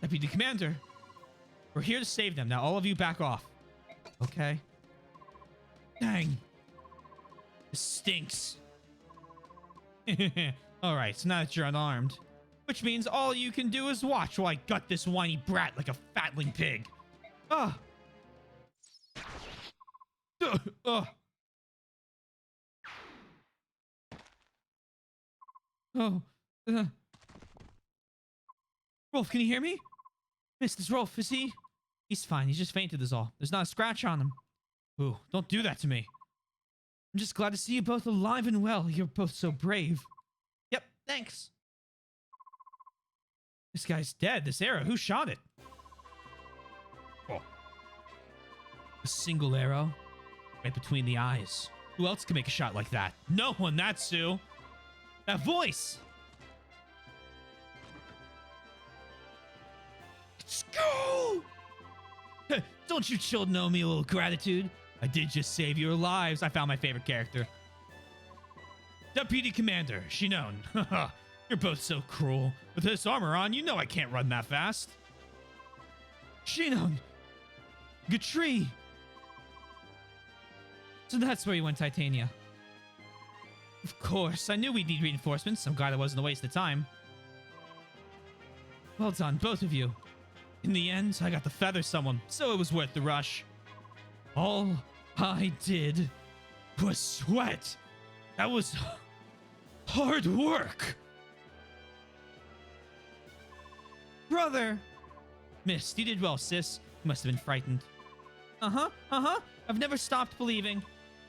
Deputy Commander. We're here to save them. Now all of you back off. Okay. Dang. This stinks. Alright, so now that you're unarmed. Which means all you can do is watch while I gut this whiny brat like a fatling pig. Ah. Oh. Rolf, can you hear me? Miss, this Rolf, is he? He's fine. He's just fainted is all. There's not a scratch on him. Ooh, don't do that to me. I'm just glad to see you both alive and well. You're both so brave. Yep, thanks. This guy's dead. This arrow, who shot it? Oh. A single arrow? Right between the eyes. Who else can make a shot like that? No one, that's Sue. That voice! Go! Don't you children owe me a little gratitude? I did just save your lives. I found my favorite character. Deputy Commander, Shinon. You're both so cruel. With this armor on, you know I can't run that fast. Shinon! Gatri! So that's where you went, Titania. Of course, I knew we'd need reinforcements. I'm glad it wasn't a waste of time. Well done, both of you. In the end, I got to feather someone, so it was worth the rush. All I did was sweat. That was hard work. Brother! Mist, you did well, sis. You must have been frightened. I've never stopped believing.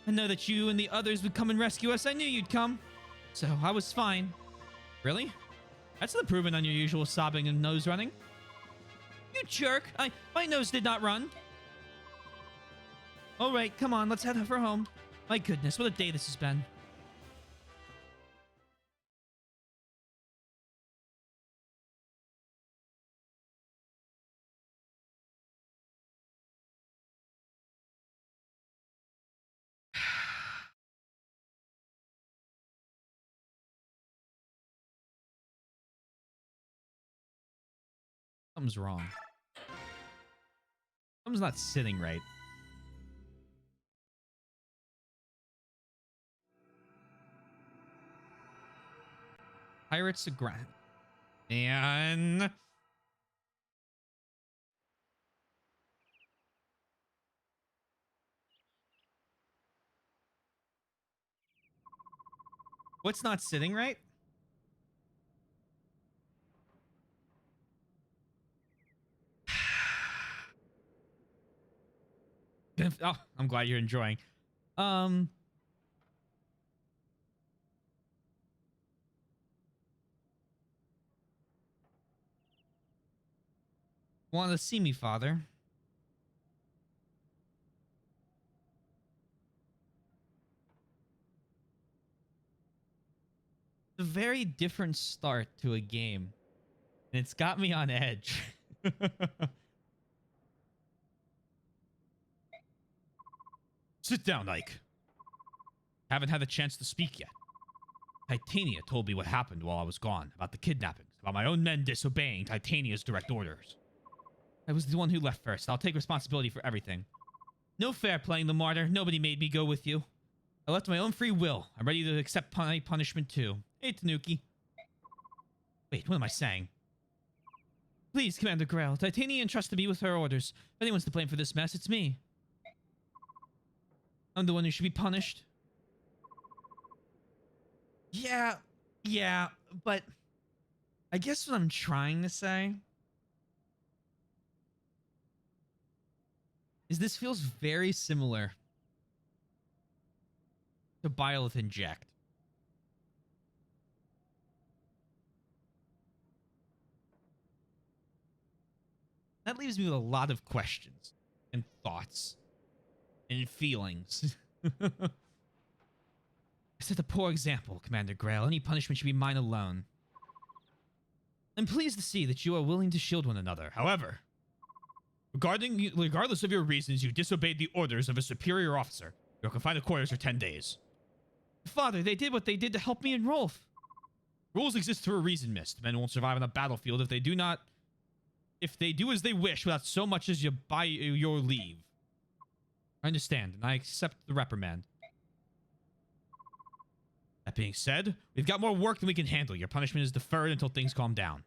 I know that you and the others would come and rescue us. I knew you'd come. So I was fine. Really? That's an improvement on your usual sobbing and nose running. You jerk. My nose did not run. All right, come on. Let's head for home. My goodness, what a day this has been. Something's wrong. Something's not sitting right. Pirates aground. And what's not sitting right? Oh, I'm glad you're enjoying. Want to see me, father? It's a very different start to a game, and it's got me on edge. Sit down, Ike. Haven't had a chance to speak yet. Titania told me what happened while I was gone, about the kidnappings, about my own men disobeying Titania's direct orders. I was the one who left first. I'll take responsibility for everything. No fair playing the martyr. Nobody made me go with you. I left my own free will. I'm ready to accept my punishment too. Hey, Tanuki. Wait, what am I saying? Please, Commander Grail. Titania entrusted me with her orders. If anyone's to blame for this mess, it's me. I'm the one who should be punished. Yeah, but I guess what I'm trying to say is this feels very similar to Byleth Inject. That leaves me with a lot of questions and thoughts and feelings. I set a poor example, Commander Grail. Any punishment should be mine alone. I'm pleased to see that you are willing to shield one another. However, regardless of your reasons, you disobeyed the orders of a superior officer. You're confined to quarters for 10 days. Father, they did what they did to help me and Rolf. Rules exist for a reason, Mist. Men won't survive on the battlefield if they do as they wish without so much as by your leave. I understand, and I accept the reprimand. That being said, we've got more work than we can handle. Your punishment is deferred until things calm down.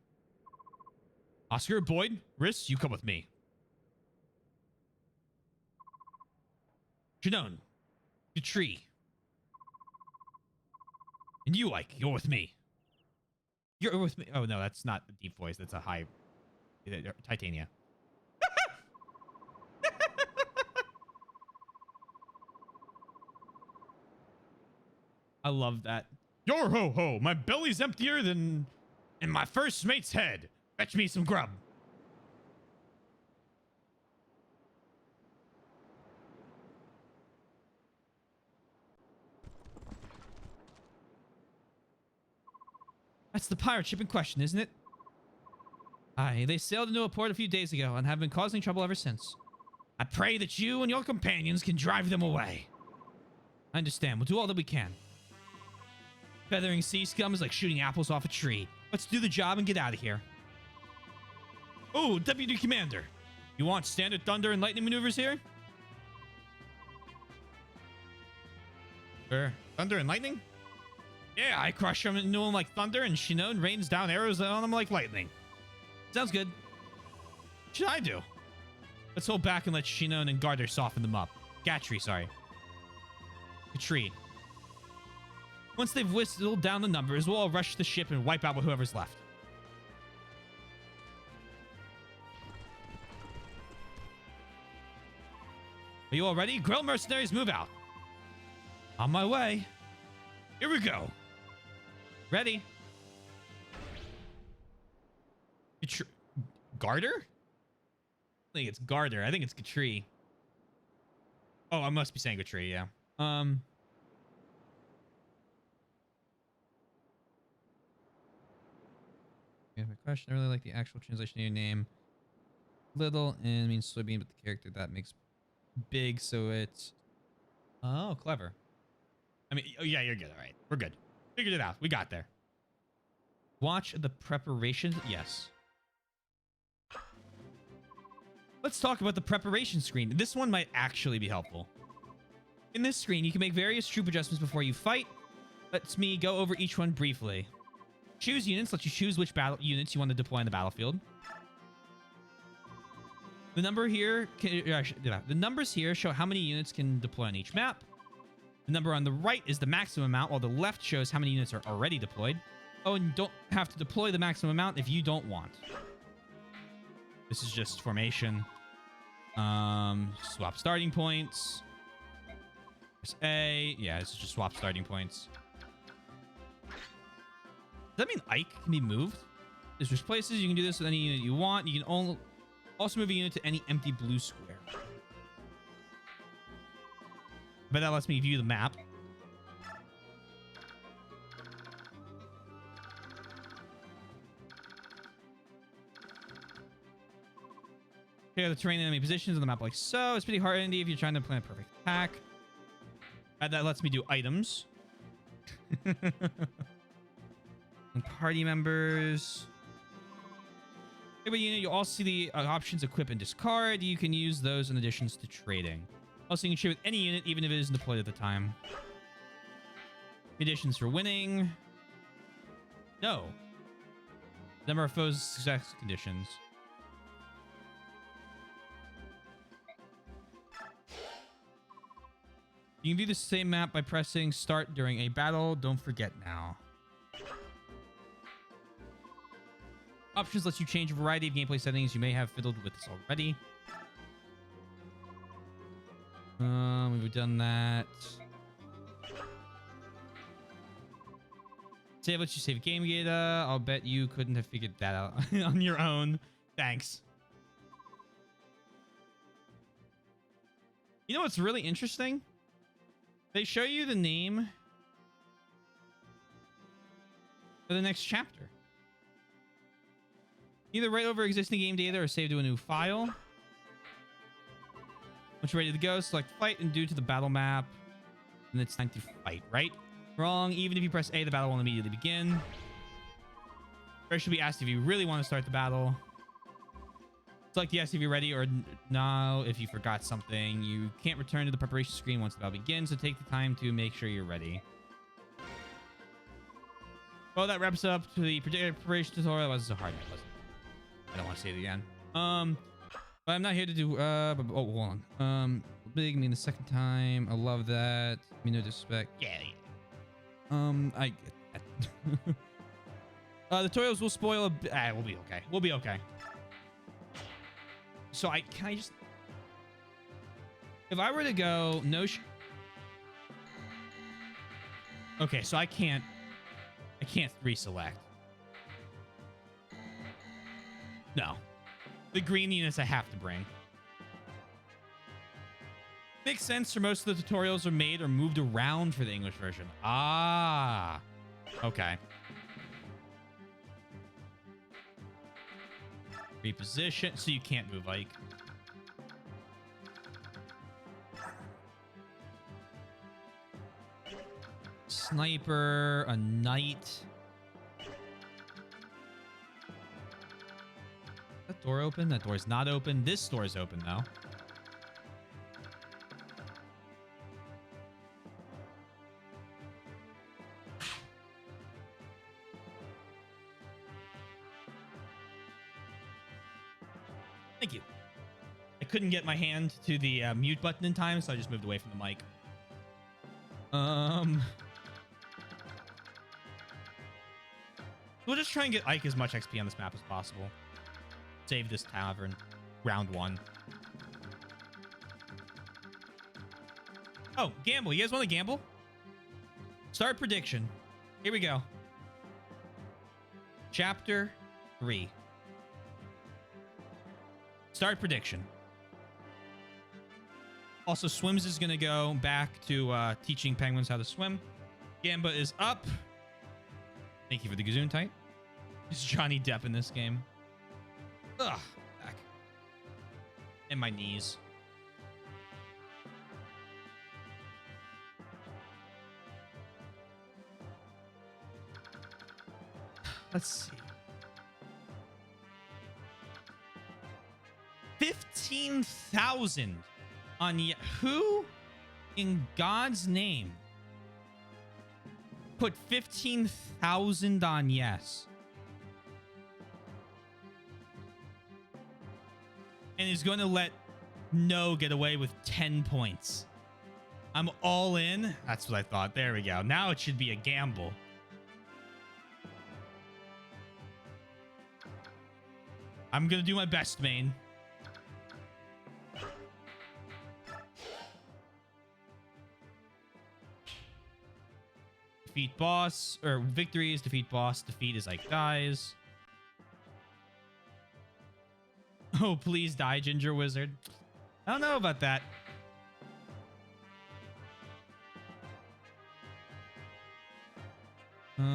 Oscar, Boyd, Riss, you come with me. Janone, the tree. And you, Ike, you're with me. You're with me. Oh, no, that's not a deep voice. That's a high... Titania. I love that. Yor ho ho, my belly's emptier than in my first mate's head. Fetch me some grub. That's the pirate ship in question, isn't it? Aye, they sailed into a port a few days ago and have been causing trouble ever since. I pray that you and your companions can drive them away. I understand. We'll do all that we can. Feathering sea scum is like shooting apples off a tree. Let's do the job and get out of here. Oh, Deputy Commander. You want standard thunder and lightning maneuvers here? Thunder and lightning? Yeah, I crush them into them like thunder, and Shinon rains down arrows on them like lightning. Sounds good. What should I do? Let's hold back and let Shinon and Garter soften them up. Gatry, sorry. Gatry. Once they've whistled down the numbers, we'll all rush the ship and wipe out whoever's left. Are you all ready? Grill mercenaries, move out. On my way. Here we go. Ready? Garter? I think it's Garter. I think it's Gatry. Oh, I must be saying Gatry, yeah. I have a question. I really like the actual translation of your name. Little and means soybean, but the character that makes big, so it's... Oh, clever. I mean, oh, yeah, you're good. All right. We're good. Figured it out. We got there. Watch the preparations. Yes. Let's talk about the preparation screen. This one might actually be helpful. In this screen, you can make various troop adjustments before you fight. Let me go over each one briefly. Choose units lets you choose which battle units you want to deploy on the battlefield. The numbers here show how many units can deploy on each map. The number on the right is the maximum amount, while the left shows how many units are already deployed. Oh, and you don't have to deploy the maximum amount if you don't want. This is just formation. Swap starting points. Press A. Yeah, this is just swap starting points. Does that mean Ike can be moved? There's just places you can do this with any unit you want. You can also move a unit to any empty blue square. But that lets me view the map. Clear the terrain and enemy positions on the map like so. It's pretty handy if you're trying to plan a perfect attack. That lets me do items. And party members. Every unit, you also see the options equip and discard. You can use those in additions to trading. Also, you can trade with any unit, even if it isn't deployed at the time. Conditions for winning. No. Number of foes, success conditions. You can view the same map by pressing start during a battle. Don't forget now. Options lets you change a variety of gameplay settings. You may have fiddled with this already. We've done that. Save lets you save game data. I'll bet you couldn't have figured that out on your own. Thanks. You know what's really interesting? They show you the name for the next chapter. Either write over existing game data or save to a new file. Once you're ready to go, select fight and due to the battle map. And it's time to fight, right? Wrong. Even if you press A, the battle will immediately begin. First should be asked if you really want to start the battle. Select yes if you're ready or no if you forgot something. You can't return to the preparation screen once the battle begins, so take the time to make sure you're ready. Well, that wraps up to the preparation tutorial. That wasn't so hard. I don't want to say it again. But I'm not here to do oh, hold on. Big mean the second time. I love that. Me no disrespect. Yeah. I get that. The tutorials will spoil a bit. We'll be okay. We'll be okay. So can I just, if I were to go okay, so I can't reselect. No. The green units I have to bring. Makes sense for most of the tutorials are made or moved around for the English version. Ah. Okay. Reposition, so you can't move Ike. Sniper, a knight. That door open? That door is not open. This door is open though. Thank you. I couldn't get my hand to the mute button in time, so I just moved away from the mic. We'll just try and get Ike as much XP on this map as possible. Save this tavern. Round 1. Oh, gamble. You guys want to gamble? Start prediction. Here we go. Chapter 3. Start prediction. Also, Swims is going to go back to teaching penguins how to swim. Gamba is up. Thank you for the Gazoon type. Is Johnny Depp in this game? Ugh. Back. And my knees. Let's see. 15,000 on who in God's name put 15,000 on yes and is going to let no get away with 10 points? I'm all in. That's what I thought. There we go. Now it should be a gamble. I'm going to do my best, main. Defeat boss, or victory is defeat boss. Defeat is like dies. Oh, please die, Ginger Wizard. I don't know about that. All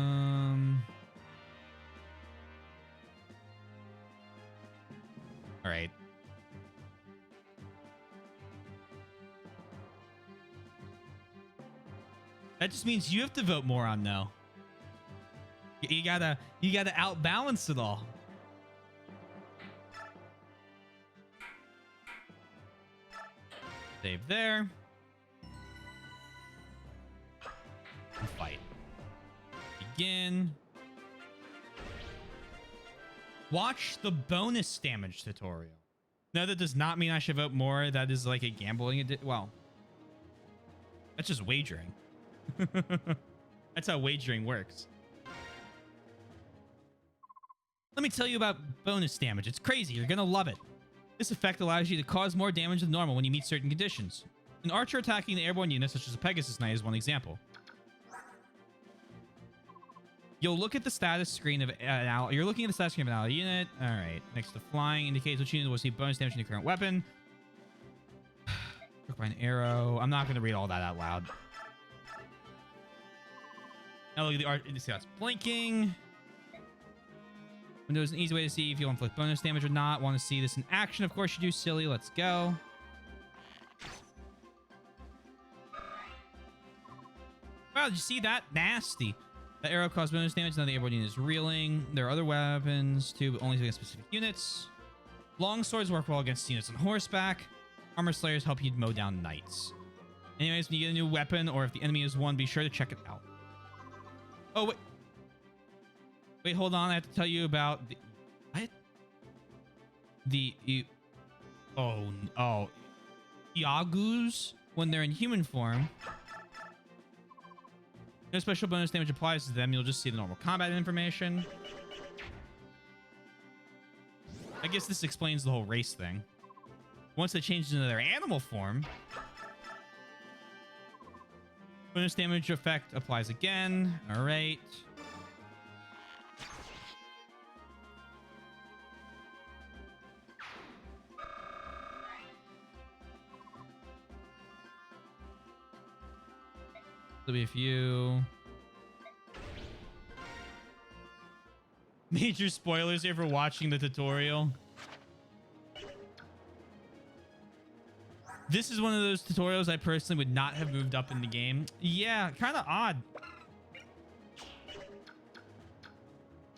right. That just means you have to vote moron now. You gotta outbalance it all. Save there. And fight. Begin. Watch the bonus damage tutorial. No, that does not mean I should vote more. That is like a gambling. Well, that's just wagering. That's how wagering works. Let me tell you about bonus damage. It's crazy. You're going to love it. This effect allows you to cause more damage than normal when you meet certain conditions. An archer attacking the airborne unit, such as a Pegasus Knight, is one example. You'll look at the status screen of you're looking at the status screen of an ally unit. All right. Next to flying indicates which unit will see bonus damage in your current weapon. Struck by an arrow. I'm not going to read all that out loud. Now look at the art. See how it's blinking. Window is an easy way to see if you'll inflict bonus damage or not. Want to see this in action? Of course you do, silly. Let's go. Wow, did you see that? Nasty. The arrow caused bonus damage. Now the airborne unit is reeling. There are other weapons too, but only against specific units. Long swords work well against units on horseback. Armor slayers help you mow down knights. Anyways, when you get a new weapon or if the enemy is one, be sure to check it out. Oh, wait. Wait, hold on. I have to tell you about the... What? Oh. Yagus, when they're in human form... No special bonus damage applies to them. You'll just see the normal combat information. I guess this explains the whole race thing. Once they change into their animal form, bonus damage effect applies again. All right. There'll be a few major spoilers here for watching the tutorial. This is one of those tutorials I personally would not have moved up in the game. Yeah, kind of odd.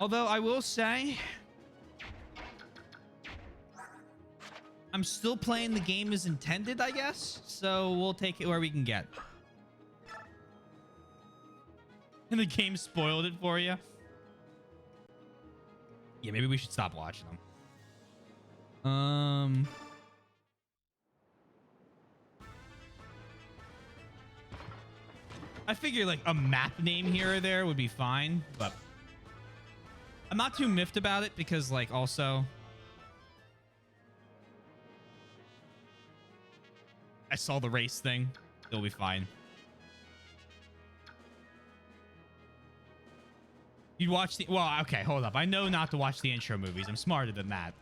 Although I will say, I'm still playing the game as intended, I guess. So we'll take it where we can get. And the game spoiled it for you. Yeah, maybe we should stop watching them. I figure like a map name here or there would be fine, but I'm not too miffed about it because like also I saw the race thing. It'll be fine. You'd watch the... Well, okay, hold up. I know not to watch the intro movies. I'm smarter than that.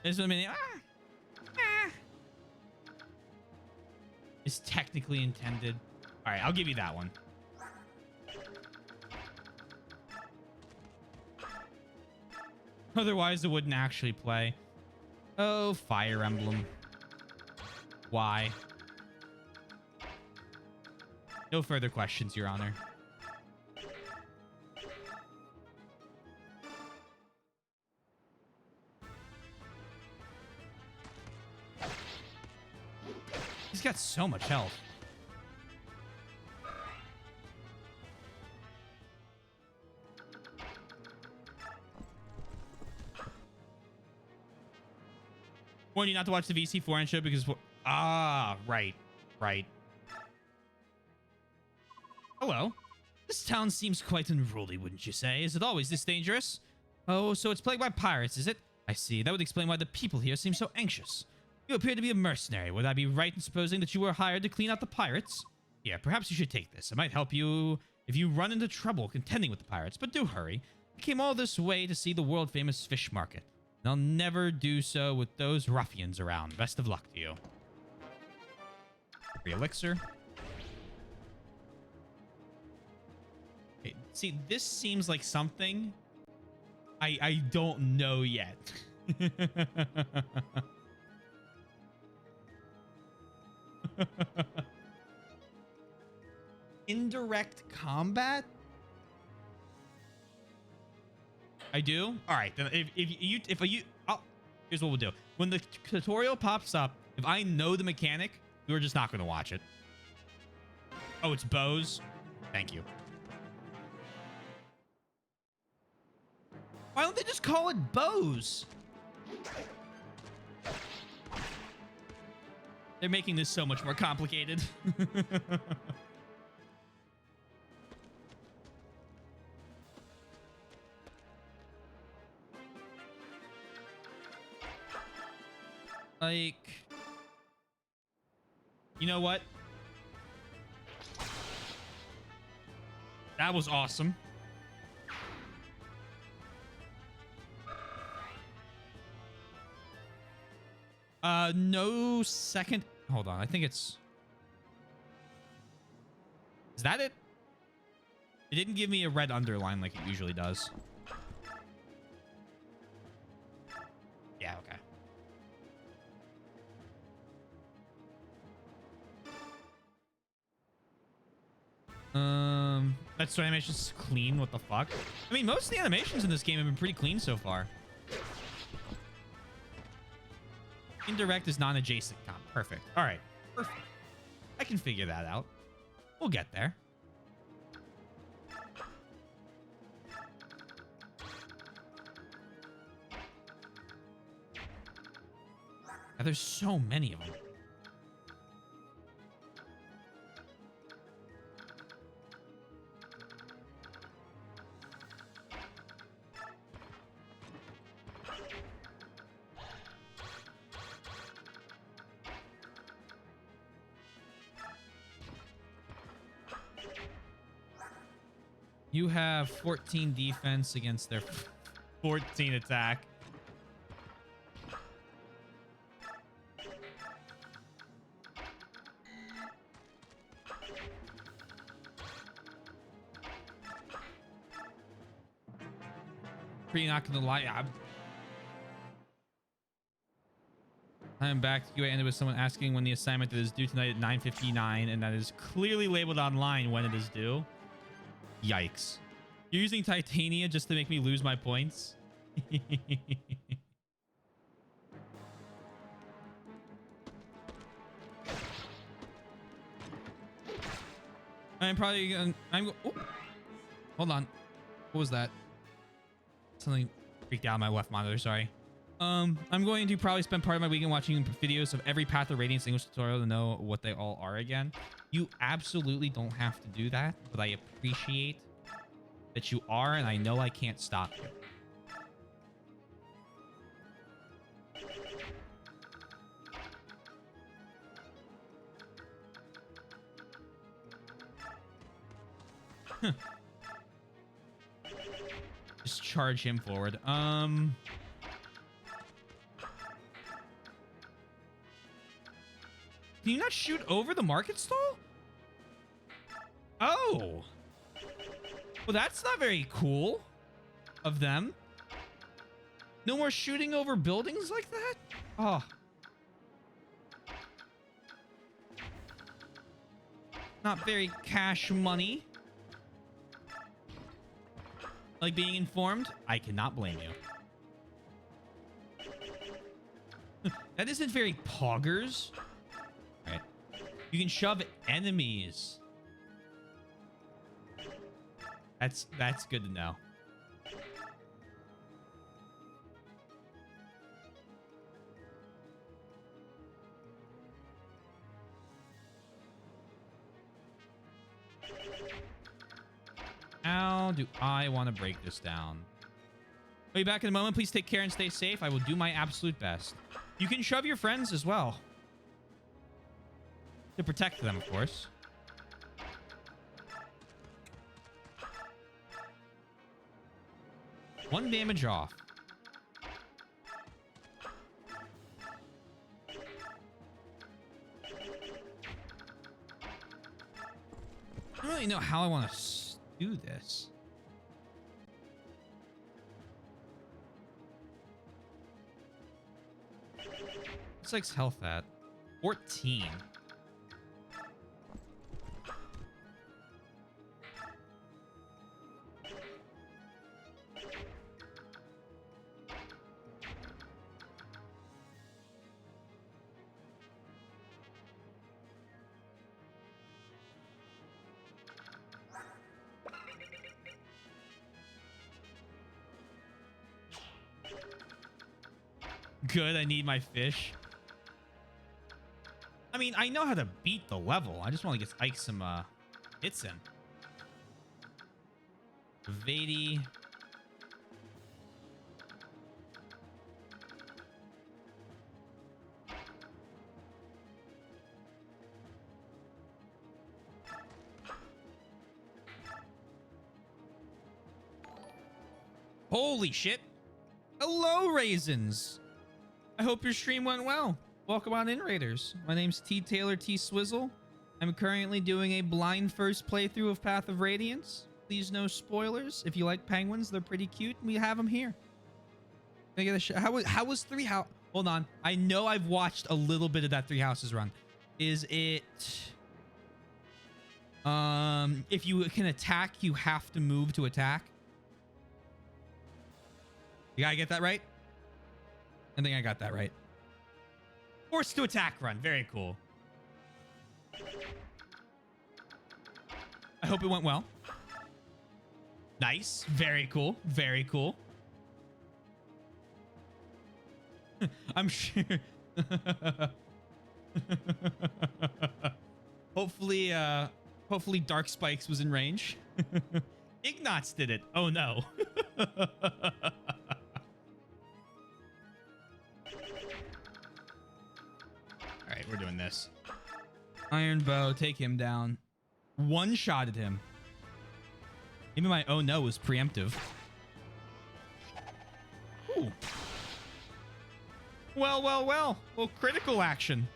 This one, is technically intended. All right, I'll give you that one. Otherwise, it wouldn't actually play. Oh, Fire Emblem. Why? No further questions, Your Honor. He's got so much health. Warn you not to watch the VC4N show because... right. Hello. This town seems quite unruly, wouldn't you say? Is it always this dangerous? Oh, so it's plagued by pirates, is it? I see. That would explain why the people here seem so anxious. You appear to be a mercenary. Would I be right in supposing that you were hired to clean out the pirates? Yeah, perhaps you should take this. It might help you if you run into trouble contending with the pirates. But do hurry. I came all this way to see the world-famous fish market. And I'll never do so with those ruffians around. Best of luck to you. Free elixir. Okay, see, this seems like something I don't know yet. Indirect combat? I do? All right, then here's what we'll do. When the tutorial pops up, if I know the mechanic, we're just not going to watch it. Oh, it's bows? Thank you. Why don't they just call it bows? They're making this so much more complicated. Like, you know what? That was awesome. No second. Hold on. I think it's. Is that it? It didn't give me a red underline like it usually does. Yeah, okay. That's what animation's clean. What the fuck? I mean, most of the animations in this game have been pretty clean so far. Indirect is non-adjacent comp. Perfect. All right. Perfect. I can figure that out. We'll get there. Now, there's so many of them. You have 14 defense against their 14 attack. Pretty not gonna lie. I'm back to QA ended with someone asking when the assignment that is due tonight at 9:59, and that is clearly labeled online when it is due. Yikes. You're using Titania just to make me lose my points? I'm probably gonna... Oh, hold on. What was that? Something freaked out on my left monitor, sorry. I'm going to probably spend part of my weekend watching videos of every Path of Radiance English tutorial to know what they all are again. You absolutely don't have to do that, but I appreciate that you are, and I know I can't stop you. Just charge him forward. Can you not shoot over the market stall? Oh. Well, that's not very cool of them. No more shooting over buildings like that? Oh. Not very cash money. Like being informed? I cannot blame you. That isn't very poggers. All right. You can shove enemies. That's good to know. How do I want to break this down? I'll be back in a moment. Please take care and stay safe. I will do my absolute best. You can shove your friends as well. To protect them, of course. One damage off. don't really know how I want to do this. What's like health at? 14. Good, I need my fish. I mean, I know how to beat the level. I just want to get Ike some hits in. Vady. Holy shit. Hello, Raisins. I hope your stream went well. Welcome on in, Raiders. My name's T. Taylor T. Swizzle. I'm currently doing a blind first playthrough of Path of Radiance. Please no spoilers. If you like penguins, they're pretty cute. We have them here. Can I get a shot? How was Three House? Hold on. I know I've watched a little bit of that Three Houses run. Is it... if you can attack, you have to move to attack. You gotta get that right? I think I got that right. Forced to attack run. Very cool. I hope it went well. Nice. Very cool. Very cool. I'm sure. Hopefully Dark Spikes was in range. Ignots did it. Oh no. Alright, we're doing this. Iron Bow, take him down. One-shotted him. Even my oh no was preemptive. Ooh. Well, well, well. Well, critical action.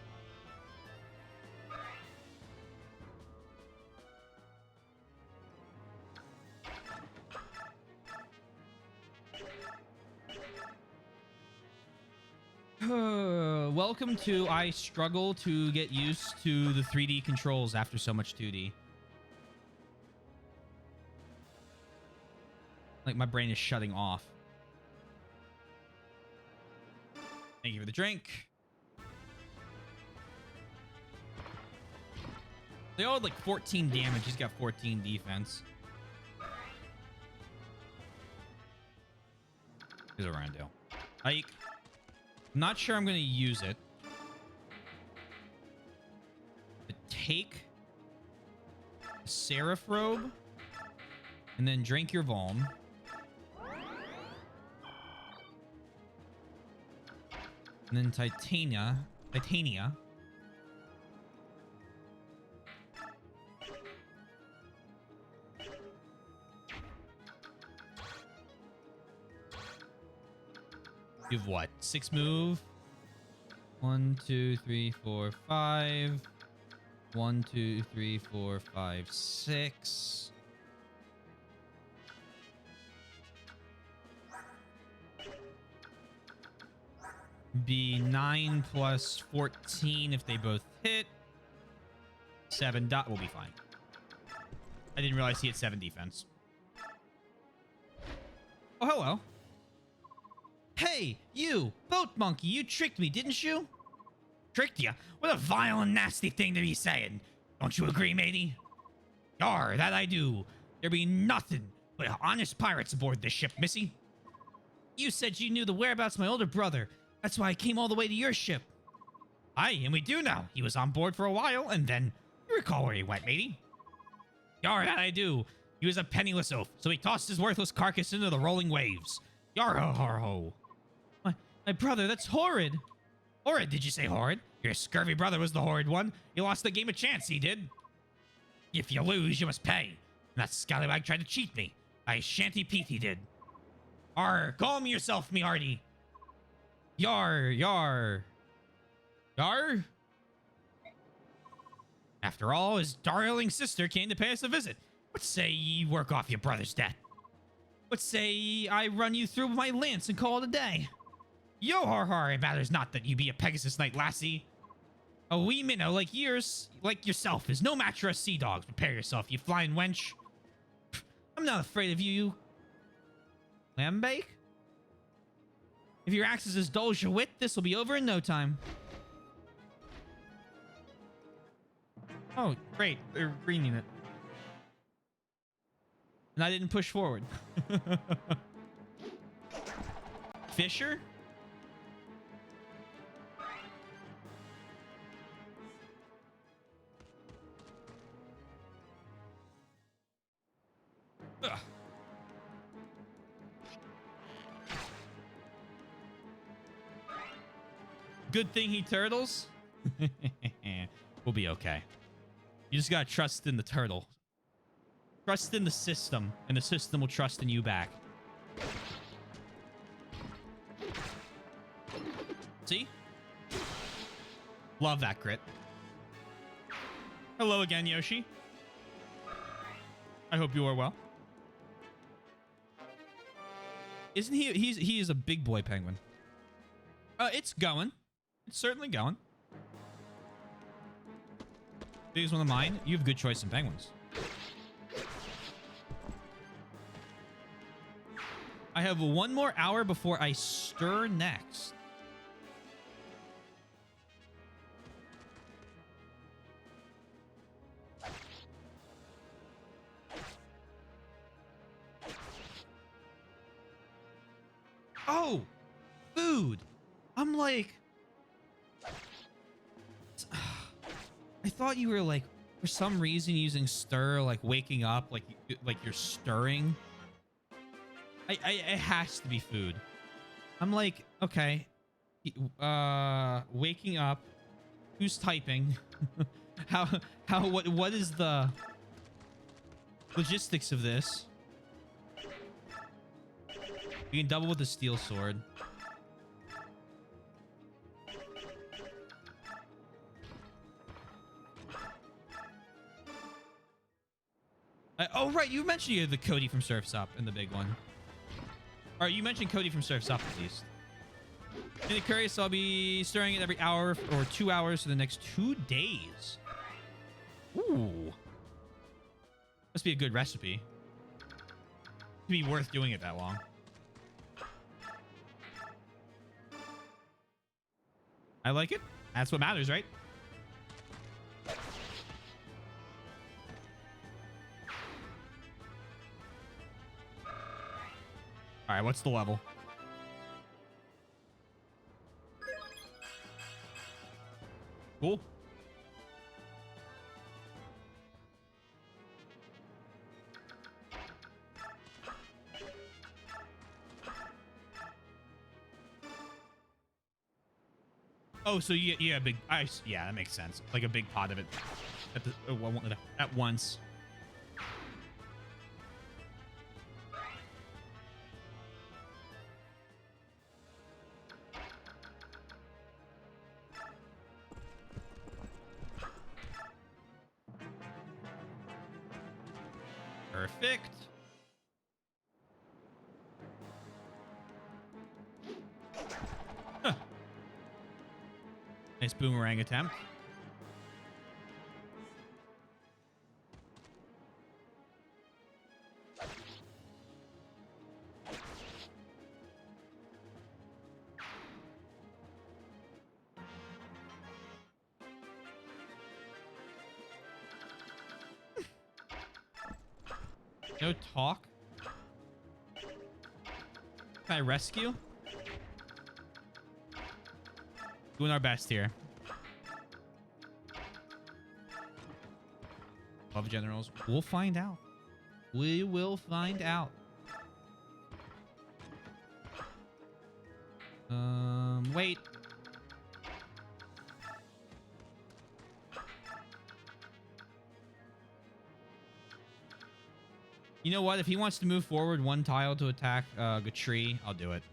Welcome to I struggle to get used to the 3D controls after so much 2D. Like my brain is shutting off. Thank you for the drink. They all had like 14 damage. He's got 14 defense. Here's what we're gonna do. Ike. I'm not sure I'm going to use it. But take the Seraph Robe and then drink your Vuln. And then Titania. You have what? 6 move? 1, 2, 3, 4, 5. 1, 2, 3, 4, 5, 6. Be 9 plus 14 if they both hit. 7 dot will be fine. I didn't realize he had 7 defense. Oh, hello. Hey, you, boat monkey, you tricked me, didn't you? Tricked ya? What a vile and nasty thing to be saying. Don't you agree, matey? Yar, that I do. There be nothing but honest pirates aboard this ship, missy. You said you knew the whereabouts of my older brother. That's why I came all the way to your ship. Aye, and we do now. He was on board for a while, and then... You recall where he went, matey? Yar, that I do. He was a penniless oaf, so he tossed his worthless carcass into the rolling waves. Yar ho ho ho. My brother, that's horrid. Horrid, did you say horrid? Your scurvy brother was the horrid one. He lost the game of chance, he did. If you lose, you must pay. And that scallywag tried to cheat me. I shanty Pete he did. Arr, calm yourself, me hearty. Yar, yar. Yar? After all, his darling sister came to pay us a visit. What say ye work off your brother's debt? What say ye I run you through with my lance and call it a day? Yo har har, it matters not that you be a Pegasus Knight, lassie. A wee minnow like yourself is no match for us sea dogs. Prepare yourself, you flying wench. I'm not afraid of you, Lambake. If your axe is as dull as your wit, this will be over in no time. Oh, great. They're greening it. And I didn't push forward. Fisher? Ugh. Good thing he turtles. We'll be okay. You just gotta trust in the turtle. Trust in the system, and the system will trust in you back. See? Love that crit. Hello again, Yoshi. I hope you are well. Isn't he? He is a big boy penguin. It's going. It's certainly going. Biggest one of mine. You have good choice in penguins. I have 1 more hour before I stir next. Oh, food. I'm like, I thought you were like, for some reason using stir, like waking up, like you're stirring. It has to be food. I'm like, okay, waking up. Who's typing? What is the logistics of this? We can double with the steel sword. Oh, right. You mentioned you had the Cody from Surf's Up in the big one. All right, you mentioned Cody from Surf's Up at least. In the curious, I'll be stirring it every hour or 2 hours for the next 2 days. Ooh. Must be a good recipe. To be worth doing it that long. I like it. That's what matters, right? All right, what's the level? Cool. Oh, so yeah, big ice. Yeah, that makes sense. Like a big pot of it at once. Perfect. Huh. Nice boomerang attempt. No talk. Can I rescue? Doing our best here. Love generals. We'll find out. We will find out. Wait. You know what? If he wants to move forward 1 tile to attack a tree, I'll do it.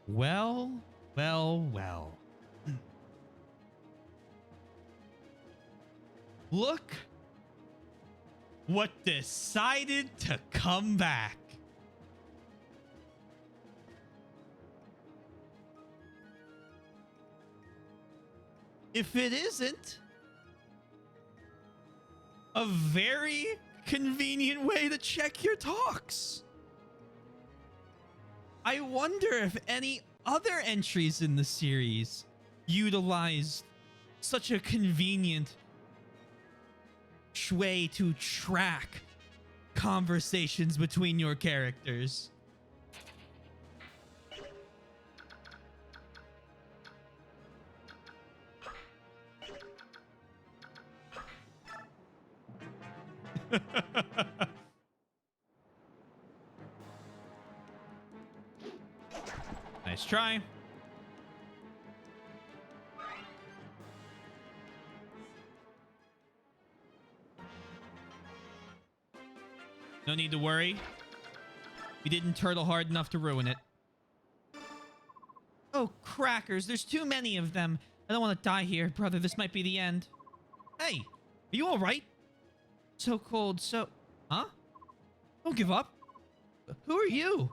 Well, well, well. Look what decided to come back. If it isn't a very convenient way to check your talks. I wonder if any other entries in the series utilized such a convenient way to track conversations between your characters. Nice try. No need to worry. We didn't turtle hard enough to ruin it. Oh, crackers. There's too many of them. I don't want to die here, brother. This might be the end. Hey, are you all right? So cold, so... Huh? Don't give up. Who are you?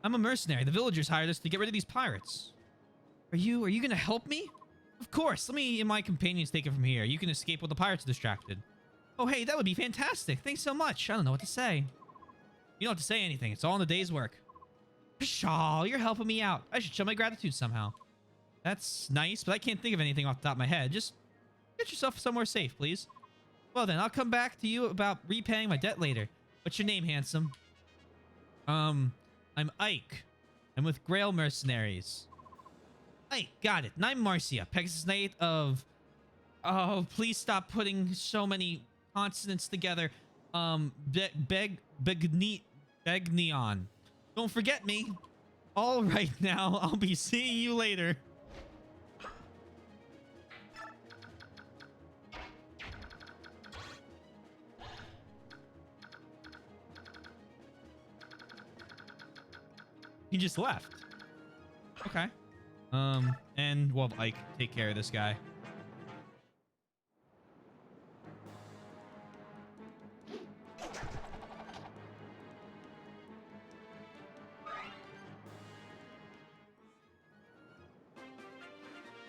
I'm a mercenary. The villagers hired us to get rid of these pirates. Are you gonna help me? Of course. Let me and my companions take it from here. You can escape while the pirates are distracted. Oh, hey, that would be fantastic. Thanks so much. I don't know what to say. You don't have to say anything. It's all in the day's work. Pshaw, you're helping me out. I should show my gratitude somehow. That's nice, but I can't think of anything off the top of my head. Just get yourself somewhere safe, please. Well then, I'll come back to you about repaying my debt later. What's your name, handsome? I'm Ike. I'm with Grail Mercenaries. Ike, got it. And I'm Marcia, Pegasus Knight of... Oh, please stop putting so many consonants together. Begneon. Don't forget me. All right now, I'll be seeing you later. He just left. Okay. And we'll have Ike take care of this guy.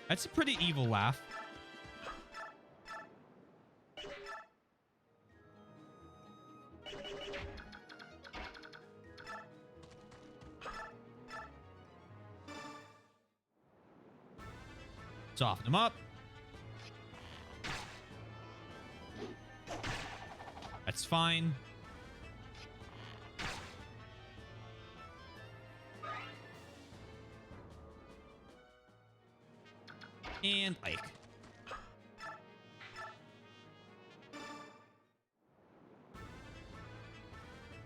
That's a pretty evil laugh. Soften him up. That's fine. And Ike.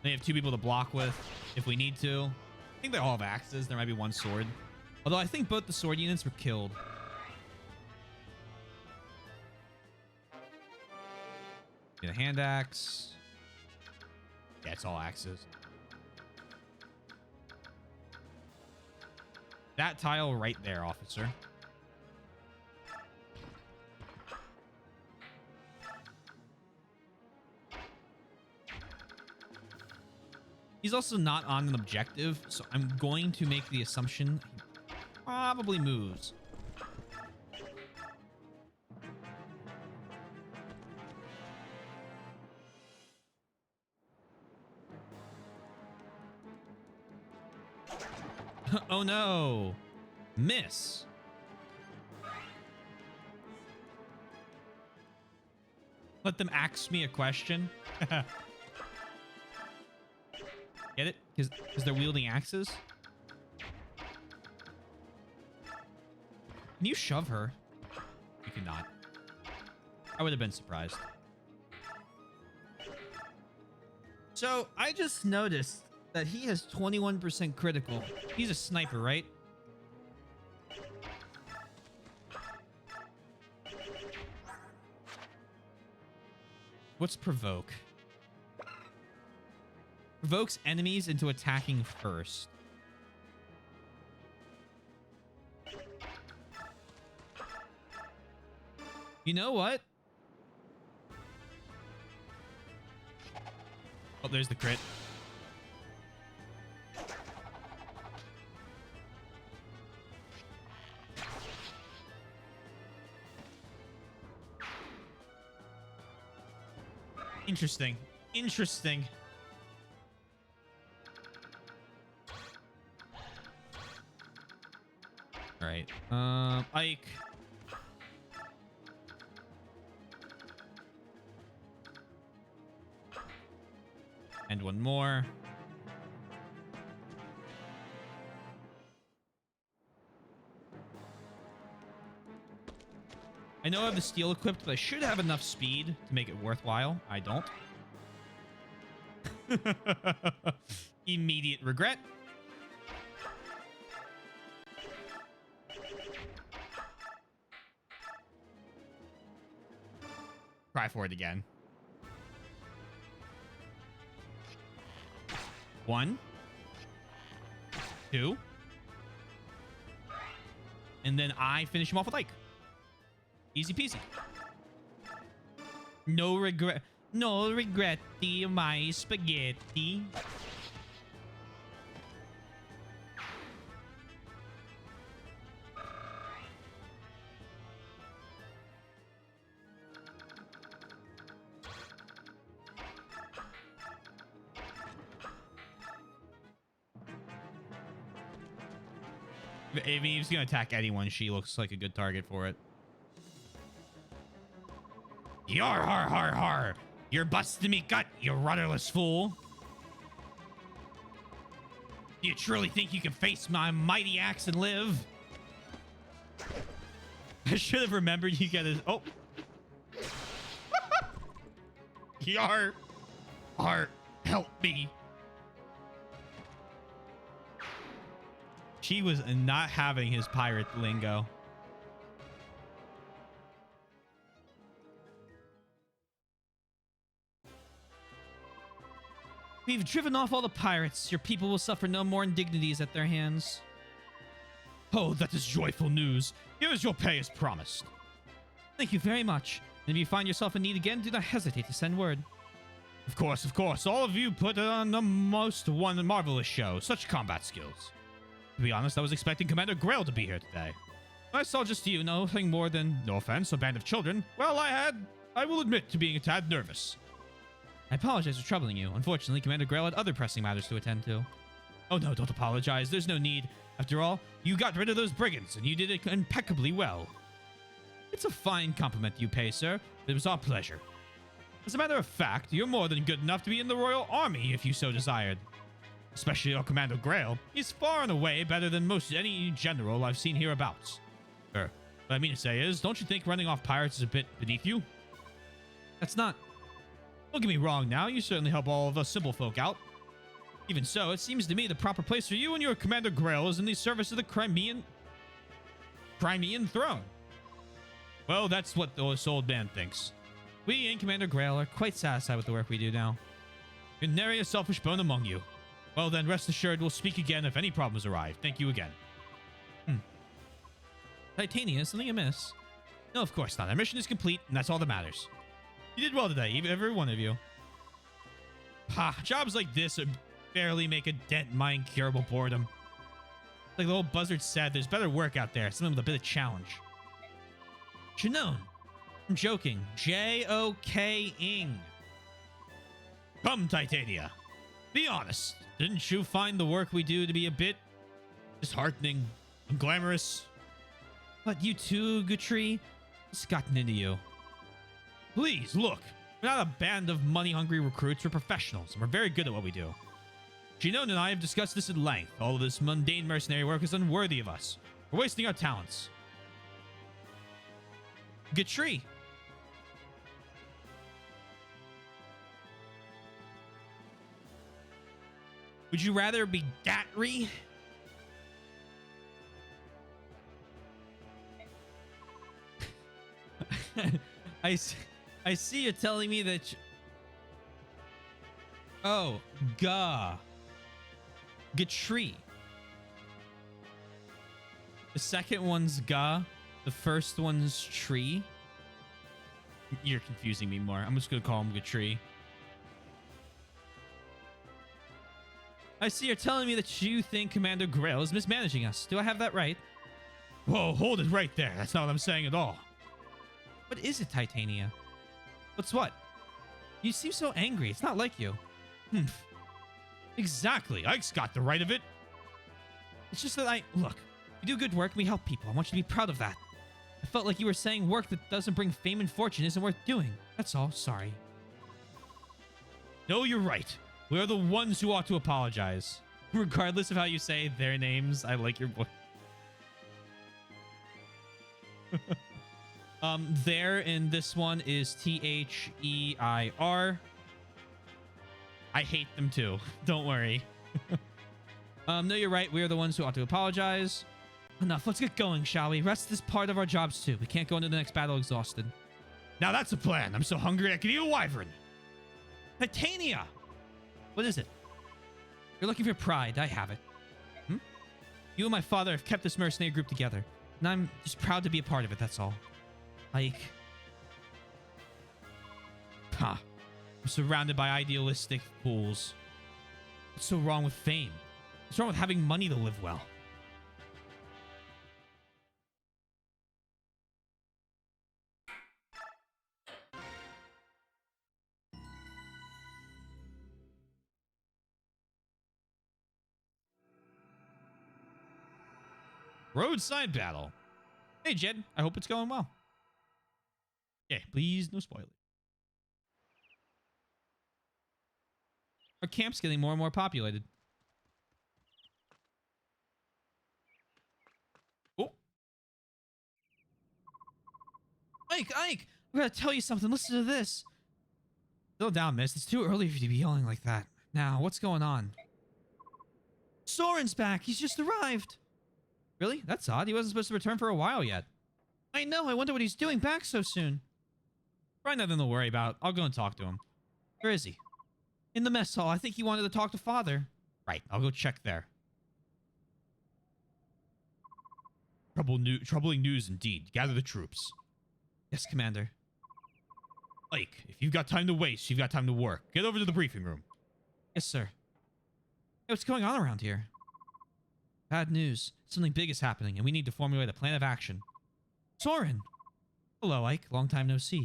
They have two people to block with if we need to. I think they all have axes. There might be one sword. Although I think both the sword units were killed. Get a hand axe. Yeah, it's all axes. That tile right there, officer. He's also not on an objective, so I'm going to make the assumption he probably moves. Oh no! Miss! Let them ask me a question. Get it? Because they're wielding axes? Can you shove her? You cannot. I would have been surprised. So, I just noticed that he has 21% critical. He's a sniper, right? What's provoke? Provokes enemies into attacking first. You know what? Oh, there's the crit. Interesting. Interesting. All right. Ike. And one more. I know I have the steel equipped, but I should have enough speed to make it worthwhile. I don't. Immediate regret. Try for it again. 1, 2, and then I finish him off with Ike. Easy peasy. No regret. No regretti, my spaghetti. I mean, he's gonna attack anyone. She looks like a good target for it. Yar har har har! You're busting me gut, you rudderless fool! Do you truly think you can face my mighty axe and live? I should have remembered you get his. Oh! Yar! Har! Help me! She was not having his pirate lingo. We've driven off all the pirates. Your people will suffer no more indignities at their hands. Oh, that is joyful news. Here is your pay as promised. Thank you very much. And if you find yourself in need again, do not hesitate to send word. Of course, of course. All of you put on the most marvelous show. Such combat skills. To be honest, I was expecting Commander Grail to be here today. I saw just you, nothing more than, no offense, a band of children. Well, I will admit to being a tad nervous. I apologize for troubling you. Unfortunately, Commander Grail had other pressing matters to attend to. Oh no, don't apologize. There's no need. After all, you got rid of those brigands, and you did it impeccably well. It's a fine compliment you pay, sir. It was our pleasure. As a matter of fact, you're more than good enough to be in the Royal Army if you so desired. Especially our Commander Grail. He's far and away better than most any general I've seen hereabouts. What I mean to say is, don't you think running off pirates is a bit beneath you? That's not... Don't get me wrong now, you certainly help all of us simple folk out. Even so, it seems to me the proper place for you and your Commander Grail is in the service of the Crimean throne. Well, that's what this old man thinks. We and Commander Grail are quite satisfied with the work we do now. You're nary a selfish bone among you. Well then, rest assured we'll speak again if any problems arise. Thank you again. Titania, something amiss? No, of course not. Our mission is complete, and that's all that matters. You did well today, every one of you. Ha, jobs like this barely make a dent in my incurable boredom. Like the old buzzard said, there's better work out there, something with a bit of challenge. Janone. I'm joking. J-O-K-ing. Come, Titania. Be honest. Didn't you find the work we do to be a bit disheartening and glamorous? But you too, Guthrie? What's gotten into you? Please, look. We're not a band of money-hungry recruits. We're professionals, and we're very good at what we do. Janone and I have discussed this at length. All of this mundane mercenary work is unworthy of us. We're wasting our talents. Guthrie. Would you rather be Gatry? I see you telling me that... Oh, Gah. Guthrie. The second one's Gah. The first one's Tree. You're confusing me more. I'm just gonna call him Gatri. I see you're telling me that you think Commander Grail is mismanaging us. Do I have that right? Whoa, hold it right there. That's not what I'm saying at all. What is it, Titania? What's what? You seem so angry. It's not like you. Exactly. Ike's got the right of it. It's just that look, you do good work and we help people. I want you to be proud of that. I felt like you were saying work that doesn't bring fame and fortune isn't worth doing. That's all. Sorry. No, you're right. We are the ones who ought to apologize. Regardless of how you say their names, I like your voice. There in this one is Their. I hate them too. Don't worry. No, you're right. We are the ones who ought to apologize. Enough. Let's get going, shall we? Rest is part of our jobs too. We can't go into the next battle exhausted. Now that's a plan. I'm so hungry I could eat a wyvern. Titania! What is it? You're looking for pride. I have it. You and my father have kept this mercenary group together, and I'm just proud to be a part of it, that's all. Like... I'm surrounded by idealistic fools. What's so wrong with fame? What's wrong with having money to live well? Roadside battle. Hey, Jed. I hope it's going well. Yeah, please, no spoilers. Our camp's getting more and more populated. Oh. Ike! I gotta tell you something. Listen to this. Settle down, miss. It's too early for you to be yelling like that. Now, what's going on? Soren's back. He's just arrived. Really? That's odd. He wasn't supposed to return for a while yet. I know. I wonder what he's doing back so soon. Probably nothing to worry about. I'll go and talk to him. Where is he? In the mess hall. I think he wanted to talk to Father. Right. I'll go check there. Troubling news indeed. Gather the troops. Yes, Commander. Ike, if you've got time to waste, you've got time to work. Get over to the briefing room. Yes, sir. Hey, what's going on around here? Bad news. Something big is happening, and we need to formulate a plan of action. Soren! Hello, Ike. Long time no see.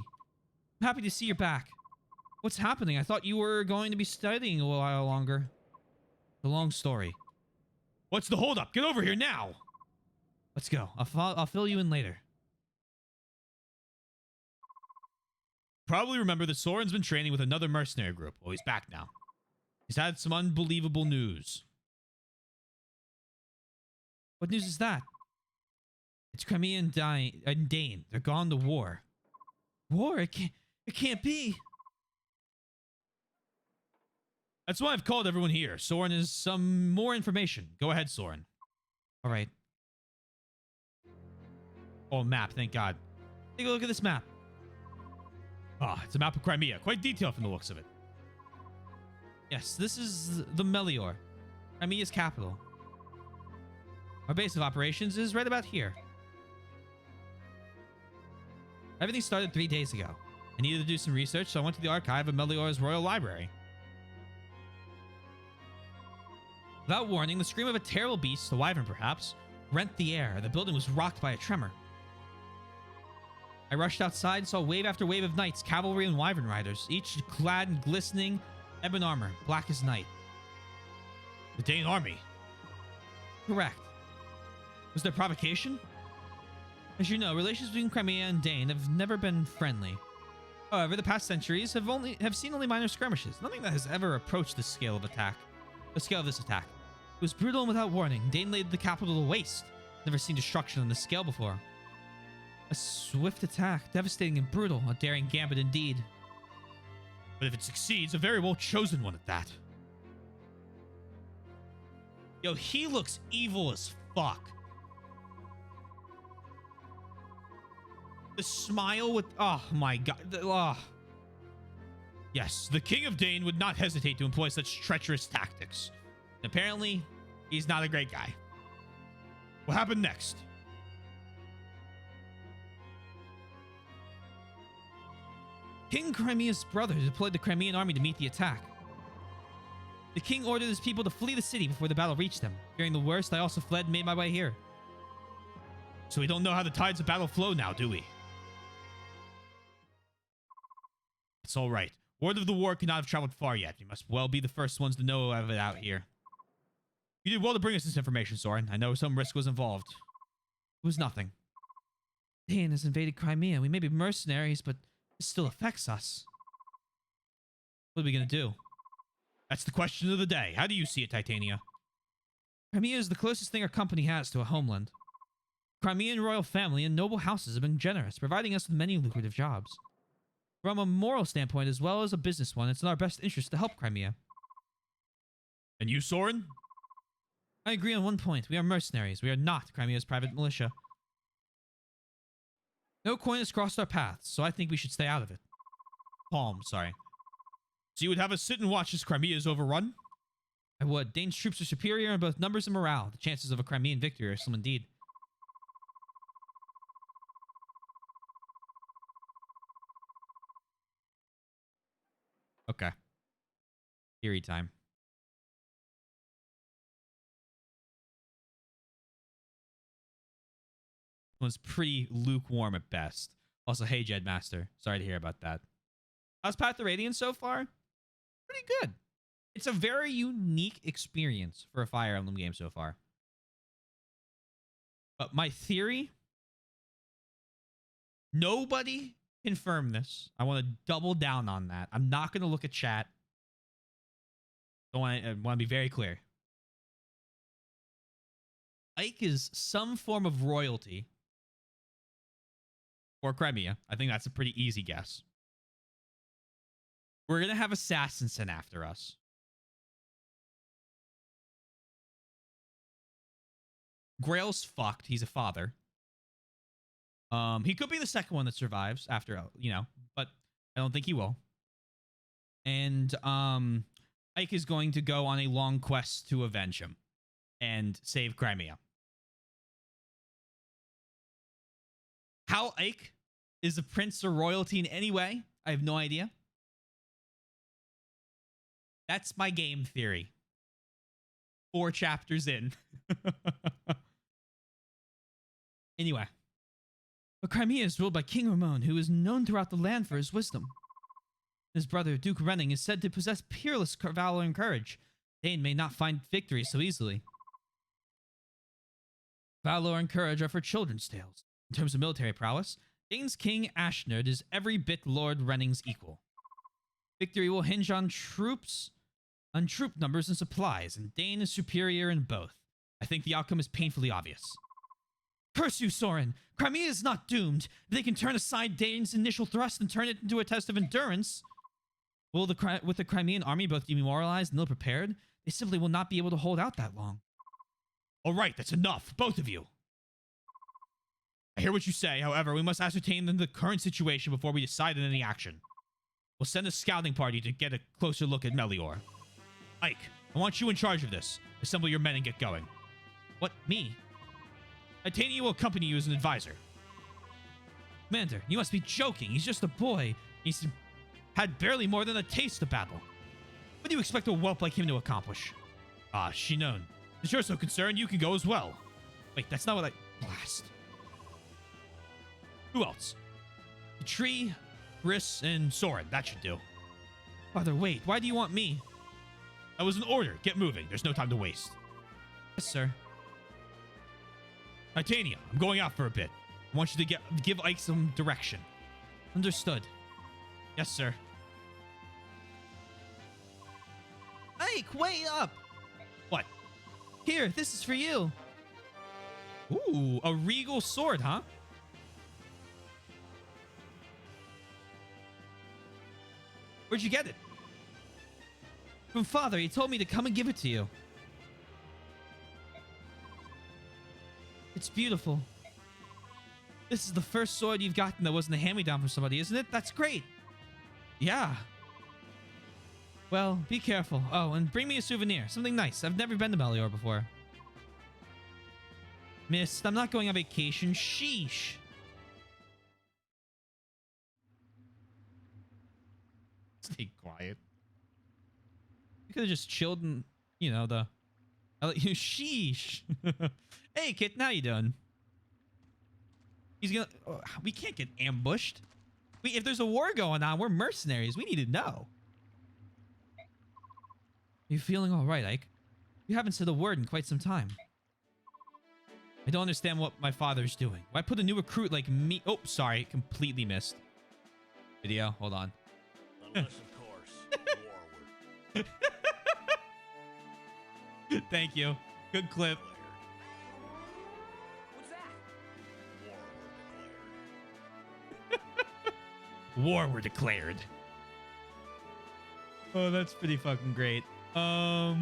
I'm happy to see you're back. What's happening? I thought you were going to be studying a while longer. It's a long story. What's the holdup? Get over here now! Let's go. I'll fill you in later. Probably remember that Soren's been training with another mercenary group. Well, he's back now. He's had some unbelievable news. What news is that? It's Crimea and Dane. They're gone to war. War? It can't be. That's why I've called everyone here. Soren is some more information. Go ahead, Soren. All right. Oh, map. Thank God. Take a look at this map. Ah, it's a map of Crimea. Quite detailed from the looks of it. Yes, this is the Melior, Crimea's capital. Our base of operations is right about here. Everything started 3 days ago. I needed to do some research, so I went to the archive of Melior's Royal Library. Without warning, the scream of a terrible beast, a wyvern perhaps, rent the air. The building was rocked by a tremor. I rushed outside and saw wave after wave of knights, cavalry, and wyvern riders, each clad in glistening ebon armor, black as night. The Dane army. Correct. Was there provocation? As you know, relations between Crimea and Dane have never been friendly. However, the past centuries have seen only minor skirmishes, nothing that has ever approached the scale of this attack. It was brutal and without warning. Dane laid the capital to waste. Never seen destruction on this scale before. A swift attack, devastating and brutal, a daring gambit indeed. But if it succeeds, a very well chosen one at that. Yo, he looks evil as fuck. The smile with... Oh my god. Yes, the King of Dane would not hesitate to employ such treacherous tactics. And apparently, he's not a great guy. What happened next? King Crimea's brother deployed the Crimean army to meet the attack. The king ordered his people to flee the city before the battle reached them. Fearing the worst, I also fled and made my way here. So we don't know how the tides of battle flow now, do we? It's all right. Word of the war cannot have traveled far yet. We must well be the first ones to know of it out here. You did well to bring us this information, Soren. I know some risk was involved. It was nothing. Dane has invaded Crimea. We may be mercenaries, but it still affects us. What are we going to do? That's the question of the day. How do you see it, Titania? Crimea is the closest thing our company has to a homeland. Crimean royal family and noble houses have been generous, providing us with many lucrative jobs. From a moral standpoint as well as a business one, it's in our best interest to help Crimea. And you, Soren? I agree on one point. We are mercenaries. We are not Crimea's private militia. No coin has crossed our paths, so I think we should stay out of it. Palm, sorry. So you would have us sit and watch as Crimea is overrun? I would. Dane's troops are superior in both numbers and morale. The chances of a Crimean victory are slim indeed. Okay. Theory time. Was pretty lukewarm at best. Also, hey, Jedmaster. Sorry to hear about that. How's Path to Radiance so far? Pretty good. It's a very unique experience for a Fire Emblem game so far. But my theory... Nobody confirmed this. I want to double down on that. I'm not going to look at chat. I want to be very clear. Ike is some form of royalty for Crimea. I think that's a pretty easy guess. We're going to have assassins sent after us. Grail's fucked. He's a father. He could be the second one that survives after, you know, but I don't think he will. And Ike is going to go on a long quest to avenge him and save Crimea. How Ike is a prince or royalty in any way, I have no idea. That's my game theory. 4 chapters in. Anyway. But Crimea is ruled by King Ramon, who is known throughout the land for his wisdom. His brother, Duke Renning, is said to possess peerless valor and courage. Dane may not find victory so easily. Valor and courage are for children's tales. In terms of military prowess, Dane's King Ashnerd is every bit Lord Renning's equal. Victory will hinge on troop numbers and supplies, and Dane is superior in both. I think the outcome is painfully obvious. Curse you, Soren! Crimea is not doomed. If they can turn aside Dane's initial thrust and turn it into a test of endurance, with the Crimean army both demoralized and ill-prepared, they simply will not be able to hold out that long. All right, that's enough, both of you. I hear what you say. However, we must ascertain the current situation before we decide on any action. We'll send a scouting party to get a closer look at Melior. Ike, I want you in charge of this. Assemble your men and get going. What, me? Titania will accompany you as an advisor. Commander, you must be joking. He's just a boy. He's had barely more than a taste of battle. What do you expect a whelp like him to accomplish? Ah, Shinon. If you're so concerned, you can go as well. Wait, that's not what I... Blast. Who else? Tree, Briss, and Soren. That should do. Father, wait. Why do you want me? That was an order. Get moving. There's no time to waste. Yes, sir. Titania, I'm going out for a bit. I want you to give Ike some direction. Understood. Yes, sir. Ike, wait up! What? Here, this is for you. Ooh, a regal sword, huh? Where'd you get it? From Father. He told me to come and give it to you. It's beautiful. This is the first sword you've gotten that wasn't a hand-me-down from somebody, isn't it? That's great. Yeah. Well, be careful. Oh, and bring me a souvenir. Something nice. I've never been to Melior before. Mist, I'm not going on vacation. Sheesh. Stay quiet. You could have just chilled and, you know, the... Sheesh. Hey, kitten, how you doing? He's gonna... we can't get ambushed. If there's a war going on, we're mercenaries. We need to know. You feeling all right, Ike? You haven't said a word in quite some time. I don't understand what my father's doing. Why put a new recruit like me... Oh, sorry. Completely missed. Video. Hold on. Unless, of course, war were Thank you. Good clip. declared. What's that? War were declared. War were declared. Oh, that's pretty fucking great. Well,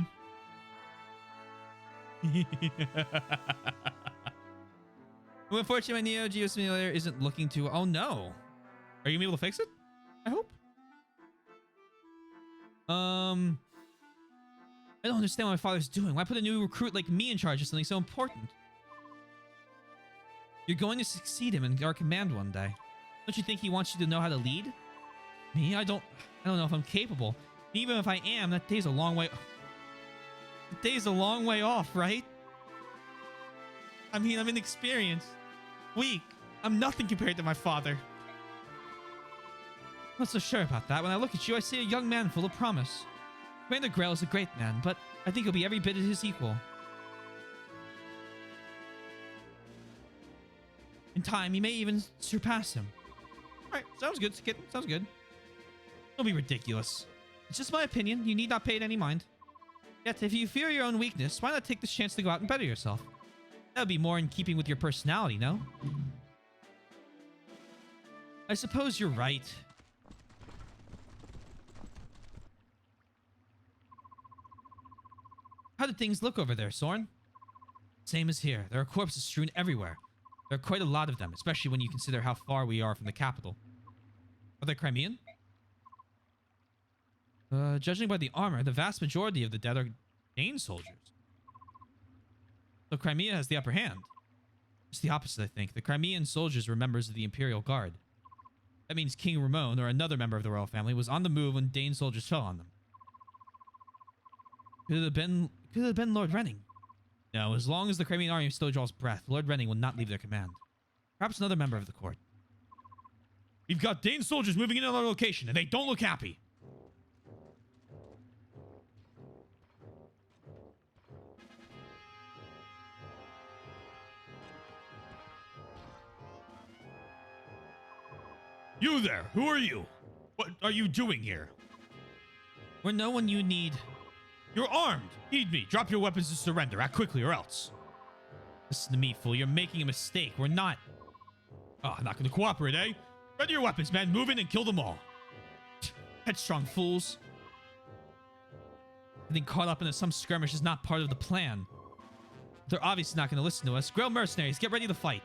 unfortunately, my Neo Geo Simulator isn't looking to... Oh, no. Are you gonna be able to fix it? I hope. I don't understand what my father's doing. Why put a new recruit like me in charge of something so important? You're going to succeed him in our command one day. Don't you think he wants you to know how to lead? Me? I don't know if I'm capable. Even if I am, that day's a long way... The day's a long way off, right? I mean, I'm inexperienced. Weak. I'm nothing compared to my father. I'm not so sure about that. When I look at you, I see a young man full of promise. Commander Grell is a great man, but I think he'll be every bit his equal. In time, he may even surpass him. Alright, sounds good, kid. Sounds good. Don't be ridiculous. It's just my opinion. You need not pay it any mind. Yet, if you fear your own weakness, why not take this chance to go out and better yourself? That would be more in keeping with your personality, no? I suppose you're right. How did things look over there, Soren? Same as here. There are corpses strewn everywhere. There are quite a lot of them, especially when you consider how far we are from the capital. Are they Crimean? Judging by the armor, the vast majority of the dead are Dane soldiers. So Crimea has the upper hand. It's the opposite, I think. The Crimean soldiers were members of the Imperial Guard. That means King Ramon, or another member of the royal family, was on the move when Dane soldiers fell on them. Could it have been Lord Renning? No, as long as the Crimean army still draws breath, Lord Renning will not leave their command. Perhaps another member of the court. We've got Dane soldiers moving in on our location, and they don't look happy. You there! Who are you? What are you doing here? We're no one you need. You're armed! Heed me! Drop your weapons and surrender. Act quickly or else. Listen to me, fool. You're making a mistake. We're not... Oh, I'm not gonna cooperate, eh? Ready your weapons, man. Move in and kill them all. Headstrong fools. Getting caught up into some skirmish is not part of the plan. They're obviously not gonna listen to us. Grail mercenaries, get ready to fight.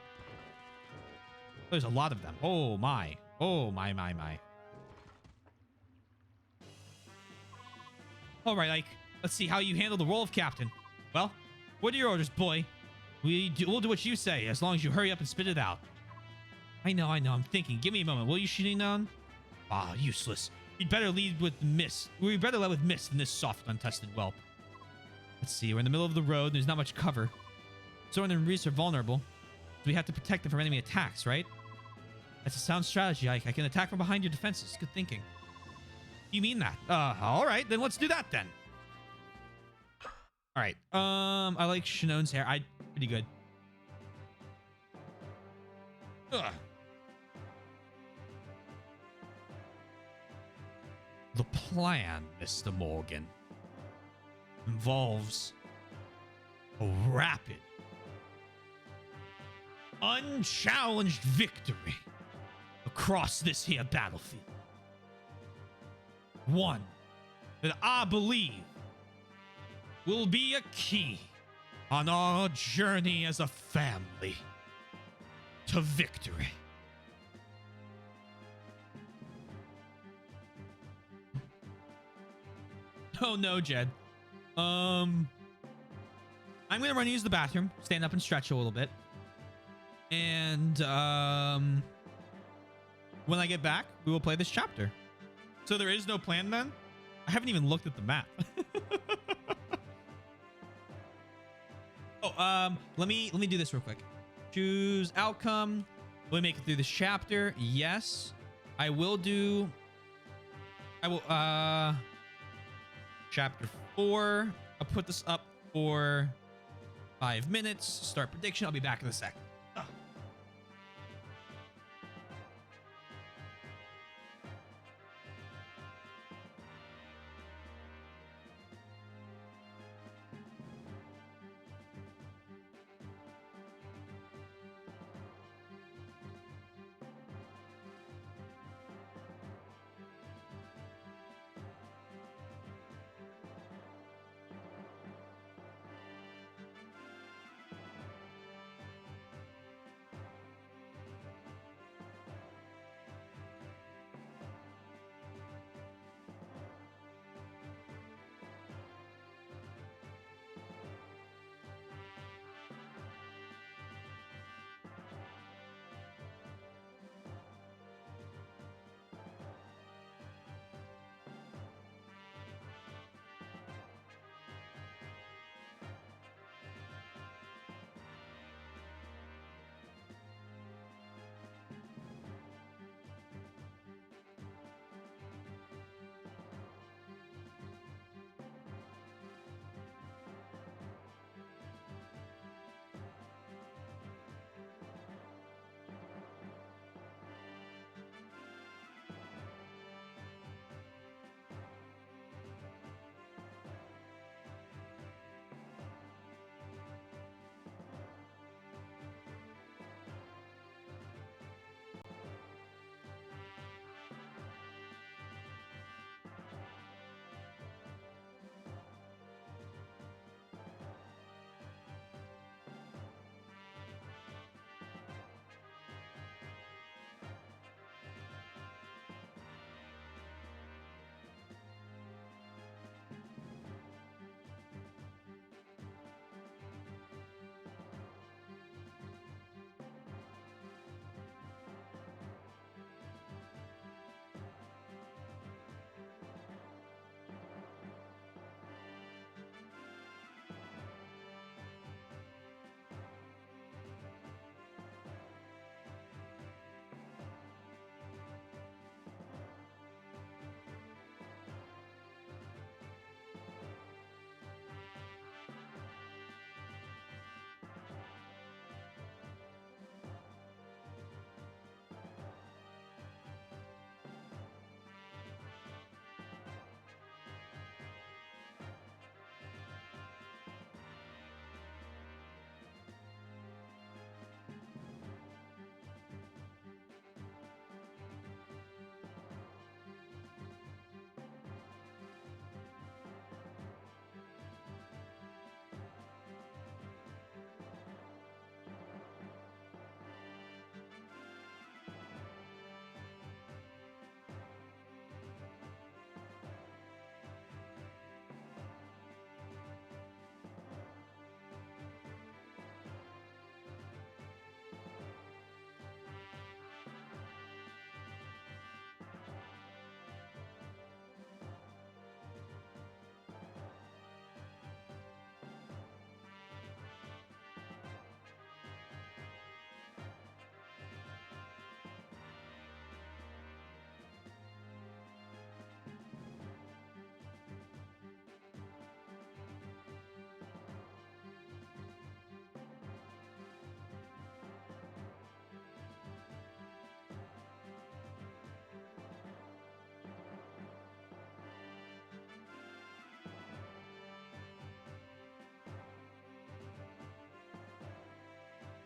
There's a lot of them. Oh, my. Oh, my. All right, Ike. Let's see how you handle the role of captain. Well, what are your orders, boy? We'll do what you say, as long as you hurry up and spit it out. I know. I'm thinking. Give me a moment. Will you, shooting down? Ah, useless. We'd better lead with mist. We'd better lead with mist than this soft, untested whelp. Let's see. We're in the middle of the road. There's not much cover. Soren and Reese are vulnerable. So we have to protect them from enemy attacks, right? That's a sound strategy, Ike. I can attack from behind your defenses. Good thinking. You mean that? All right. Then let's do that then. All right. I like Shannon's hair. Pretty good. Ugh. The plan, Mr. Morgan, involves a rapid, unchallenged victory across this here battlefield. One that I believe will be a key on our journey as a family to victory. Oh no, Jed. I'm gonna run use the bathroom, stand up and stretch a little bit. And when I get back, we will play this chapter. So there is no plan then? I haven't even looked at the map. Oh, let me do this real quick. Choose outcome. Will we make it through this chapter? Yes. I will chapter 4. I'll put this up for 5 minutes. Start prediction. I'll be back in a sec. Ugh.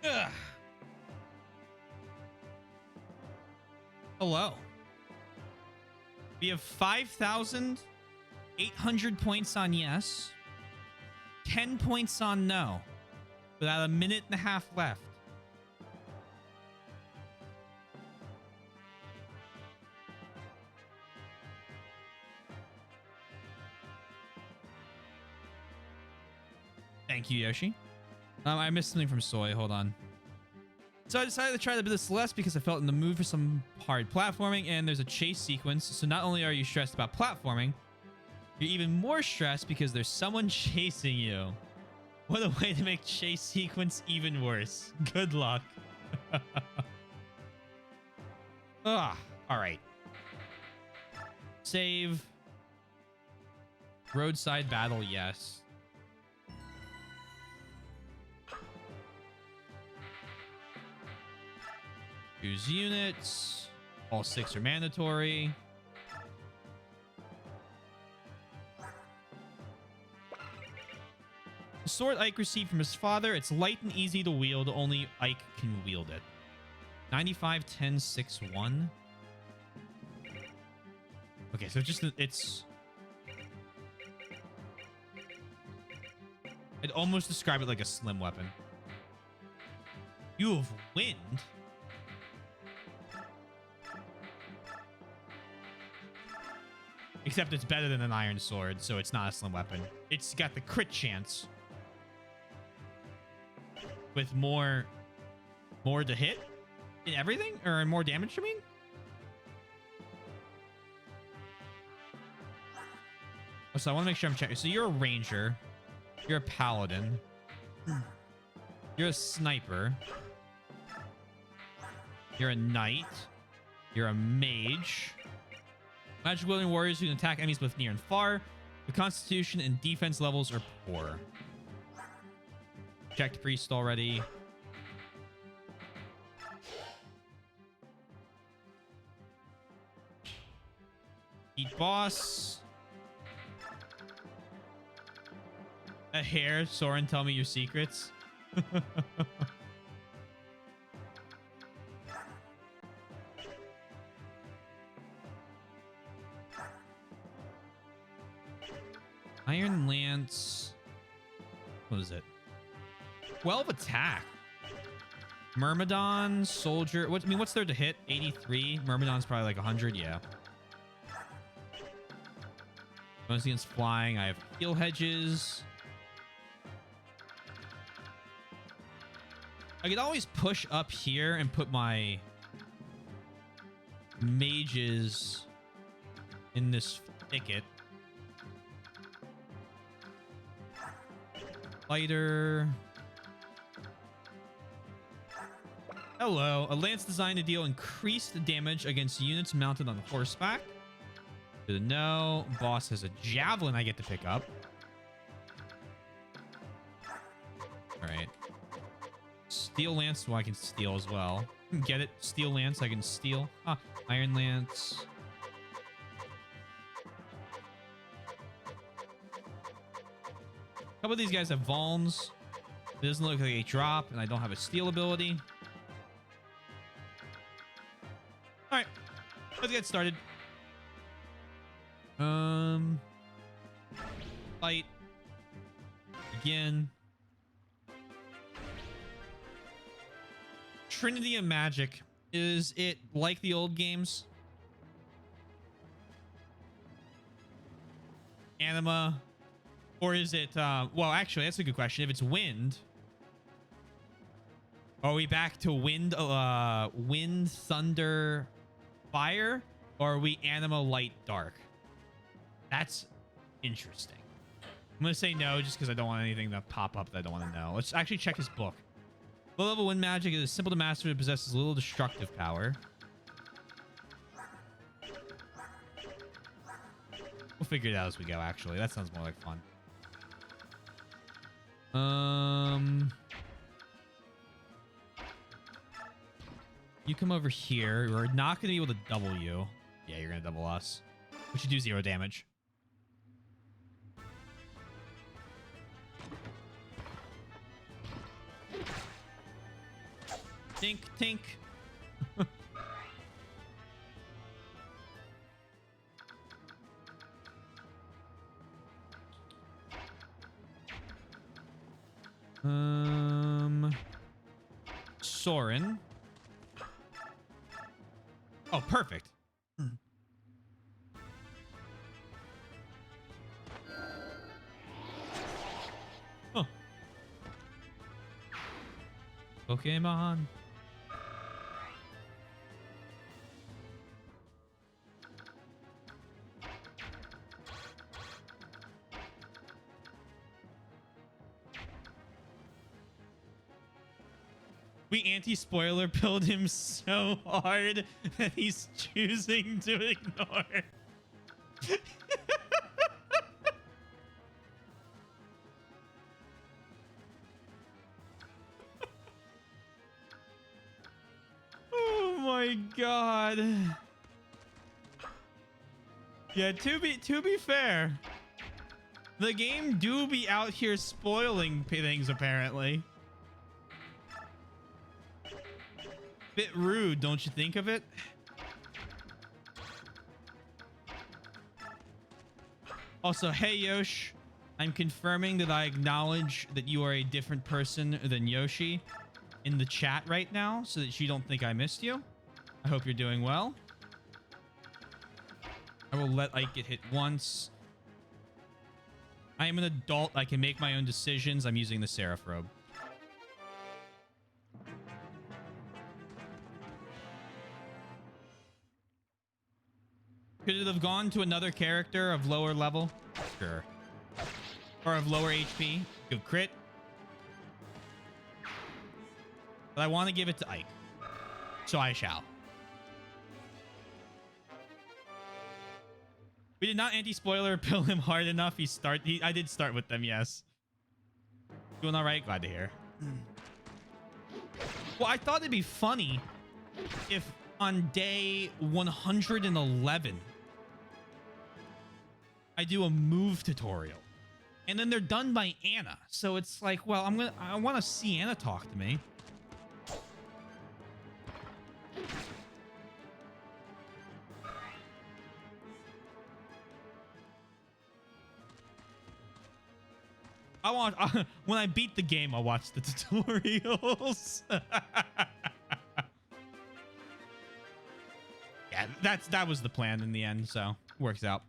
Ugh. Hello. We have 5,800 points on yes, 10 points on no, without a minute and a half left. Thank you, Yoshi. I missed something from Soy. Hold on. So I decided to try the Bit Celeste because I felt in the mood for some hard platforming, and there's a chase sequence. So not only are you stressed about platforming, you're even more stressed because there's someone chasing you. What a way to make chase sequence even worse. Good luck. Ugh. All right. Save. Roadside battle, yes. Choose units. All 6 are mandatory. The sword Ike received from his father. It's light and easy to wield. Only Ike can wield it. 95, 10, 6, 1. Okay, so it's... I'd almost describe it like a slim weapon. You have wind? Except it's better than an iron sword, so it's not a slim weapon. It's got the crit chance. With more to hit in everything? Or more damage, I mean? Oh, so I want to make sure I'm checking. So you're a ranger. You're a paladin. You're a sniper. You're a knight. You're a mage. Magic wielding warriors who can attack enemies both near and far. The constitution and defense levels are poor. Checked priest already. Beat boss. A hair. Soren, tell me your secrets. Iron Lance. What is it? 12 attack. Myrmidon, soldier. What, I mean, what's there to hit? 83. Myrmidon's probably like 100. Yeah. Bonus against flying. I have heal hedges. I could always push up here and put my mages in this thicket. Lighter. Hello. A lance designed to deal increased damage against units mounted on horseback. Good to know. Boss has a javelin I get to pick up. All right. Steel lance. Well, I can steal as well. Get it? Steel lance. I can steal. Ah, iron lance. A couple of these guys have vulns. It doesn't look like a drop, and I don't have a steal ability. All right, let's get started. Fight. Begin. Trinity of Magic. Is it like the old games? Anima. Or is it, well, actually, that's a good question. If it's wind, are we back to wind, wind, thunder, fire? Or are we anima, light, dark? That's interesting. I'm going to say no just because I don't want anything to pop up that I don't want to know. Let's actually check his book. Low level wind magic is simple to master. It possesses little destructive power. We'll figure it out as we go, actually. That sounds more like fun. You come over here. We're not going to be able to double you. Yeah, you're going to double us. We should do 0 damage. Tink, tink. Soren. Oh, perfect. Huh. Pokemon. We anti-spoiler pilled him so hard that he's choosing to ignore. Oh my god. Yeah, to be fair, the game do be out here spoiling things apparently. Bit rude, don't you think of it? Also, hey Yosh, I'm confirming that I acknowledge that you are a different person than Yoshi in the chat right now so that you don't think I missed you. I hope you're doing well. I will let Ike get hit once. I am an adult. I can make my own decisions. I'm using the Seraph robe. Could it have gone to another character of lower level? Sure. Or of lower HP? Good crit. But I want to give it to Ike. So I shall. We did not anti-spoiler pill him hard enough. I did start with them, yes. Doing all right? Glad to hear. Well, I thought it'd be funny if on day 111 I do a move tutorial and then they're done by Anna. So it's like, well, I want to see Anna talk to me. I want when I beat the game, I'll watch the tutorials. Yeah, that was the plan in the end, so works out.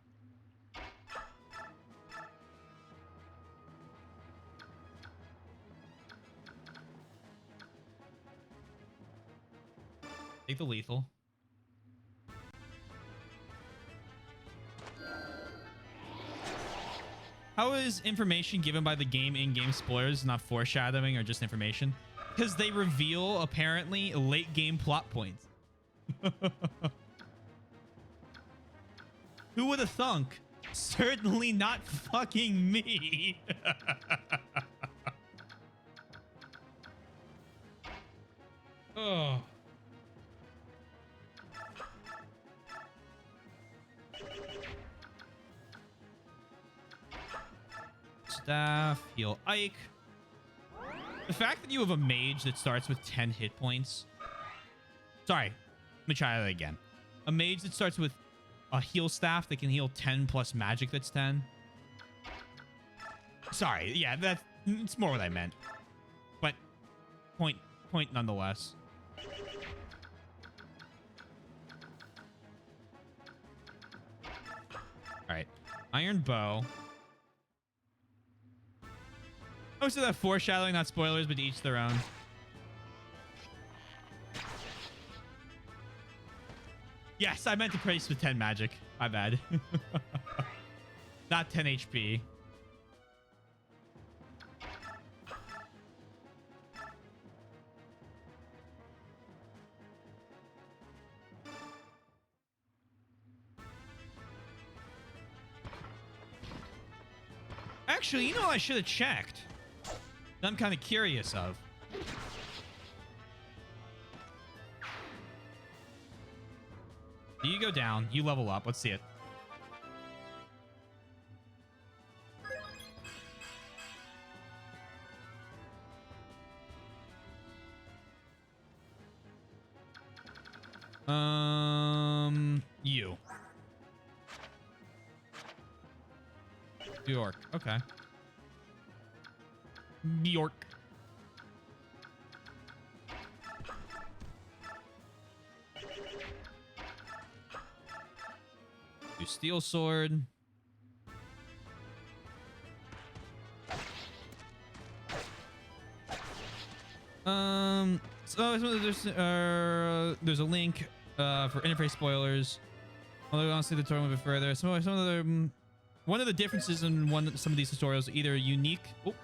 Take the lethal. How is information given by the game in-game spoilers not foreshadowing or just information? Because they reveal, apparently, late game plot points. Who would have thunk? Certainly not fucking me. Oh. Staff, heal Ike. The fact that you have a mage that starts with 10 hit points. Sorry, let me try that again. A mage that starts with a heal staff that can heal 10 plus magic that's 10. Sorry, yeah, it's more what I meant. But point nonetheless. All right, Iron Bow. Most of that foreshadowing, not spoilers, but to each their own. Yes, I meant to praise with 10 magic. My bad. Not 10 HP. Actually, you know what I should have checked? That I'm kind of curious of. You go down, you level up. Let's see it. You. York. Okay. York. Do steel sword. So there's a link for interface spoilers. Although honestly, the tutorial a bit further. Some of the one of the differences in some of these tutorials are either unique. Oh,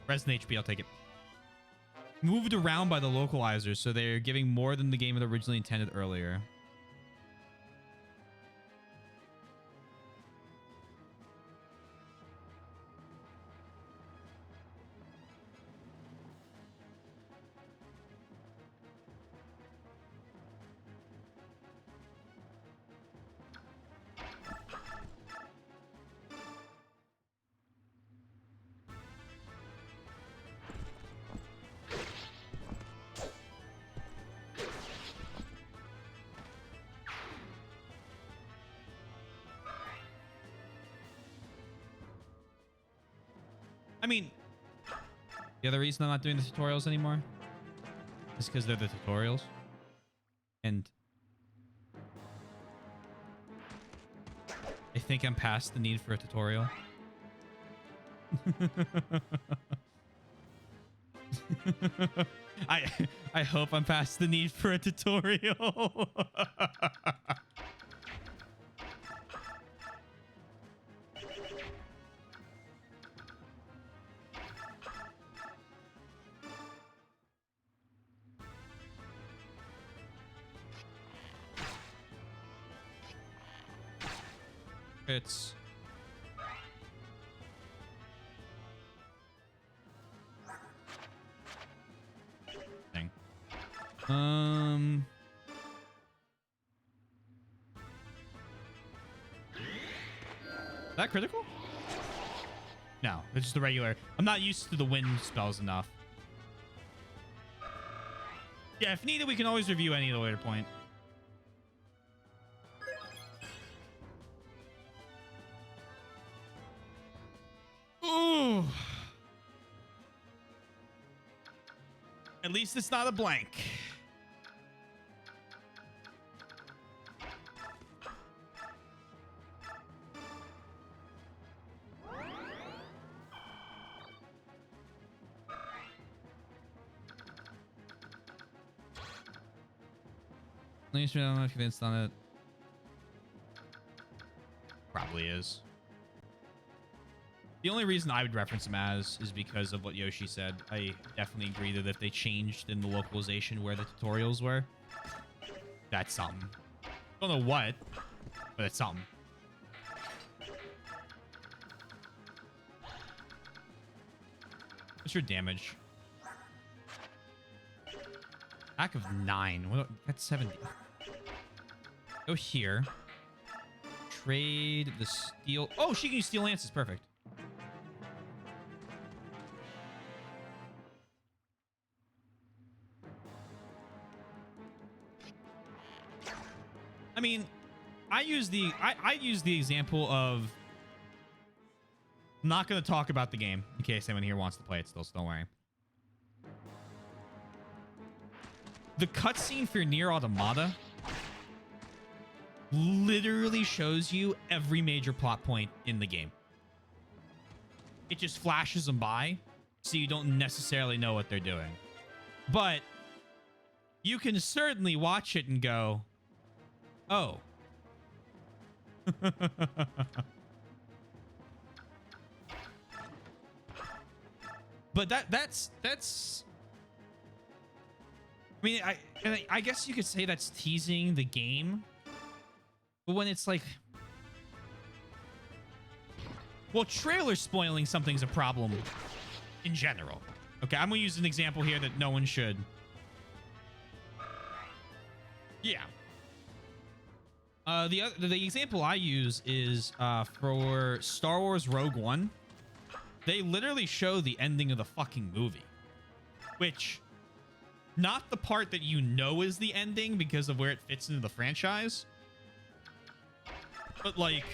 Resident HP, I'll take it. moved around by the localizers, so they're giving more than the game had originally intended earlier. I mean, the other reason I'm not doing the tutorials anymore is because they're the tutorials. And I think I'm past the need for a tutorial. I hope I'm past the need for a tutorial. It's thing. Is that critical? No, it's just the regular. I'm not used to the wind spells enough. Yeah, if needed, we can always review any at a later point. Ooh. At least it's not a blank. At least we don't know if convinced on it. Probably is. The only reason I would reference him as is because of what Yoshi said. I definitely agree that if they changed in the localization where the tutorials were, that's something. Don't know what, but it's something. What's your damage? Attack of 9. What? That's 70. Go here. Trade the steel. Oh, she can use steel lances. Perfect. I mean, I use the example of. I'm not going to talk about the game in case anyone here wants to play it still, so don't worry. The cutscene for Nier Automata literally shows you every major plot point in the game. It just flashes them by, so you don't necessarily know what they're doing. But you can certainly watch it and go, oh. But that's I mean, I guess you could say that's teasing the game. But when it's like, well, trailer spoiling something's a problem in general. Okay, I'm gonna use an example here that no one should. Yeah. The example I use is for Star Wars Rogue One. They literally show the ending of the fucking movie, which, not the part that you know is the ending because of where it fits into the franchise, but like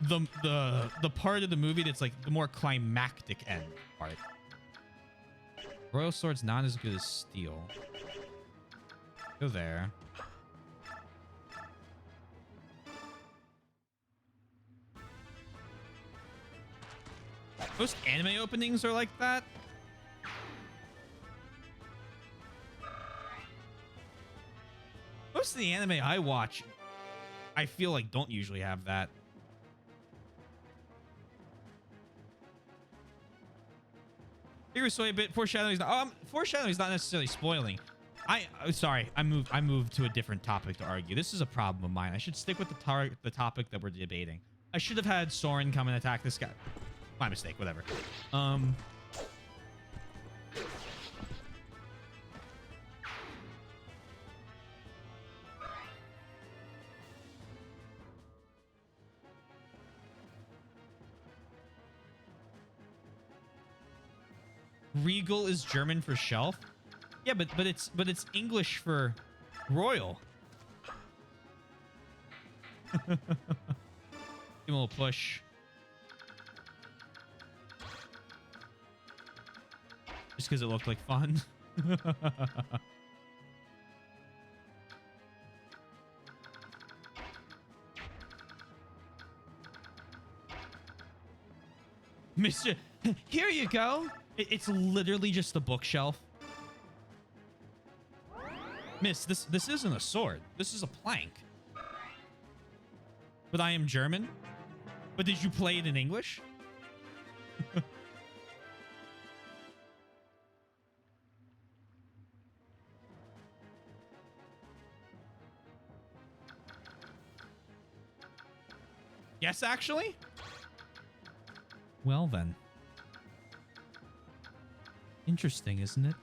the part of the movie that's like the more climactic end part. Royal Sword's not as good as steel. Go there. Most anime openings are like that. Most of the anime I watch, I feel like don't usually have that. Here was a bit foreshadowing. Foreshadowing is not necessarily spoiling. Sorry, I moved to a different topic to argue. This is a problem of mine. I should stick with the topic that we're debating. I should have had Soren come and attack this guy. My mistake. Whatever. Regal is German for shelf. Yeah, but it's English for royal. Give him a little push. Just because it looked like fun. Mr. Here you go. It's literally just a bookshelf. Miss, this isn't a sword. This is a plank. But I am German. But did you play it in English? Yes, actually? Well, then. Interesting, isn't it?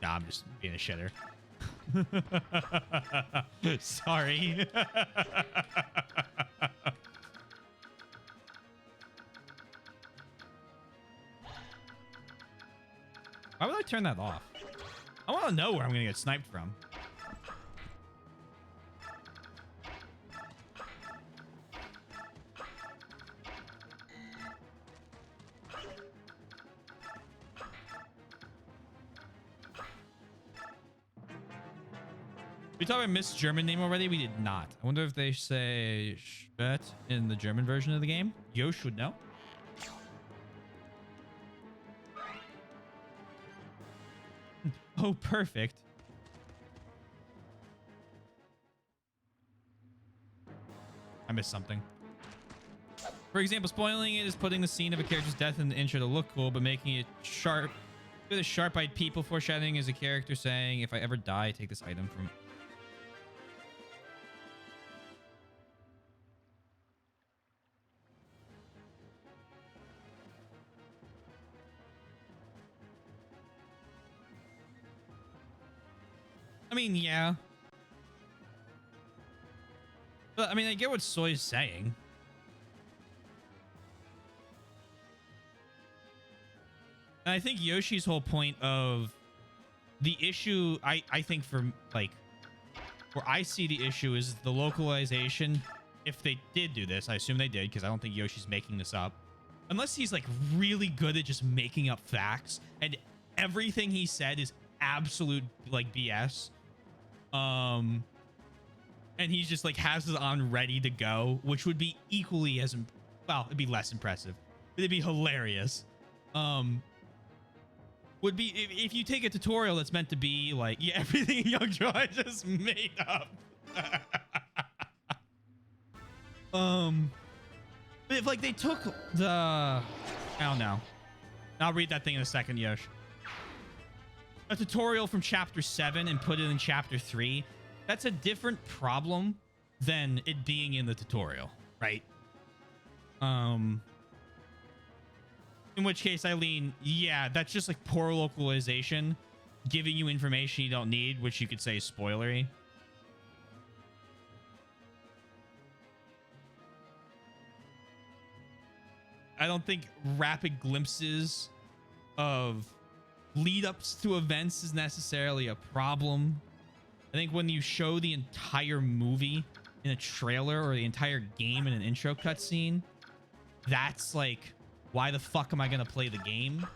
Nah, I'm just being a shitter. Sorry. Why would I turn that off? I want to know where I'm going to get sniped from. We talked about Miss German name already? We did not. I wonder if they say Schwert in the German version of the game. Yosh would know. Oh, perfect. I missed something. For example, spoiling it is putting the scene of a character's death in the intro to look cool, but making it sharp. With a sharp-eyed people, foreshadowing is a character saying, if I ever die, take this item from... I mean, yeah. But, I mean, I get what Soy's saying. And I think Yoshi's whole point of the issue, I think for, like, where I see the issue is the localization. If they did do this, I assume they did, because I don't think Yoshi's making this up. Unless he's, like, really good at just making up facts, and everything he said is absolute, like, BS. And he's just like has it on ready to go, which would be equally as well, it'd be less impressive, but it'd be hilarious. Would be if you take a tutorial that's meant to be like, yeah, everything in Young Draw I just made up. But if like they took the, I don't know, I'll read that thing in a second, Yosh. A tutorial from chapter 7 and put it in chapter 3, that's a different problem than it being in the tutorial, right? In which case I lean, yeah, that's just like poor localization, giving you information you don't need, which you could say is spoilery. I don't think rapid glimpses of lead-ups to events is necessarily a problem. I think when you show the entire movie in a trailer or the entire game in an intro cutscene, that's like, why the fuck am I gonna play the game?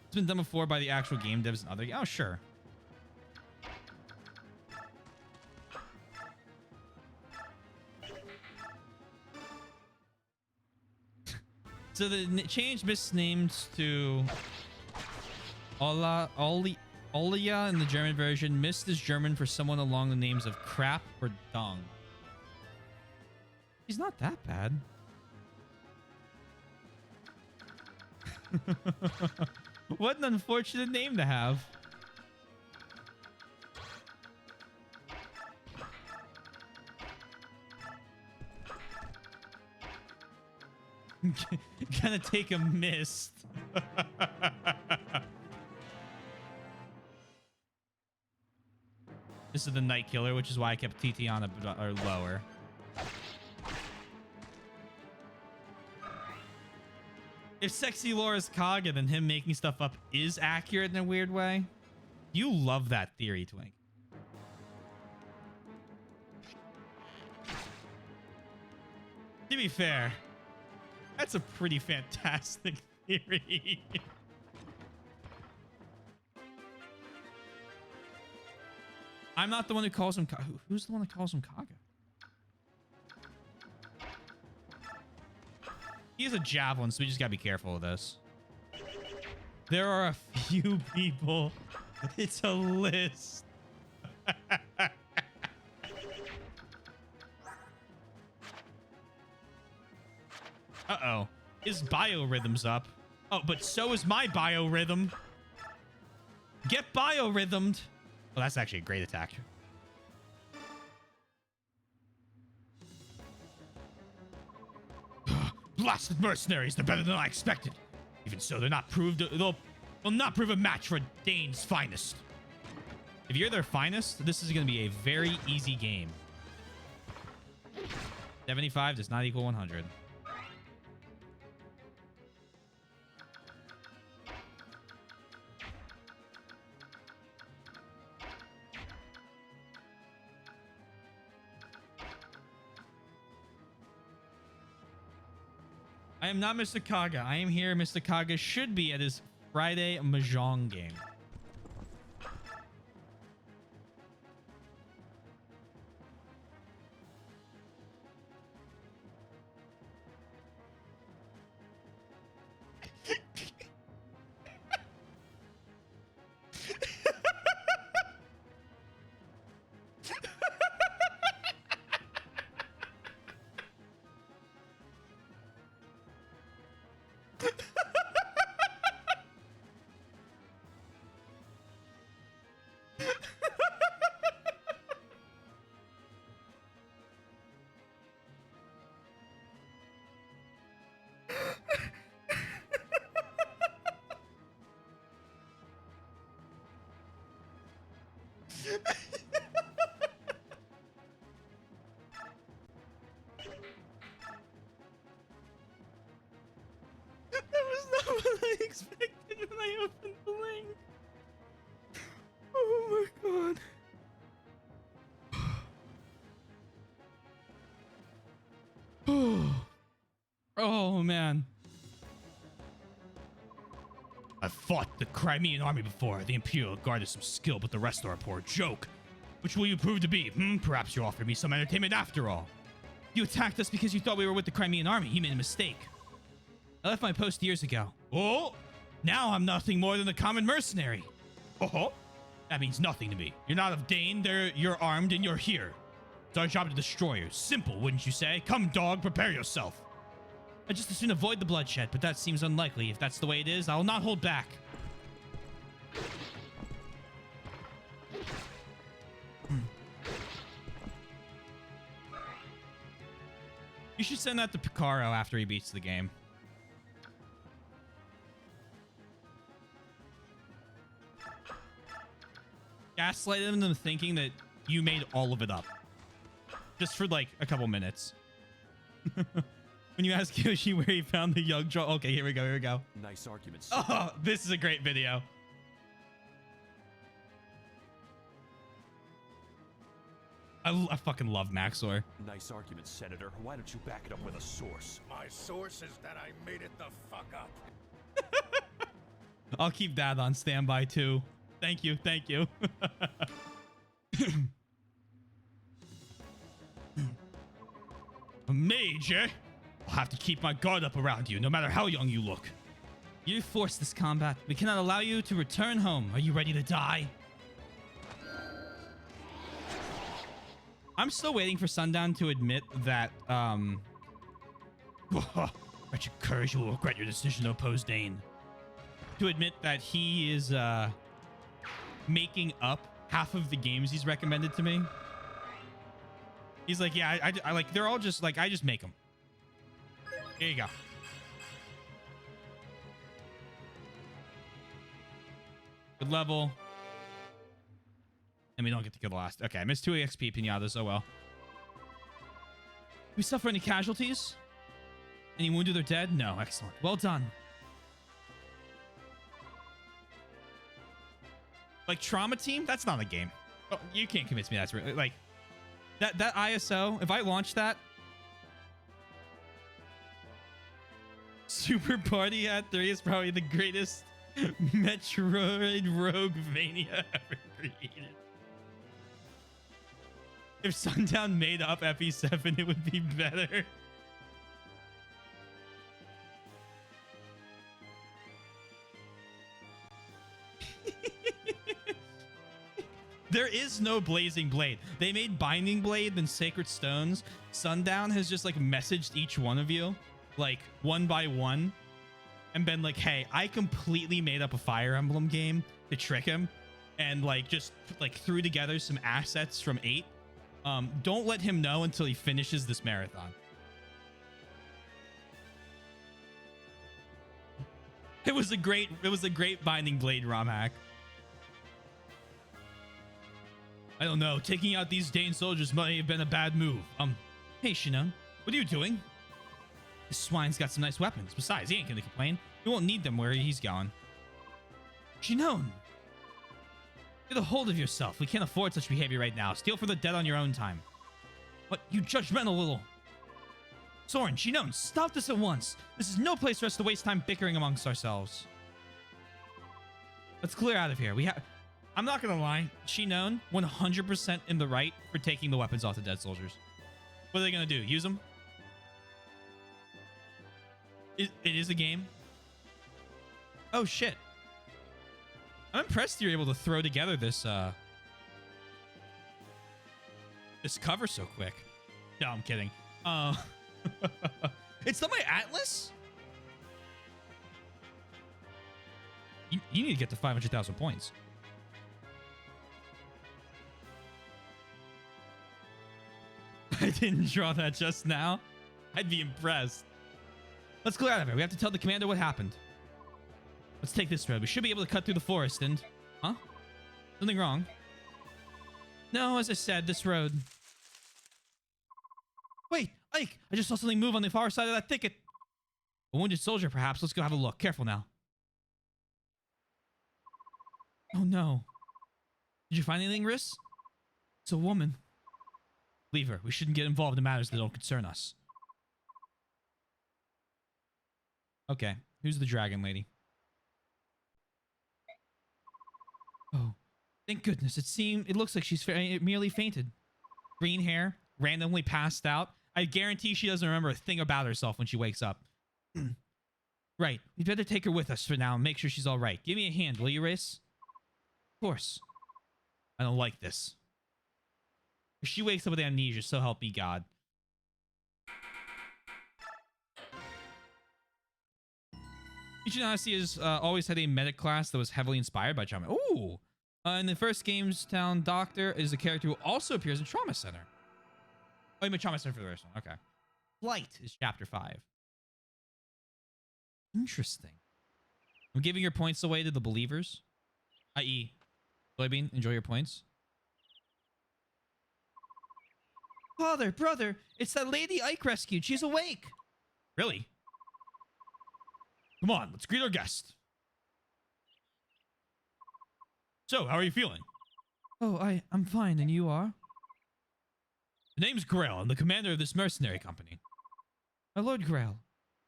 It's been done before by the actual game devs and other. Oh, sure. So the change misnamed to Olia in the German version. Mist is German for someone along the names of crap or dung. He's not that bad. What an unfortunate name to have. Gonna take a mist. This is the Night Killer, which is why I kept TT on or lower. If Sexy Laura's Kaga, then him making stuff up is accurate in a weird way. You love that theory, Twink. To be fair, that's a pretty fantastic theory. I'm not the one who calls him Kaga. Who's the one that calls him Kaga? He has a javelin, so we just gotta be careful of this. There are a few people. It's a list. Uh-oh. His biorhythm's up. Oh, but so is my biorhythm. Get biorhythmed. Oh, that's actually a great attack. Blasted mercenaries, they're better than I expected. Even so, they'll not prove a match for Dane's finest. If you're their finest, this is going to be a very easy game. 75 does not equal 100. I am not Mr. Kaga. I am here. Mr. Kaga should be at his Friday Mahjong game. That was not what I expected when I opened the link. Oh my god. Oh man. I've fought the Crimean army before. The Imperial Guard is some skill, but the rest are a poor joke. Which will you prove to be? Perhaps you offer me some entertainment after all. You attacked us because you thought we were with the Crimean army. You made a mistake. I left my post years ago. Oh, now I'm nothing more than a common mercenary. Oh, that means nothing to me. You're not of Dane. You're armed and you're here. It's our job to destroy you. Simple, wouldn't you say? Come, dog, prepare yourself. I just as soon avoid the bloodshed, but that seems unlikely. If that's the way it is, I will not hold back. You should send that to Picaro after he beats the game. Gaslight him into thinking that you made all of it up. Just for like a couple minutes. When you ask Yoshi where he found the young draw. Okay, here we go. Here we go. Nice arguments. Oh, this is a great video. I fucking love Maxor. Nice argument, Senator. Why don't you back it up with a source? My source is that I made it the fuck up. I'll keep that on standby too. Thank you. Thank you. A mage, eh? I'll have to keep my guard up around you, no matter how young you look. You forced this combat. We cannot allow you to return home. Are you ready to die? I'm still waiting for Sundown to admit that, wretched courage, you will regret your decision to oppose Dane. To admit that he is, making up half of the games he's recommended to me. He's like, yeah, I like, they're all just, like, I just make them. Here you go. Good level. And we don't get to kill the last. Okay, I missed 2 EXP pinatas. Oh well. We suffer any casualties? Any wounded or dead? No. Excellent. Well done. Like Trauma Team? That's not a game. Oh, you can't convince me that's real. Like that ISO. If I launch that, Super Party Hat 3 is probably the greatest Metroid Roguevania ever created. If Sundown made up FE7, it would be better. There is no Blazing Blade. They made Binding Blade and Sacred Stones. Sundown has just like messaged each one of you, like one by one, and been like, hey, I completely made up a Fire Emblem game to trick him, and like just like threw together some assets from 8. Don't let him know until he finishes this marathon. It was a great Binding Blade ROM hack. I don't know. Taking out these Dane soldiers might have been a bad move. Hey, Shinon, what are you doing? This swine's got some nice weapons. Besides, he ain't gonna complain. We won't need them where he's going. Shinon, get a hold of yourself. We can't afford such behavior right now. Steal for the dead on your own time. What? You judgmental little... Soren, Shinon, stop this at once. This is no place for us to waste time bickering amongst ourselves. Let's clear out of here. I'm not gonna lie. Shinon, 100% in the right for taking the weapons off the dead soldiers. What are they gonna do? Use them? It is a game. Oh, shit. I'm impressed you're able to throw together this this cover so quick. No, I'm kidding. It's not my Atlas? You need to get to 500,000 points. I didn't draw that just now. I'd be impressed. Let's clear out of here. We have to tell the commander what happened. Let's take this road. We should be able to cut through the forest and... Huh? Something wrong? No, as I said, this road. Wait, Ike! I just saw something move on the far side of that thicket. A wounded soldier, perhaps. Let's go have a look. Careful now. Oh, no. Did you find anything, Riss? It's a woman. Leave her. We shouldn't get involved in matters that don't concern us. Okay. Who's the dragon lady? Oh, thank goodness. It looks like she's merely fainted. Green hair, randomly passed out. I guarantee she doesn't remember a thing about herself when she wakes up. Right. We'd better take her with us for now and make sure she's all right. Give me a hand, will you, Race? Of course. I don't like this. If she wakes up with amnesia, so help me God. Ichi Nasi has always had a medic class that was heavily inspired by trauma. Ooh! In the first game's town, Doctor is a character who also appears in Trauma Center. Oh, you meant Trauma Center for the first one. Okay. Flight is Chapter 5. Interesting. I'm giving your points away to the believers. I.e. Soybean, enjoy your points. Father, brother, it's that lady Ike rescued. She's awake. Really? Come on, let's greet our guest. So, how are you feeling? Oh, I'm fine, and you are? The name's Grail. I'm the commander of this mercenary company. My Lord Grail,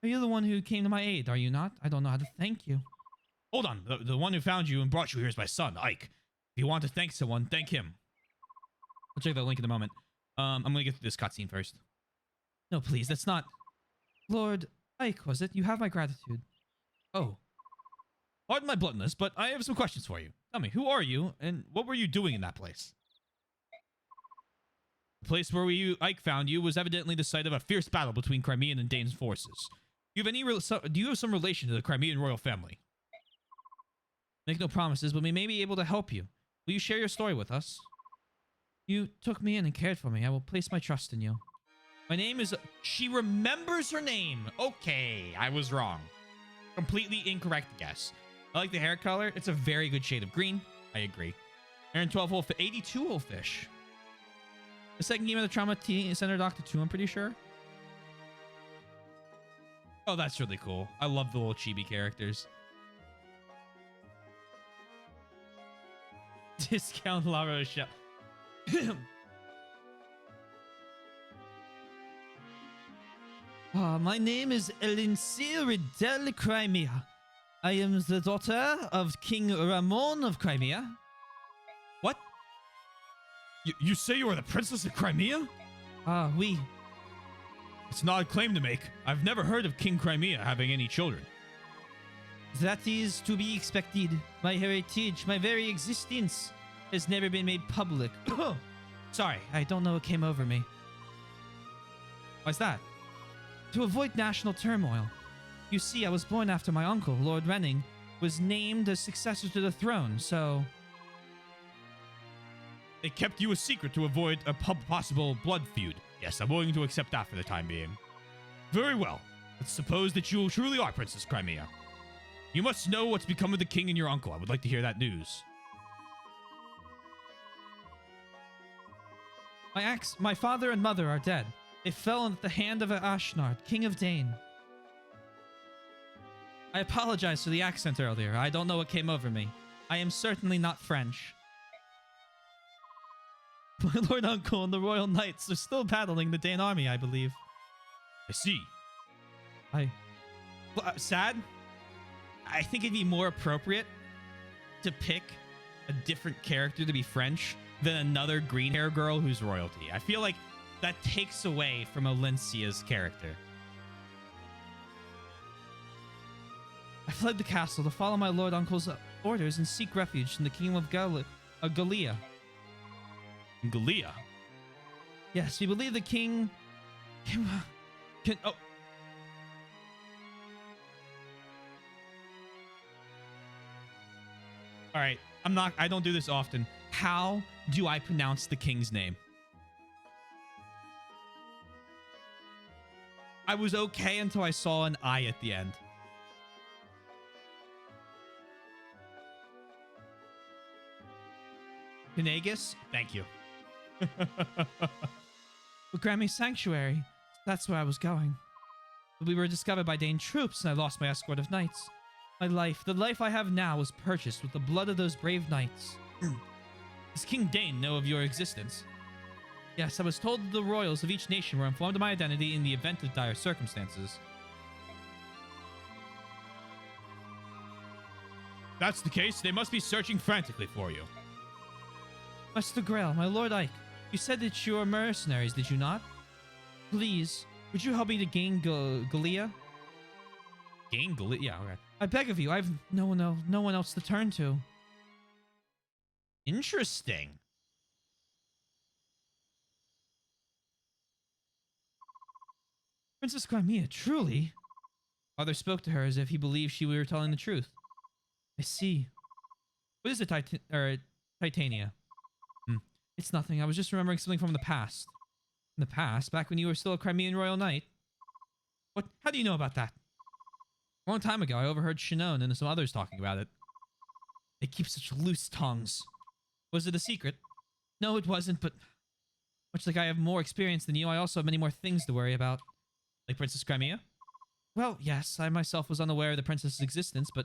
are you the one who came to my aid, are you not? I don't know how to thank you. Hold on, the one who found you and brought you here is my son, Ike. If you want to thank someone, thank him. I'll check that link in a moment. I'm gonna get through this cutscene first. No, please, that's not... Lord Ike, was it? You have my gratitude. Oh, Pardon my bluntness, but I have some questions for you. Tell me, who are you, and what were you doing in that place? The place where Ike found you was evidently the site of a fierce battle between Crimean and Dane forces. Do you have some relation to the Crimean royal family? Make no promises, but we may be able to help you. Will you share your story with us? You took me in and cared for me. I will place my trust in you. My name is... She remembers her name. Okay, I was wrong. Completely incorrect guess. I like the hair color. It's a very good shade of green. I agree. Aaron 12 hole 82 hole fish. The second game of the Trauma Center Doctor 2, I'm pretty sure. Oh, that's really cool. I love the little chibi characters. Discount La Rochelle. My name is Elinsir Riddell Crimea. I am the daughter of King Ramon of Crimea. What? You say you are the Princess of Crimea? Oui. It's not a claim to make. I've never heard of King Crimea having any children. That is to be expected. My heritage, my very existence, has never been made public. Sorry, I don't know what came over me. Why's that? To avoid national turmoil. You see, I was born after my uncle, Lord Renning, was named as successor to the throne, so... They kept you a secret to avoid a possible blood feud. Yes, I'm willing to accept that for the time being. Very well. Let's suppose that you truly are Princess Crimea. You must know what's become of the king and your uncle. I would like to hear that news. My father and mother are dead. They fell at the hand of Ashnard, king of Dane. I apologize for the accent earlier. I don't know what came over me. I am certainly not French. My Lord Uncle and the Royal Knights are still battling the Dane army, I believe. I see. Sad? I think it'd be more appropriate to pick a different character to be French than another green hair girl who's royalty. I feel like that takes away from Alencia's character. I fled the castle to follow my Lord Uncle's orders and seek refuge in the kingdom of Gallia. Gallia? Yes, we believe the king can... Oh. All right, I don't do this often. How do I pronounce the king's name? I was okay until I saw an I at the end. Kanagus? Thank you. Grammy Sanctuary. That's where I was going. But we were discovered by Dane troops, and I lost my escort of knights. My life, the life I have now, was purchased with the blood of those brave knights. Does King Dane know of your existence? Yes, I was told that the royals of each nation were informed of my identity in the event of dire circumstances. If that's the case, they must be searching frantically for you. Master Grail, my Lord Ike, you said that you are mercenaries, did you not? Please, would you help me to gain Gallia? Gain Gallia? Yeah, okay. I beg of you, I have no one else to turn to. Interesting. Princess Crimea, truly? Father spoke to her as if he believed we were telling the truth. I see. What is it, Titania? It's nothing. I was just remembering something from the past. In the past? Back when you were still a Crimean royal knight? What? How do you know about that? A long time ago, I overheard Shinon and some others talking about it. They keep such loose tongues. Was it a secret? No, it wasn't, but... much like I have more experience than you, I also have many more things to worry about. Like Princess Crimea? Well, yes, I myself was unaware of the princess's existence, but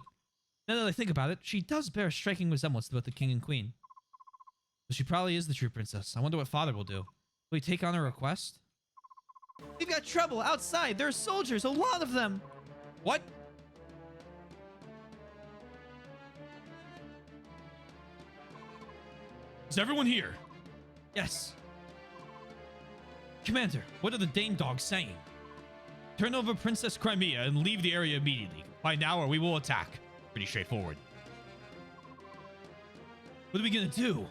now that I think about it, she does bear a striking resemblance to both the king and queen. So she probably is the true princess. I wonder what father will do. Will he take on her request? We've got trouble outside. There are soldiers, a lot of them. What? Is everyone here? Yes. Commander, what are the Dane dogs saying? Turn over Princess Crimea and leave the area immediately. By now or we will attack. Pretty straightforward. What are we gonna do?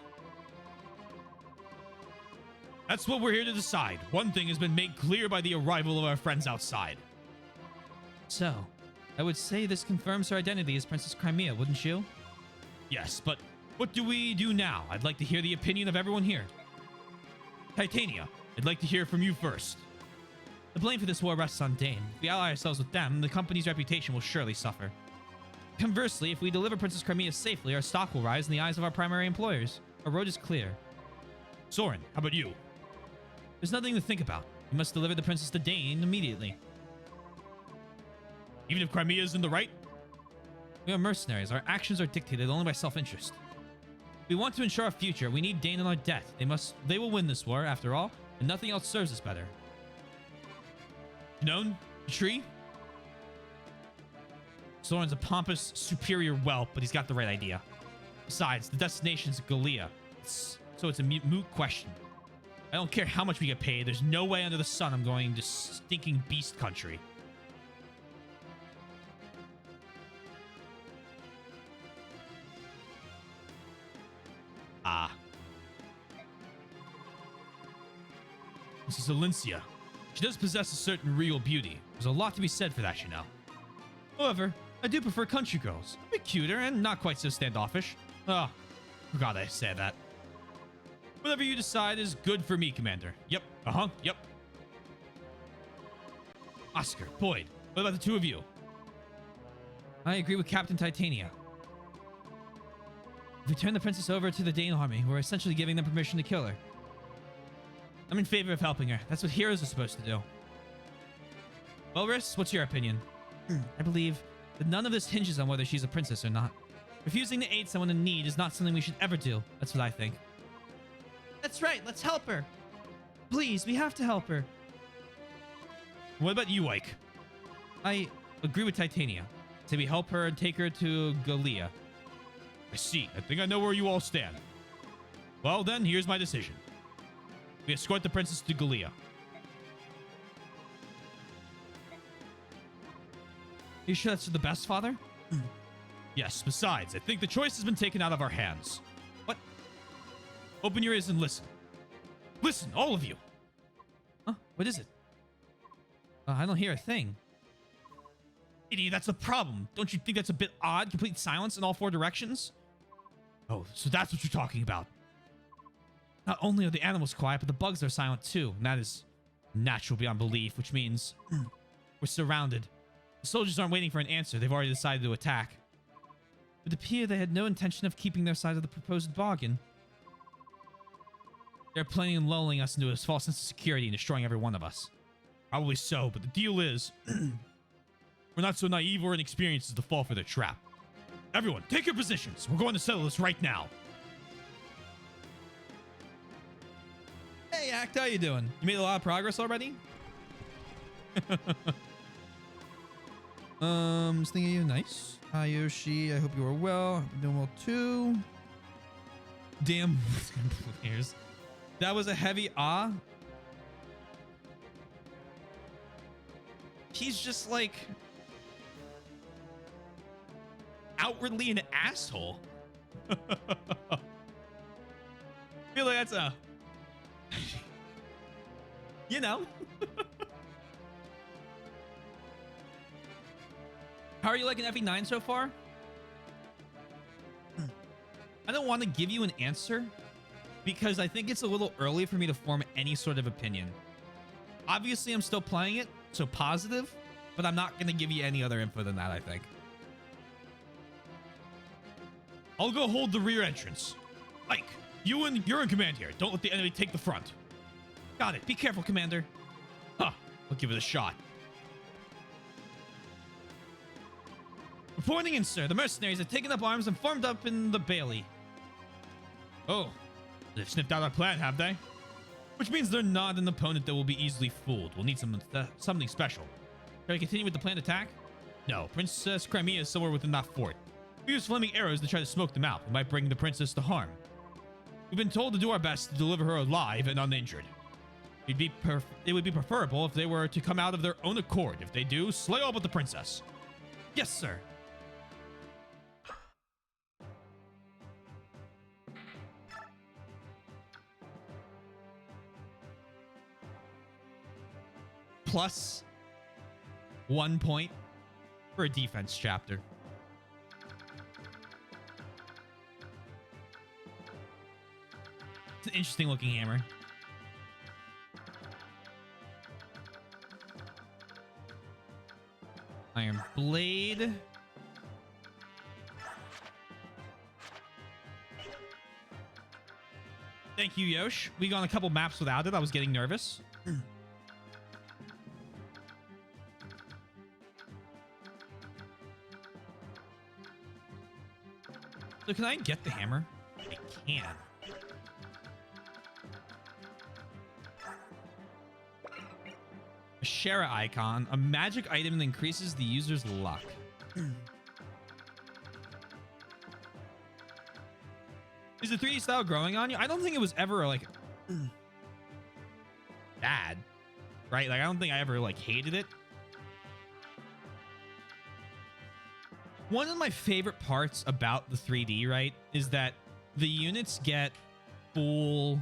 That's what we're here to decide. One thing has been made clear by the arrival of our friends outside. So, I would say this confirms her identity as Princess Crimea, wouldn't you? Yes, but what do we do now? I'd like to hear the opinion of everyone here. Titania, I'd like to hear from you first. The blame for this war rests on Dane. If we ally ourselves with them, the company's reputation will surely suffer. Conversely, if we deliver Princess Crimea safely, our stock will rise in the eyes of our primary employers. Our road is clear. Soren, how about you? There's nothing to think about. We must deliver the princess to Dane immediately. Even if Crimea is in the right? We are mercenaries. Our actions are dictated only by self-interest. If we want to ensure our future, we need Dane in our debt. They will win this war, after all, and nothing else serves us better. Known? Tree? Soren's a pompous, superior whelp, but he's got the right idea. Besides, the destination's Galea, so it's a moot question. I don't care how much we get paid. There's no way under the sun I'm going to stinking beast country. Ah. This is Alincia. She does possess a certain regal beauty. There's a lot to be said for that, you know. However, I do prefer country girls. A bit cuter and not quite so standoffish. Oh, forgot I said that. Whatever you decide is good for me, Commander. Yep. Yep. Oscar, Boyd, what about the two of you? I agree with Captain Titania. If we turn the princess over to the Dane army, we're essentially giving them permission to kill her. I'm in favor of helping her. That's what heroes are supposed to do. Well, Riss, what's your opinion? I believe that none of this hinges on whether she's a princess or not. Refusing to aid someone in need is not something we should ever do. That's what I think. That's right. Let's help her. Please, we have to help her. What about you, Ike? I agree with Titania. Say we help her and take her to Galea. I see. I think I know where you all stand. Well, then, here's my decision. We escort the princess to Galea. Are you sure that's for the best, Father? Yes, besides, I think the choice has been taken out of our hands. What? Open your ears and listen. Listen, all of you. Huh? What is it? I don't hear a thing. Idiot, that's the problem. Don't you think that's a bit odd? Complete silence in all four directions? Oh, so that's what you're talking about. Not only are the animals quiet, but the bugs are silent too. And that is natural beyond belief, which means we're surrounded. The soldiers aren't waiting for an answer. They've already decided to attack. It would appear they had no intention of keeping their side of the proposed bargain. They're planning on lulling us into a false sense of security and destroying every one of us. Probably so, but the deal is we're not so naive or inexperienced as to fall for their trap. Everyone, take your positions. We're going to settle this right now. Hey, Act, how you doing? You made a lot of progress already? Just thinking of you. Nice. Hi, Yoshi. I hope you are well. Hope you're doing well, too. Damn. Here's. That was a heavy ah. He's just like outwardly an asshole. I feel like that's a, you know. How are you liking FE9 so far? I don't want to give you an answer because I think it's a little early for me to form any sort of opinion. Obviously, I'm still playing it, so positive, but I'm not going to give you any other info than that, I think. I'll go hold the rear entrance. Ike, you're in command here. Don't let the enemy take the front. Got it. Be careful, Commander. Huh. I'll give it a shot. Reporting in, sir. The mercenaries have taken up arms and formed up in the bailey. Oh. They've sniffed out our plan, have they? Which means they're not an opponent that will be easily fooled. We'll need something special. Shall we continue with the planned attack? No. Princess Crimea is somewhere within that fort. We use flaming arrows to try to smoke them out. We might bring the princess to harm. We've been told to do our best to deliver her alive and uninjured. It would be preferable if they were to come out of their own accord. If they do, slay all but the princess. Yes, sir. plus 1 point for a defense chapter. It's an interesting looking hammer. Iron blade. Thank you, Yosh. We got on a couple maps without it. I was getting nervous. So can I get the hammer? I can. A Shara icon, a magic item that increases the user's luck. Is the 3D style growing on you? I don't think it was ever like bad, right? Like I don't think I ever like hated it. One of my favorite parts about the 3D, right, is that the units get full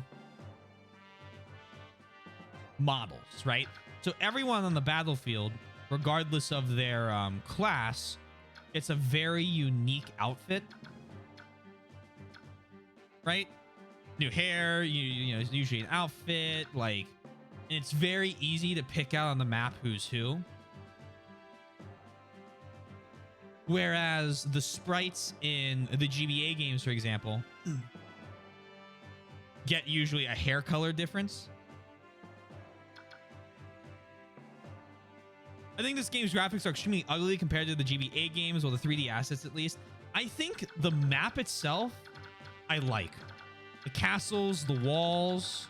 models, right? So everyone on the battlefield, regardless of their class, gets a very unique outfit, right? New hair, you know, it's usually an outfit, like, and it's very easy to pick out on the map who's who. Whereas the sprites in the GBA games, for example, get usually a hair color difference. I think this game's graphics are extremely ugly compared to the GBA games, or the 3D assets at least. I think the map itself, I like. The castles, the walls.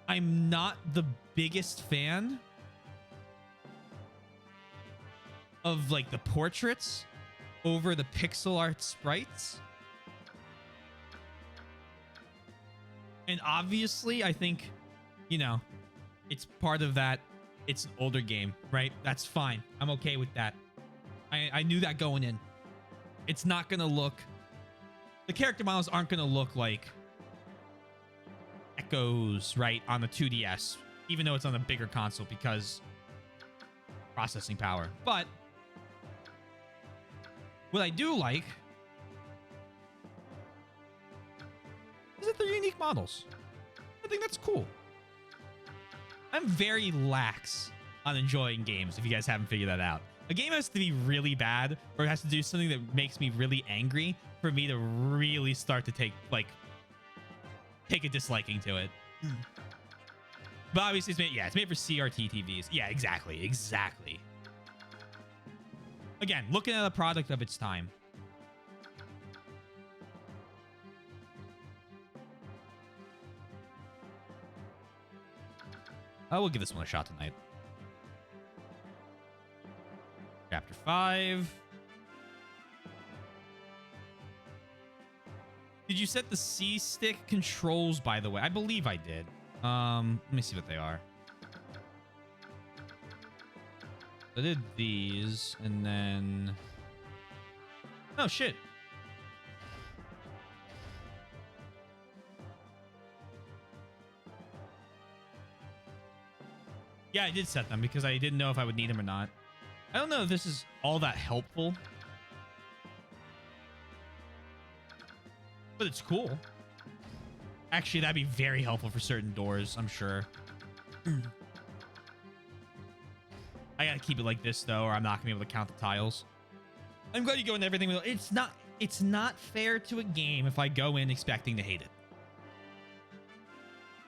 I'm not the biggest fan of like the portraits over the pixel art sprites. And obviously, I think, you know, it's part of that. It's an older game, right? That's fine. I'm okay with that. I knew that going in. It's not going to look... The character models aren't going to look like Echoes, right, on the 2DS, even though it's on a bigger console because processing power. But what I do like is that they're unique models. I think that's cool. I'm very lax on enjoying games, if you guys haven't figured that out. A game has to be really bad, or it has to do something that makes me really angry for me to really start to take a disliking to it. But obviously it's made, yeah, it's made for CRT TVs. Yeah, exactly. Again, looking at a product of its time. I will give this one a shot tonight. Chapter 5. Did you set the C stick controls, by the way? I believe I did. Let me see what they are. I did these, and then... Oh, shit. Yeah, I did set them because I didn't know if I would need them or not. I don't know if this is all that helpful, but it's cool. Actually, that'd be very helpful for certain doors, I'm sure. I gotta keep it like this, though, or I'm not gonna be able to count the tiles. I'm glad you go into everything with... It's not fair to a game if I go in expecting to hate it.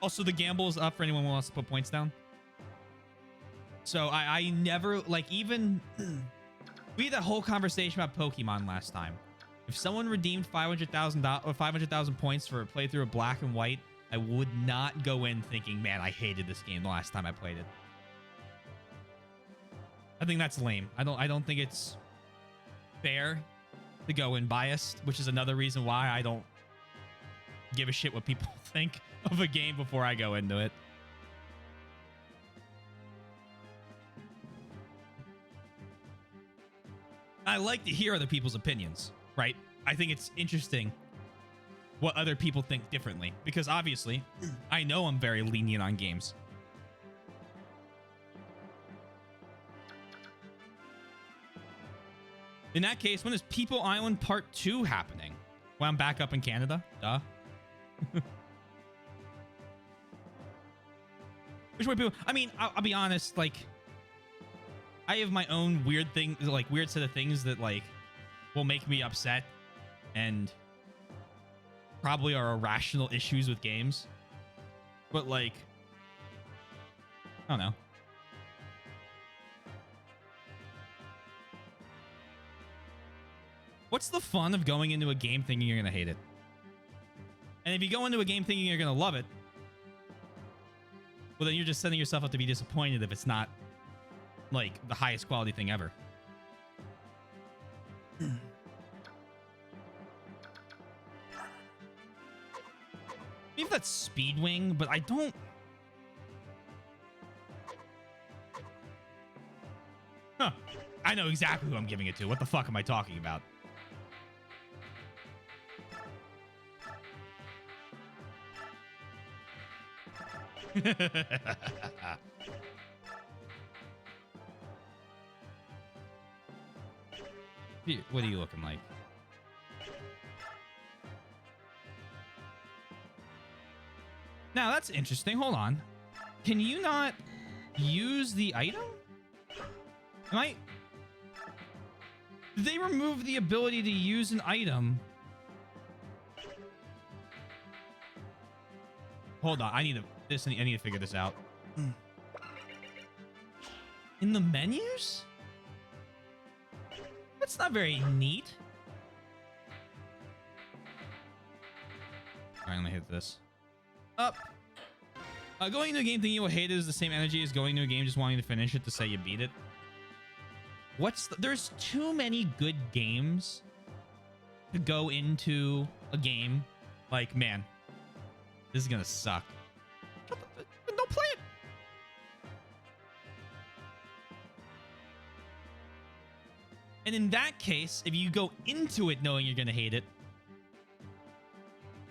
Also, the gamble is up for anyone who wants to put points down. So I never, like, even... We had that whole conversation about Pokemon last time. If someone redeemed 500,000 points for a playthrough of Black and White, I would not go in thinking, man, I hated this game the last time I played it. I think that's lame. I don't think it's fair to go in biased, which is another reason why I don't give a shit what people think of a game before I go into it. I like to hear other people's opinions, right? I think it's interesting what other people think differently, because obviously I know I'm very lenient on games. In that case, when is People Island Part 2 happening? Well, I'm back up in Canada. Duh. Which way people... I mean, I'll be honest, like... I have my own weird thing, like, weird set of things that, like, will make me upset. And probably are irrational issues with games. But, like... I don't know. What's the fun of going into a game thinking you're going to hate it? And if you go into a game thinking you're going to love it, well, then you're just setting yourself up to be disappointed if it's not, like, the highest quality thing ever. Maybe that's Speedwing, but I don't... Huh. I know exactly who I'm giving it to. What the fuck am I talking about? What are you looking like? Now that's interesting. Hold on. Can you not use the item? Did they remove the ability to use an item? Hold on. I need to figure this out. In the menus? That's not very neat. All right, let me hit this. Up. Going into a game thinking you will hate it is the same energy as going into a game just wanting to finish it to say you beat it. There's too many good games to go into a game like, man, this is gonna suck. Don't play it. And in that case, if you go into it knowing you're gonna hate it,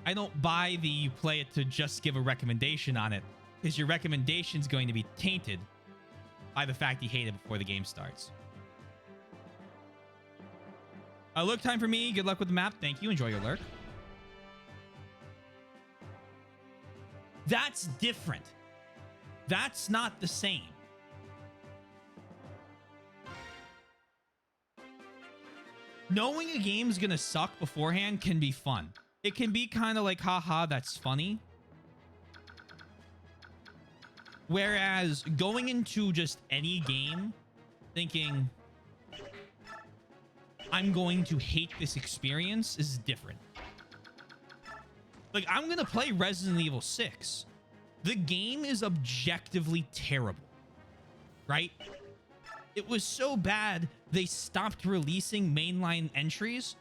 I don't buy the you play it to just give a recommendation on it, because your recommendation is going to be tainted by the fact you hate it before the game starts. Lurk time for me. Good luck with the map. Thank you. Enjoy your lurk. That's different. That's not the same. Knowing a game's gonna suck beforehand can be fun. It can be kind of like, haha, that's funny. Whereas going into just any game thinking, I'm going to hate this experience is different. Like, I'm going to play Resident Evil 6. The game is objectively terrible, right? It was so bad, they stopped releasing mainline entries.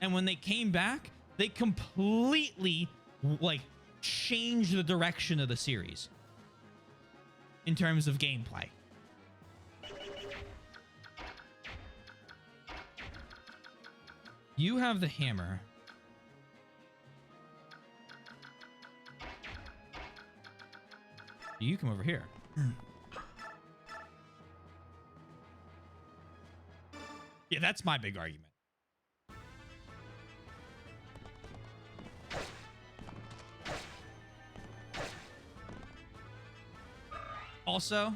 And when they came back, they completely, like, changed the direction of the series in terms of gameplay. You have the hammer. You come over here. Yeah, that's my big argument. Also,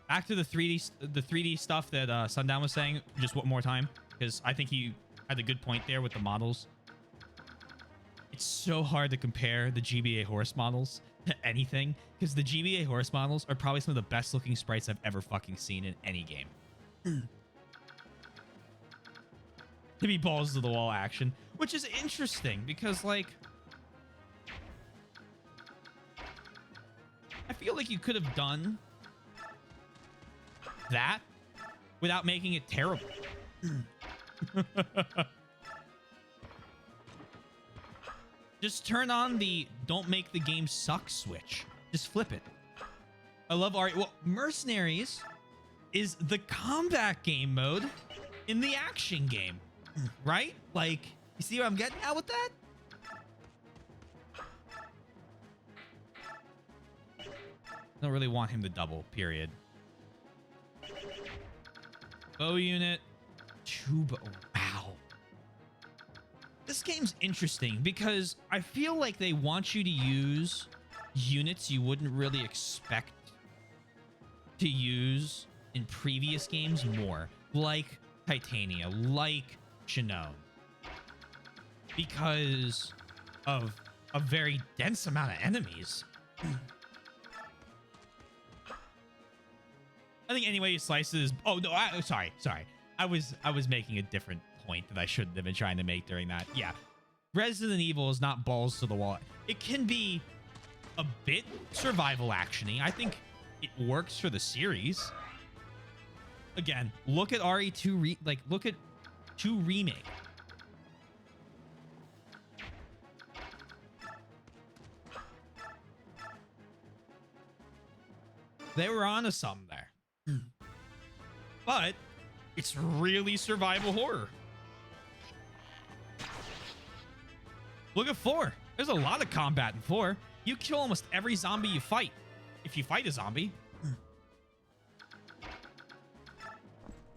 back to the 3D stuff that Sundown was saying just one more time, because I think he had a good point there with the models. It's so hard to compare the GBA horse models to anything, because the GBA horse models are probably some of the best looking sprites I've ever fucking seen in any game. To be balls to the wall action, which is interesting because, like, I feel like you could have done that without making it terrible. Just turn on the don't make the game suck switch. Just flip it. I love well, Mercenaries is the combat game mode in the action game, right? Like, you see what I'm getting at with that? I don't really want him to double, period. Bow unit. Wow. This game's interesting because I feel like they want you to use units you wouldn't really expect to use in previous games more, like Titania, like Shinnone, because of a very dense amount of enemies. I think any way you slice it is... Oh, no, sorry. I was making a different point that I shouldn't have been trying to make during that. Yeah. Resident Evil is not balls to the wall. It can be a bit survival action-y. I think it works for the series. Again, look at RE2 look at 2 Remake. They were onto something there. But it's really survival horror. Look at 4. There's a lot of combat in 4. You kill almost every zombie you fight. If you fight a zombie.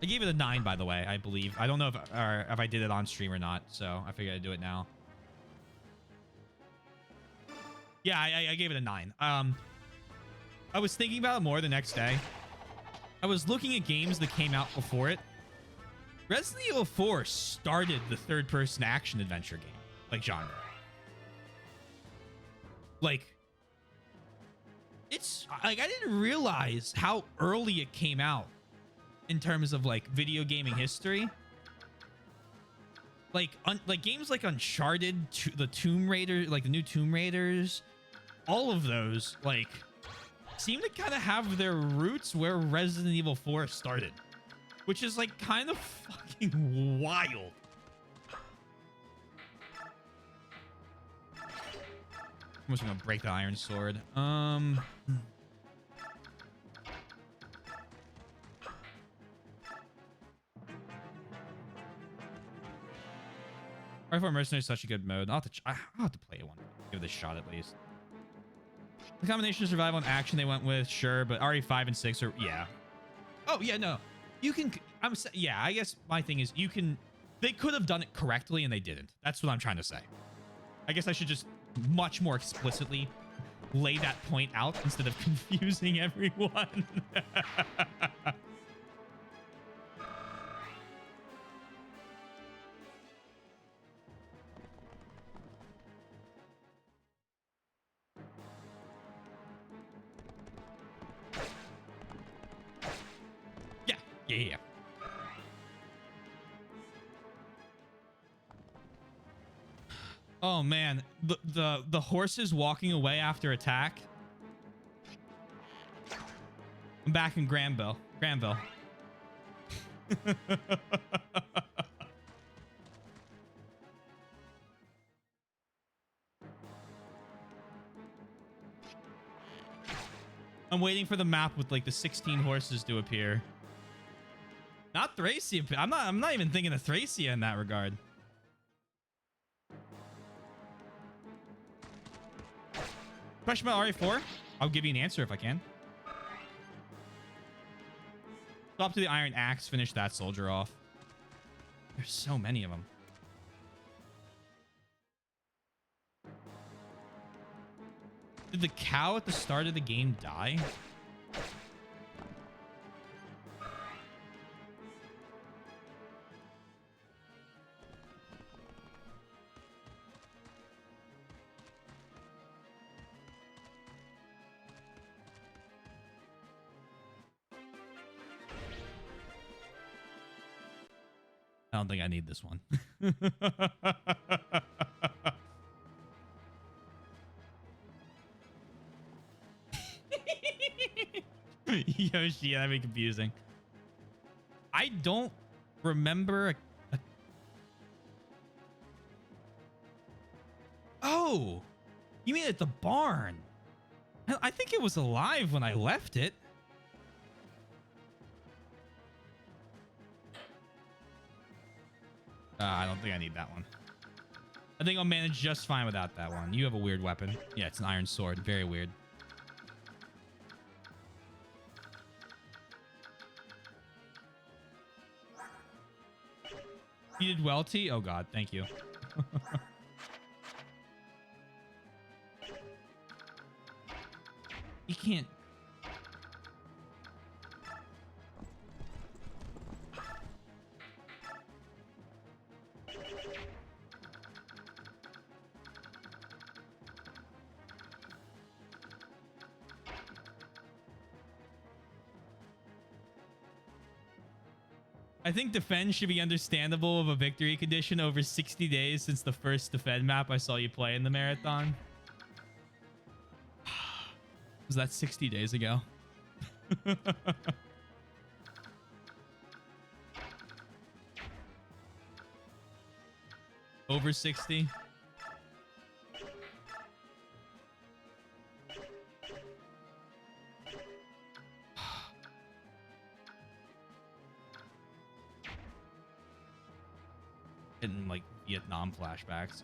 I gave it a 9, by the way, I believe. I don't know if I did it on stream or not, so I figured I'd do it now. Yeah, I gave it a 9. I was thinking about it more the next day. I was looking at games that came out before it. Resident Evil 4 started the third-person action adventure game, like, genre. Like, it's like I didn't realize how early it came out in terms of like video gaming history. Like games like Uncharted, the Tomb Raider, like the new Tomb Raiders, all of those like seem to kind of have their roots where Resident Evil 4 started, which is like kind of fucking wild. I'm just gonna break the iron sword. Rifle Mercenary is such a good mode. I'll have to play one. Give it a shot at least. The combination of survival and action they went with, sure, but RE5 and 6 are, yeah. Oh, yeah, no. You can, yeah, I guess my thing is you can, they could have done it correctly and they didn't. That's what I'm trying to say. I guess I should just much more explicitly lay that point out instead of confusing everyone. Yeah. Oh man, the horses walking away after attack. I'm back in Granville. I'm waiting for the map with like the 16 horses to appear. Not Thracia. I'm not even thinking of Thracia in that regard. Question about RE4? I'll give you an answer if I can. Go up to the Iron Axe, finish that soldier off. There's so many of them. Did the cow at the start of the game die? I don't think I need this one. Yoshi, yeah, that'd be confusing. I don't remember Oh, you mean at the barn? I think it was alive when I left it. I don't think I need that one. I think I'll manage just fine without that one. You have a weird weapon. Yeah, it's an iron sword. Very weird. You did well, T? Oh god, thank you. You can't. I think defend should be understandable of a victory condition over 60 days since the first defend map I saw you play in the marathon. Was that 60 days ago? Over 60? Getting like Vietnam flashbacks.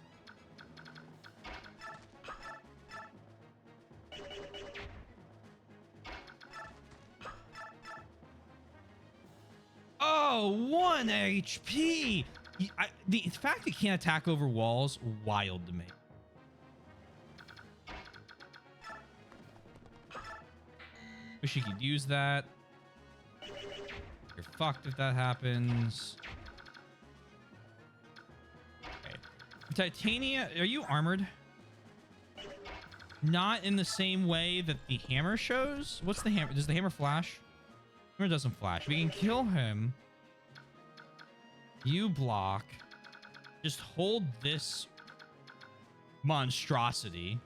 Oh, 1 HP. The fact it can't attack over walls, wild to me. Wish you could use that. You're fucked if that happens. Okay. Titania, are you armored? Not in the same way that the hammer shows. What's the hammer? Does the hammer flash? Hammer doesn't flash. We can kill him. You block. Just hold this monstrosity.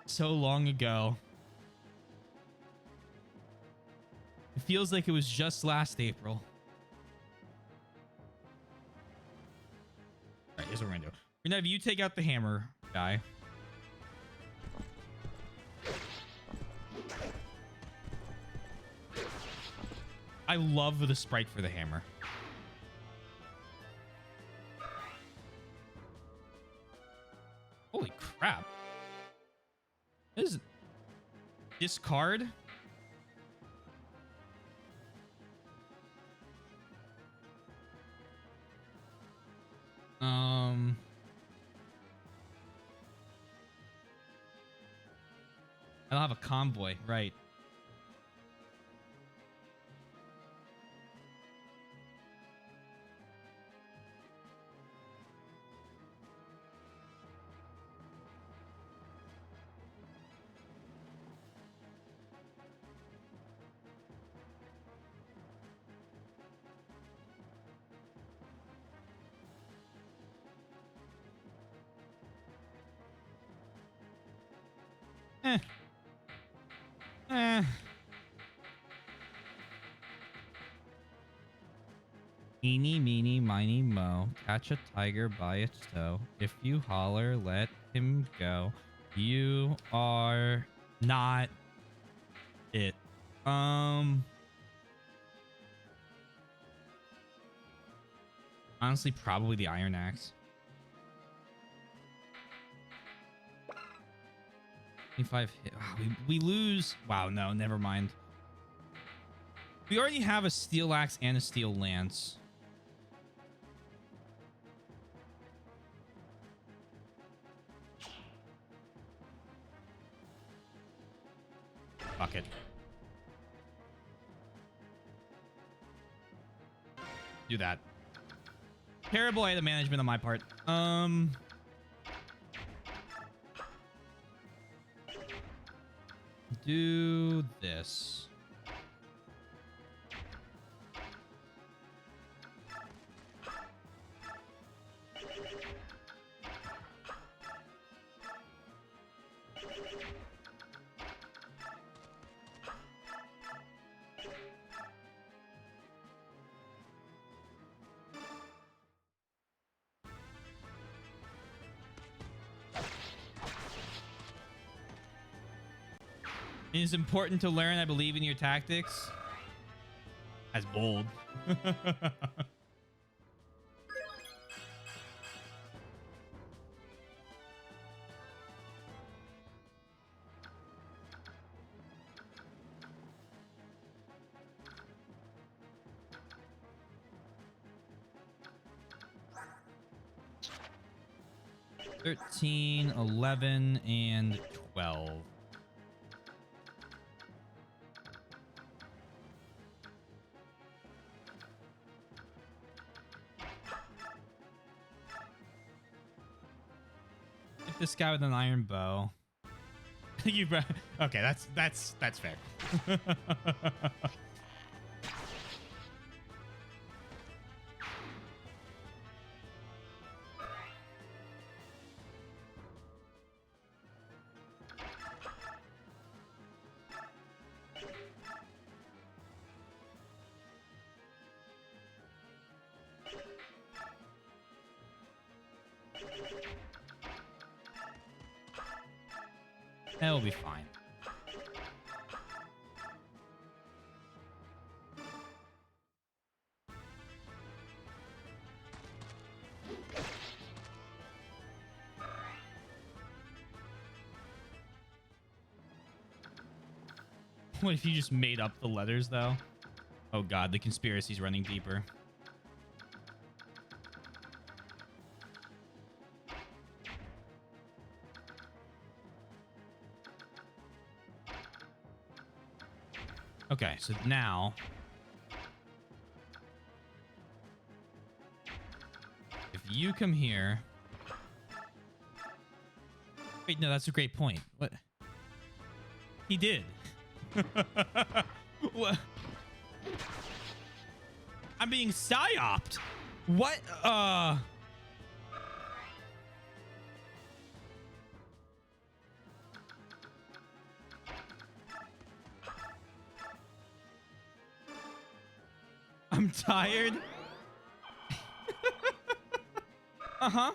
So long ago. It feels like it was just last April. All right, here's what we're gonna do. We're gonna have you take out the hammer guy. I love the sprite for the hammer. Holy crap. This is discard. I don't have a convoy, right? Eh. Eh. Eeny, meeny, miny, mo. Catch a tiger by its toe. If you holler, let him go. You are not it. Honestly, probably the Iron Axe. 25 hit. Wow, we lose. Wow, no, never mind. We already have a steel axe and a steel lance. Fuck it. Do that. Terrible item management on my part. Do this. It is important to learn, I believe, in your tactics. As bold. 13, 11, and 12. Hit this guy with an iron bow. You okay, that's fair. That'll be fine. What if you just made up the letters, though? Oh god, the conspiracy's running deeper. Okay, so now... if you come here... Wait, no, that's a great point. What? He did. What? I'm being psyoped. What? I'm tired. Uh-huh.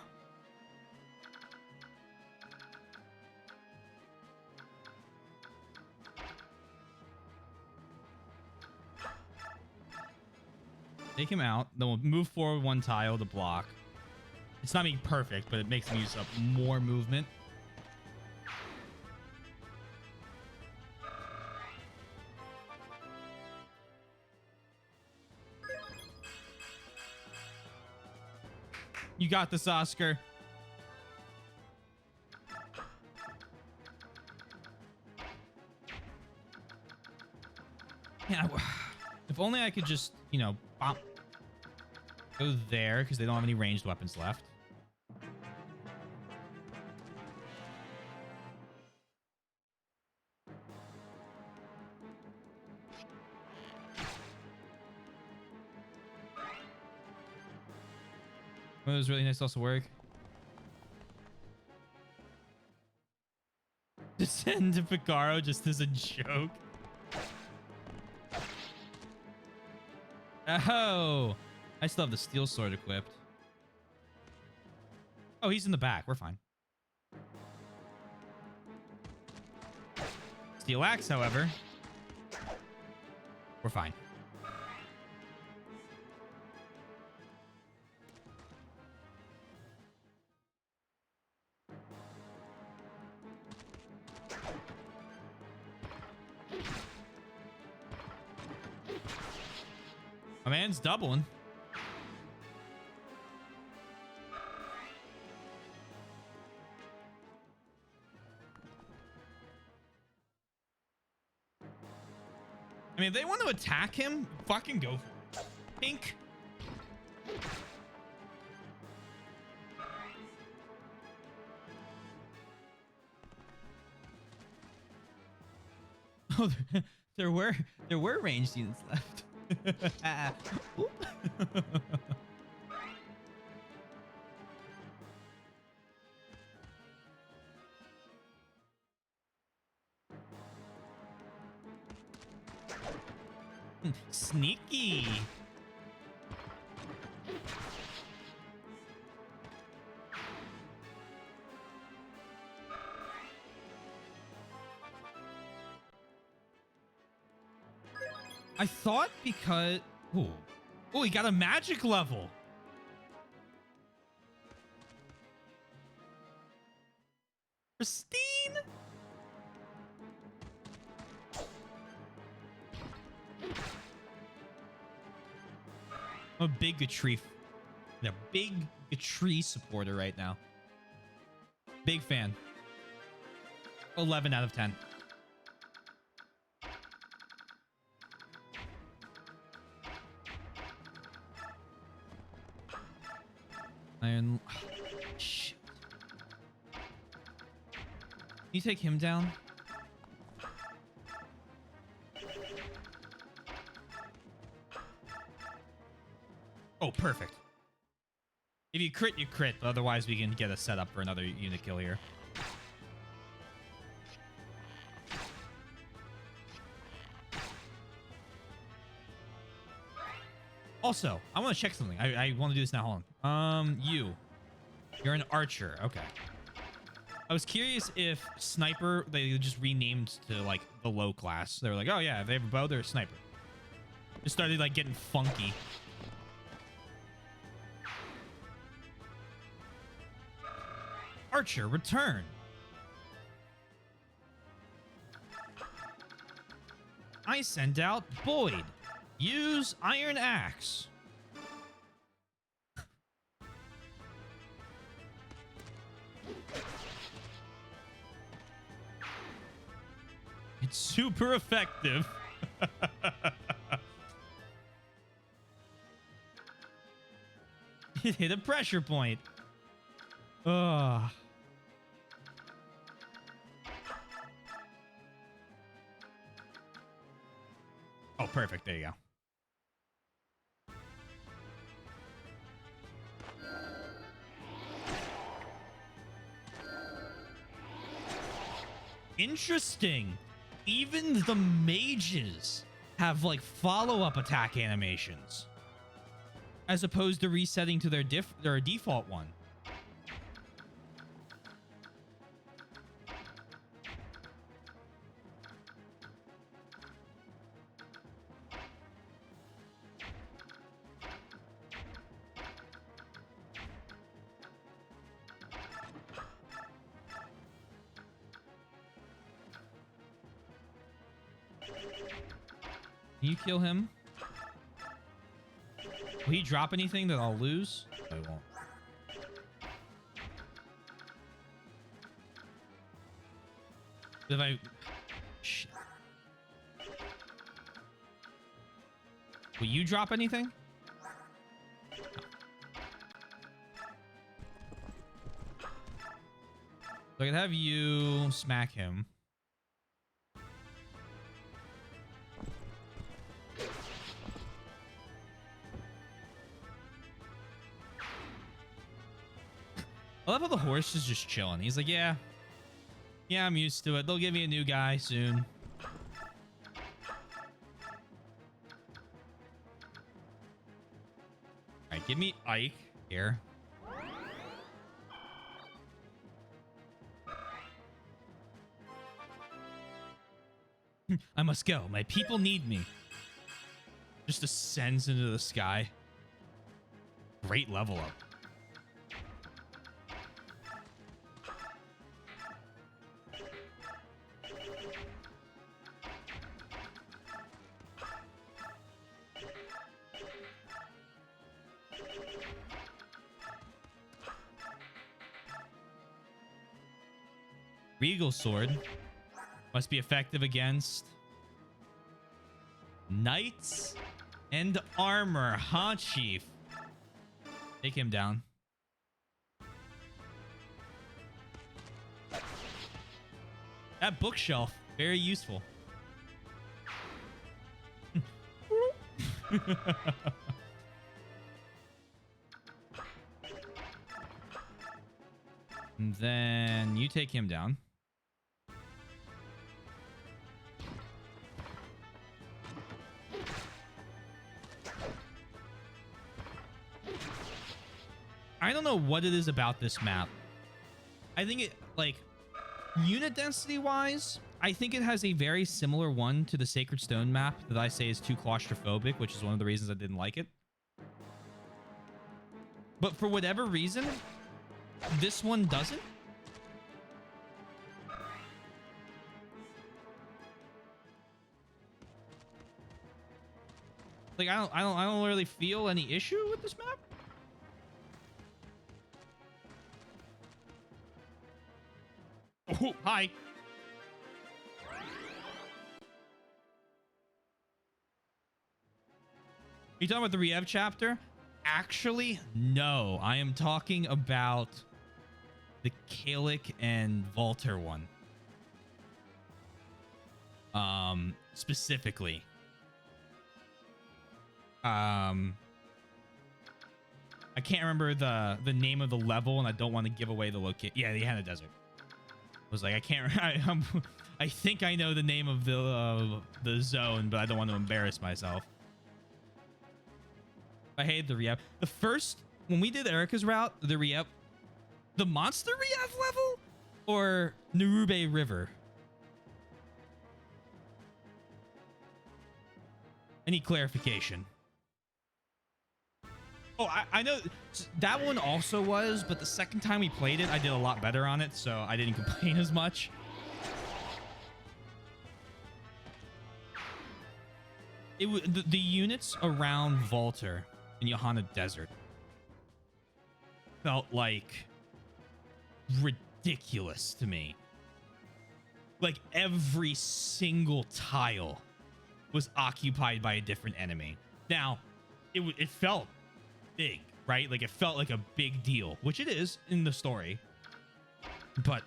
Take him out. Then we'll move forward one tile to block. It's not being perfect, but it makes me use up more movement. You got this, Oscar. Yeah, if only I could just, you know, bop. Go there, because they don't have any ranged weapons left. One of those really nice to also work. Descend to Picaro just as a joke. Oh, I still have the steel sword equipped. Oh, he's in the back. We're fine. Steel axe, however. We're fine. My man's doubling. I mean, if they want to attack him, fucking go for it. Pink. Oh, there were ranged units left. Sneaky. I thought because... Ooh. Oh, he got a magic level. Pristine. I'm a big Gatry supporter right now. Big fan. 11 out of 10. Iron. Shoot. Can you take him down? Oh, perfect. If you crit, you crit. Otherwise, we can get a setup for another unit kill here. Also, I want to check something. I want to do this now. Hold on. You're an archer. Okay. I was curious if sniper, they just renamed to, like, the low class. They were like, oh, yeah, if they have a bow, they're a sniper. Just started, like, getting funky. Archer, return. I send out Boyd. Use Iron Axe. It's super effective. It hit a pressure point. Ugh. Oh, perfect. There you go. Interesting. Even the mages have, like, follow-up attack animations, as opposed to resetting to their default one. Can you kill him? Will he drop anything that I'll lose? No, he won't. If I... Shit. Will you drop anything? No. So I can have you smack him. I love how the horse is just chilling. He's like, yeah, I'm used to it. They'll give me a new guy soon. All right, give me Ike here. I must go. My people need me. Just ascends into the sky. Great level up. Regal Sword must be effective against Knights and Armor, huh, Chief? Take him down. That bookshelf, very useful. And then you take him down. I don't know what it is about this map. I think it, like, unit density wise, I think it has a very similar one to the Sacred Stone map that I say is too claustrophobic, which is one of the reasons I didn't like it. But for whatever reason, this one doesn't. Like, I don't really feel any issue with this map. Ooh, hi. You talking about the Riev chapter? Actually, no. I am talking about the Kalik and Volter one. Specifically. I can't remember the name of the level, and I don't want to give away the location. Yeah, the Hannah Desert. I was like, I can't. I think I know the name of the zone, but I don't want to embarrass myself. I hate the Riev. The first, when we did Erica's route, the Riev, the monster Riev level, or Narube River. Any clarification? Oh, I know that one also was, but the second time we played it, I did a lot better on it, so I didn't complain as much. The units around Volter in Johanna Desert felt like ridiculous to me. Like every single tile was occupied by a different enemy. Now, it felt big, right? Like it felt like a big deal, which it is in the story. But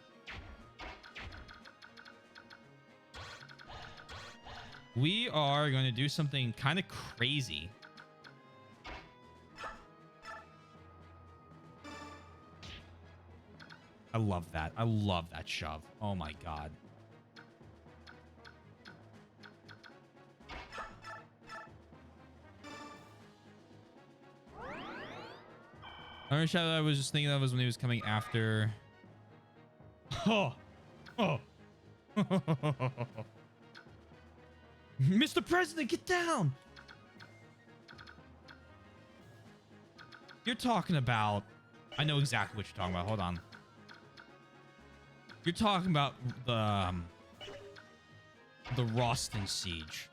we are going to do something kind of crazy. I love that. I love that shove. Oh my god. Another shot I was just thinking of was when he was coming after. Oh. Oh. Mr. President, get down. You're talking about... I know exactly what you're talking about. Hold on. You're talking about the Roston siege.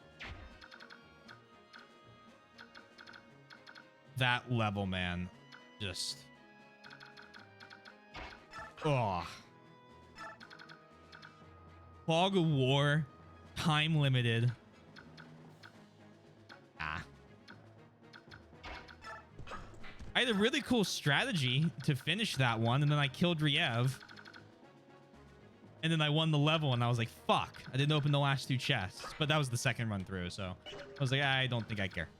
That level, man. Just... oh. Fog of War. Time limited. Ah. I had a really cool strategy to finish that one, and then I killed Riev. And then I won the level, and I was like, fuck. I didn't open the last two chests. But that was the second run through, so I was like, I don't think I care.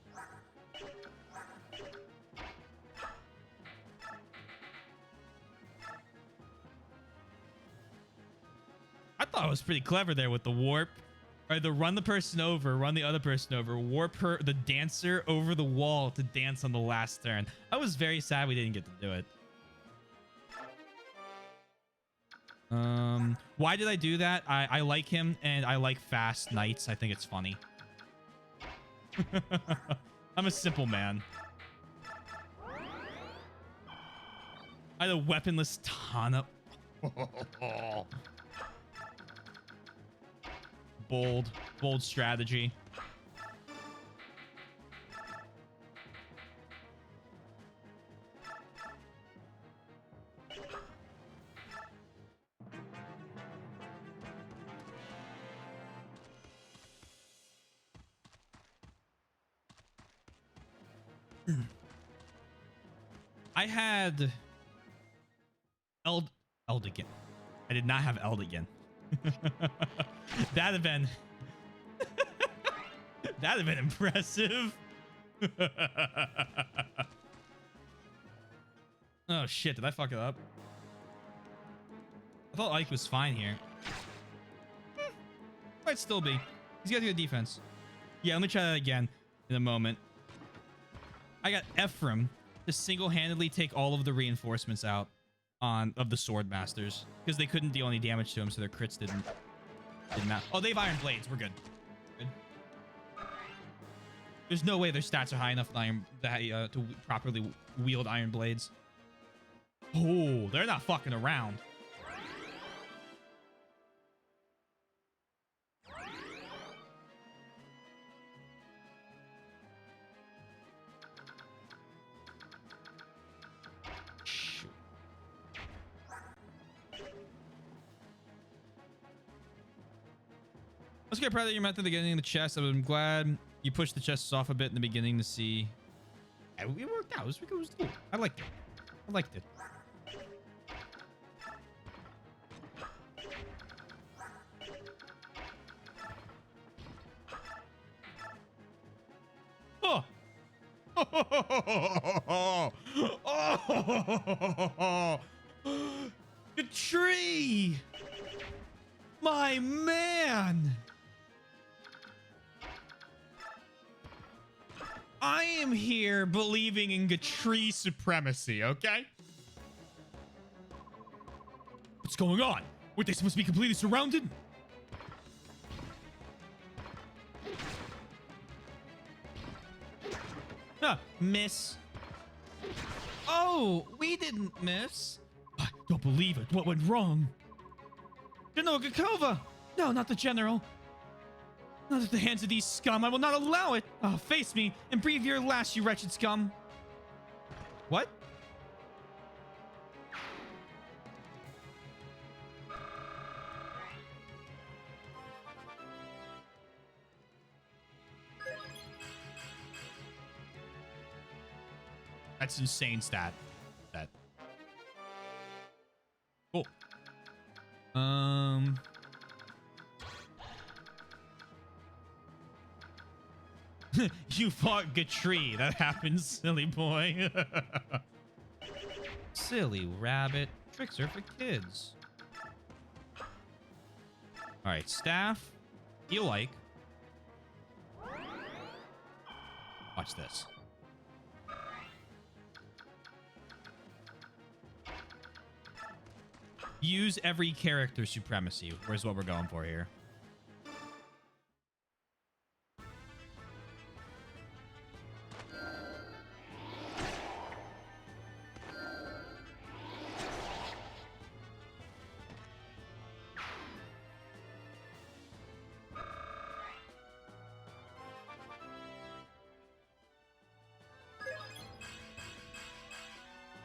I thought it was pretty clever there with the warp. Or the run the person over, run the other person over, warp the dancer over the wall to dance on the last turn. I was very sad we didn't get to do it. Why did I do that? I like him, and I like fast knights. I think it's funny. I'm a simple man. I had a weaponless Tana. Bold strategy. I had Eldigan. I did not have Eldigan. That'd have been that'd have been impressive. Oh shit, did I fuck it up? I thought Ike was fine here. Might still be. He's got good defense. Yeah, let me try that again in a moment. I got Ephraim to single-handedly take all of the reinforcements out of the sword masters because they couldn't deal any damage to him, so their crits didn't matter. Oh, they have iron blades. We're good. There's no way their stats are high enough to properly wield iron blades. Oh, they're not fucking around. Let's get proud that you met at the beginning of the chest. I'm glad you pushed the chests off a bit in the beginning to see. Yeah, it worked out. It was cool. I liked it. I liked it. Oh. Oh. The tree. My man. I am here believing in Gatri supremacy, okay? What's going on? Were they supposed to be completely surrounded? Huh, miss. Oh, we didn't miss. I don't believe it. What went wrong? General Gakova! No, not the general. Not at the hands of these scum. I will not allow it. Oh, face me and breathe your last, you wretched scum. What? That's insane stat. That. Cool. You fought Gatri. That happens, silly boy. Silly rabbit. Tricks are for kids. All right, staff. You like. Watch this. Use every character supremacy. Where's what we're going for here?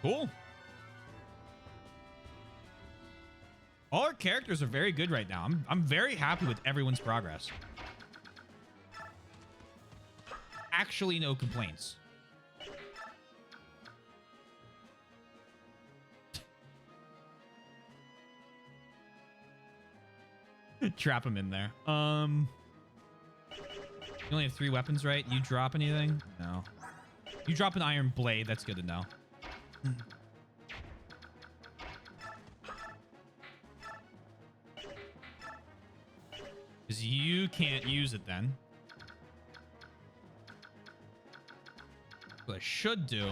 Cool. All our characters are very good right now. I'm very happy with everyone's progress. Actually, no complaints. Trap him in there. You only have 3 weapons, right? You drop anything? No. You drop an iron blade. That's good to know. Because you can't use it then. What I should do...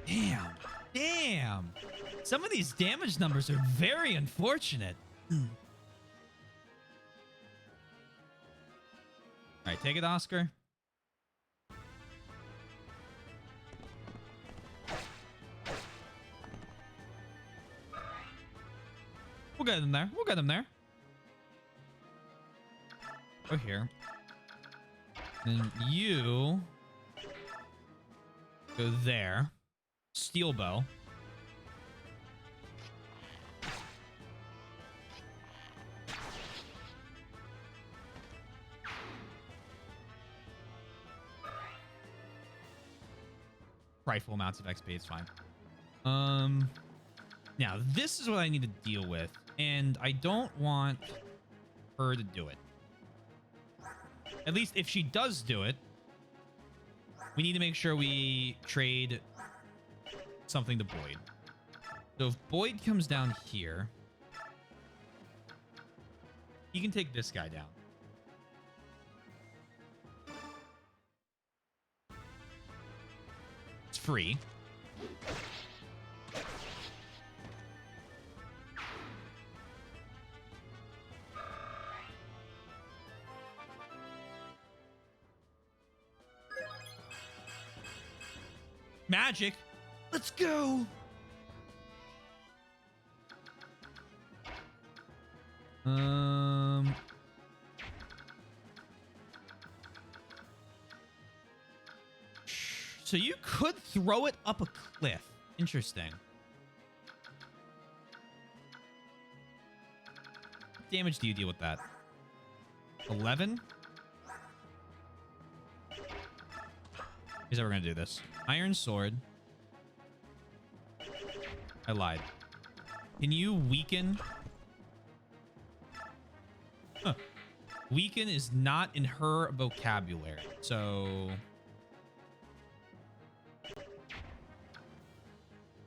Damn. Damn. Some of these damage numbers are very unfortunate. All right, take it, Oscar. We'll get him there. We'll get him there. Go here. Then you go there. Steel bow. Rifle amounts of XP, it's fine. Now this is what I need to deal with, and I don't want her to do it. At least if she does do it, we need to make sure we trade something to Boyd. So if Boyd comes down here, he can take this guy down. It's free. Magic. Let's go. So you could throw it up a cliff. Interesting. What damage do you deal with that? 11? Here's how we're going to do this. Iron Sword. I lied. Can you weaken? Huh. Weaken is not in her vocabulary. So...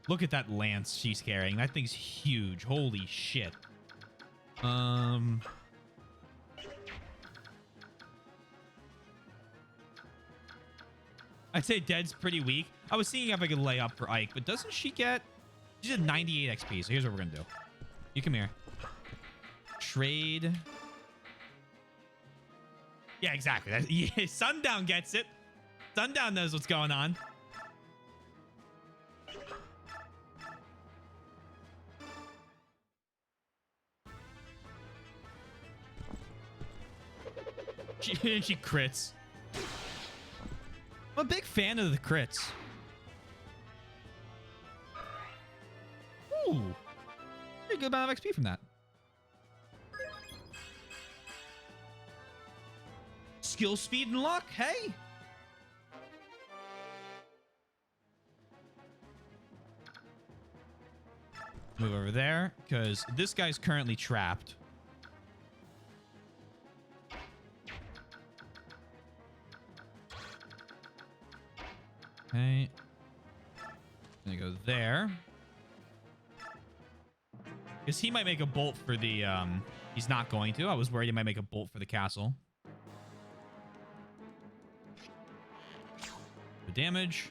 look at that lance she's carrying. That thing's huge. Holy shit. I'd say Dead's pretty weak. I was seeing if I could lay up for Ike, but doesn't she get... she did 98 XP, so here's what we're gonna do. You come here. Trade. Yeah, exactly. Yeah, Sundown gets it. Sundown knows what's going on. She crits. I'm a big fan of the crits. Ooh. Pretty good amount of XP from that. Skill, speed, and luck. Hey. Move over there, because this guy's currently trapped. Okay. Gonna go there. Because he might make a bolt for the, he's not going to. I was worried he might make a bolt for the castle. The damage.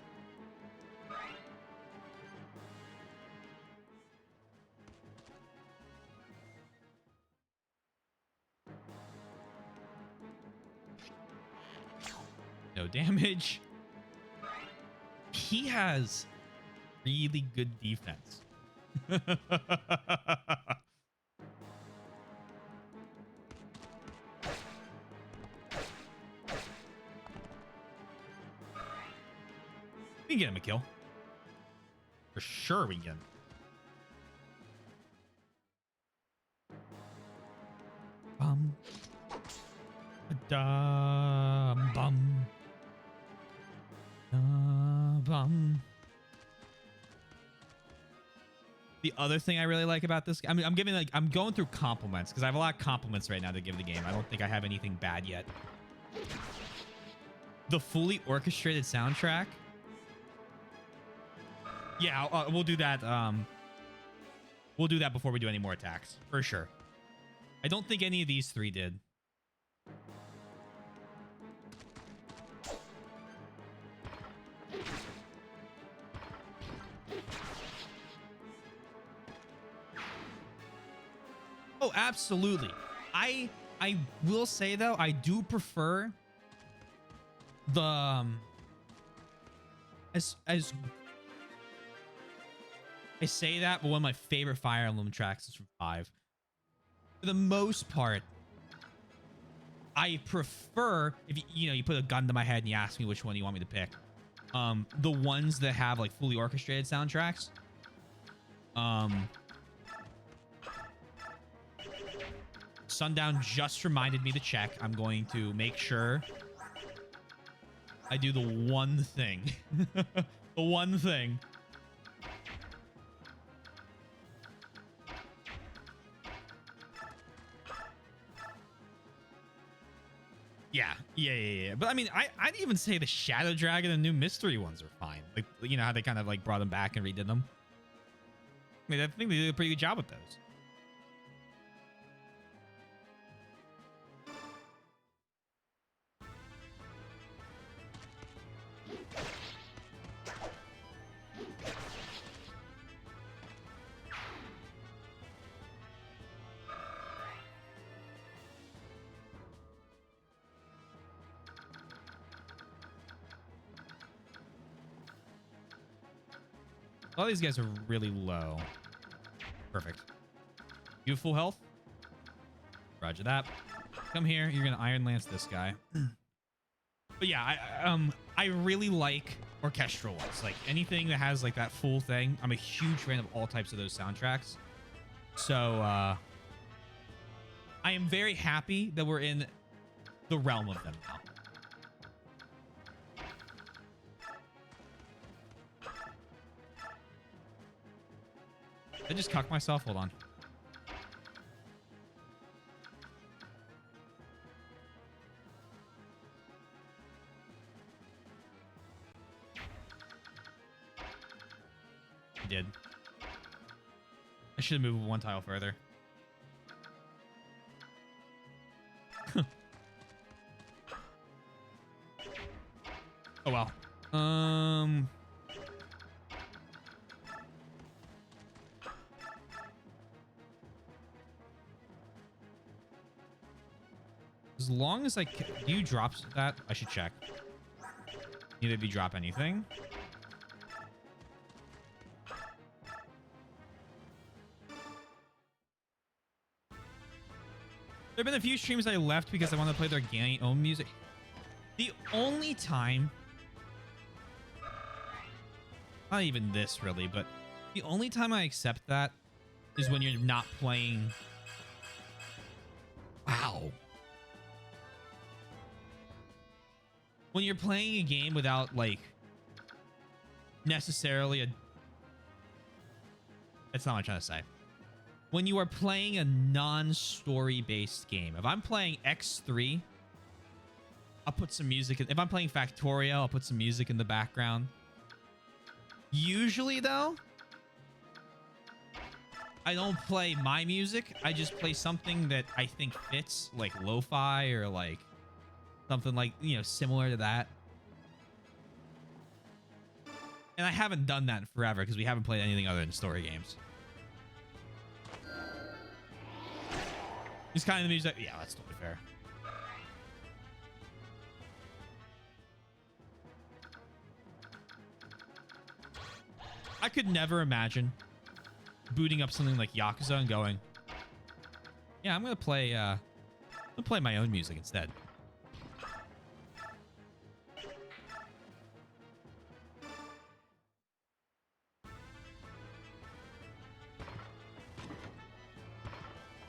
No damage. He has really good defense. We can get him a kill. For sure we can. Bum. Dum bum. Bum. The other thing I really like about this, I mean, I'm going through compliments because I have a lot of compliments right now to give the game. I don't think I have anything bad yet. The fully orchestrated soundtrack. Yeah, we'll do that. We'll do that before we do any more attacks for sure. I don't think any of these three did. Oh, absolutely. I will say though, I do prefer the as I say that, but one of my favorite Fire Emblem tracks is from 5. For the most part, I prefer if you put a gun to my head and you ask me which one you want me to pick. The ones that have like fully orchestrated soundtracks. Sundown just reminded me to check. I'm going to make sure I do the one thing. The one thing. Yeah. But I mean, I'd even say the Shadow Dragon and new mystery ones are fine. Like, you know how they kind of like brought them back and redid them. I mean, I think they did a pretty good job with those. All these guys are really low. Perfect. You have full health? Roger that. Come here. You're going to Iron Lance this guy. But yeah, I really like orchestral ones. Like anything that has like that full thing. I'm a huge fan of all types of those soundtracks. So I am very happy that we're in the realm of them now. Did I just cuck myself? Hold on. I did. I should have moved one tile further. Oh well. As long as I can, do you drop that? I should check. Neither of you drop anything. There have been a few streams I left because I want to play their own music. The only time, not even this really, but the only time I accept that is when you're not playing. Wow. When you're playing a game without like necessarily a, that's not what I'm trying to say. When you are playing a non-story based game. If I'm playing X3, I'll put some music in. If I'm playing Factorio, I'll put some music in the background. Usually though, I don't play my music. I just play something that I think fits, like lo-fi or like something like, you know, similar to that. And I haven't done that in forever because we haven't played anything other than story games. It's kind of the music. Yeah, that's totally fair. I could never imagine booting up something like Yakuza and going, yeah, I'm gonna play my own music instead.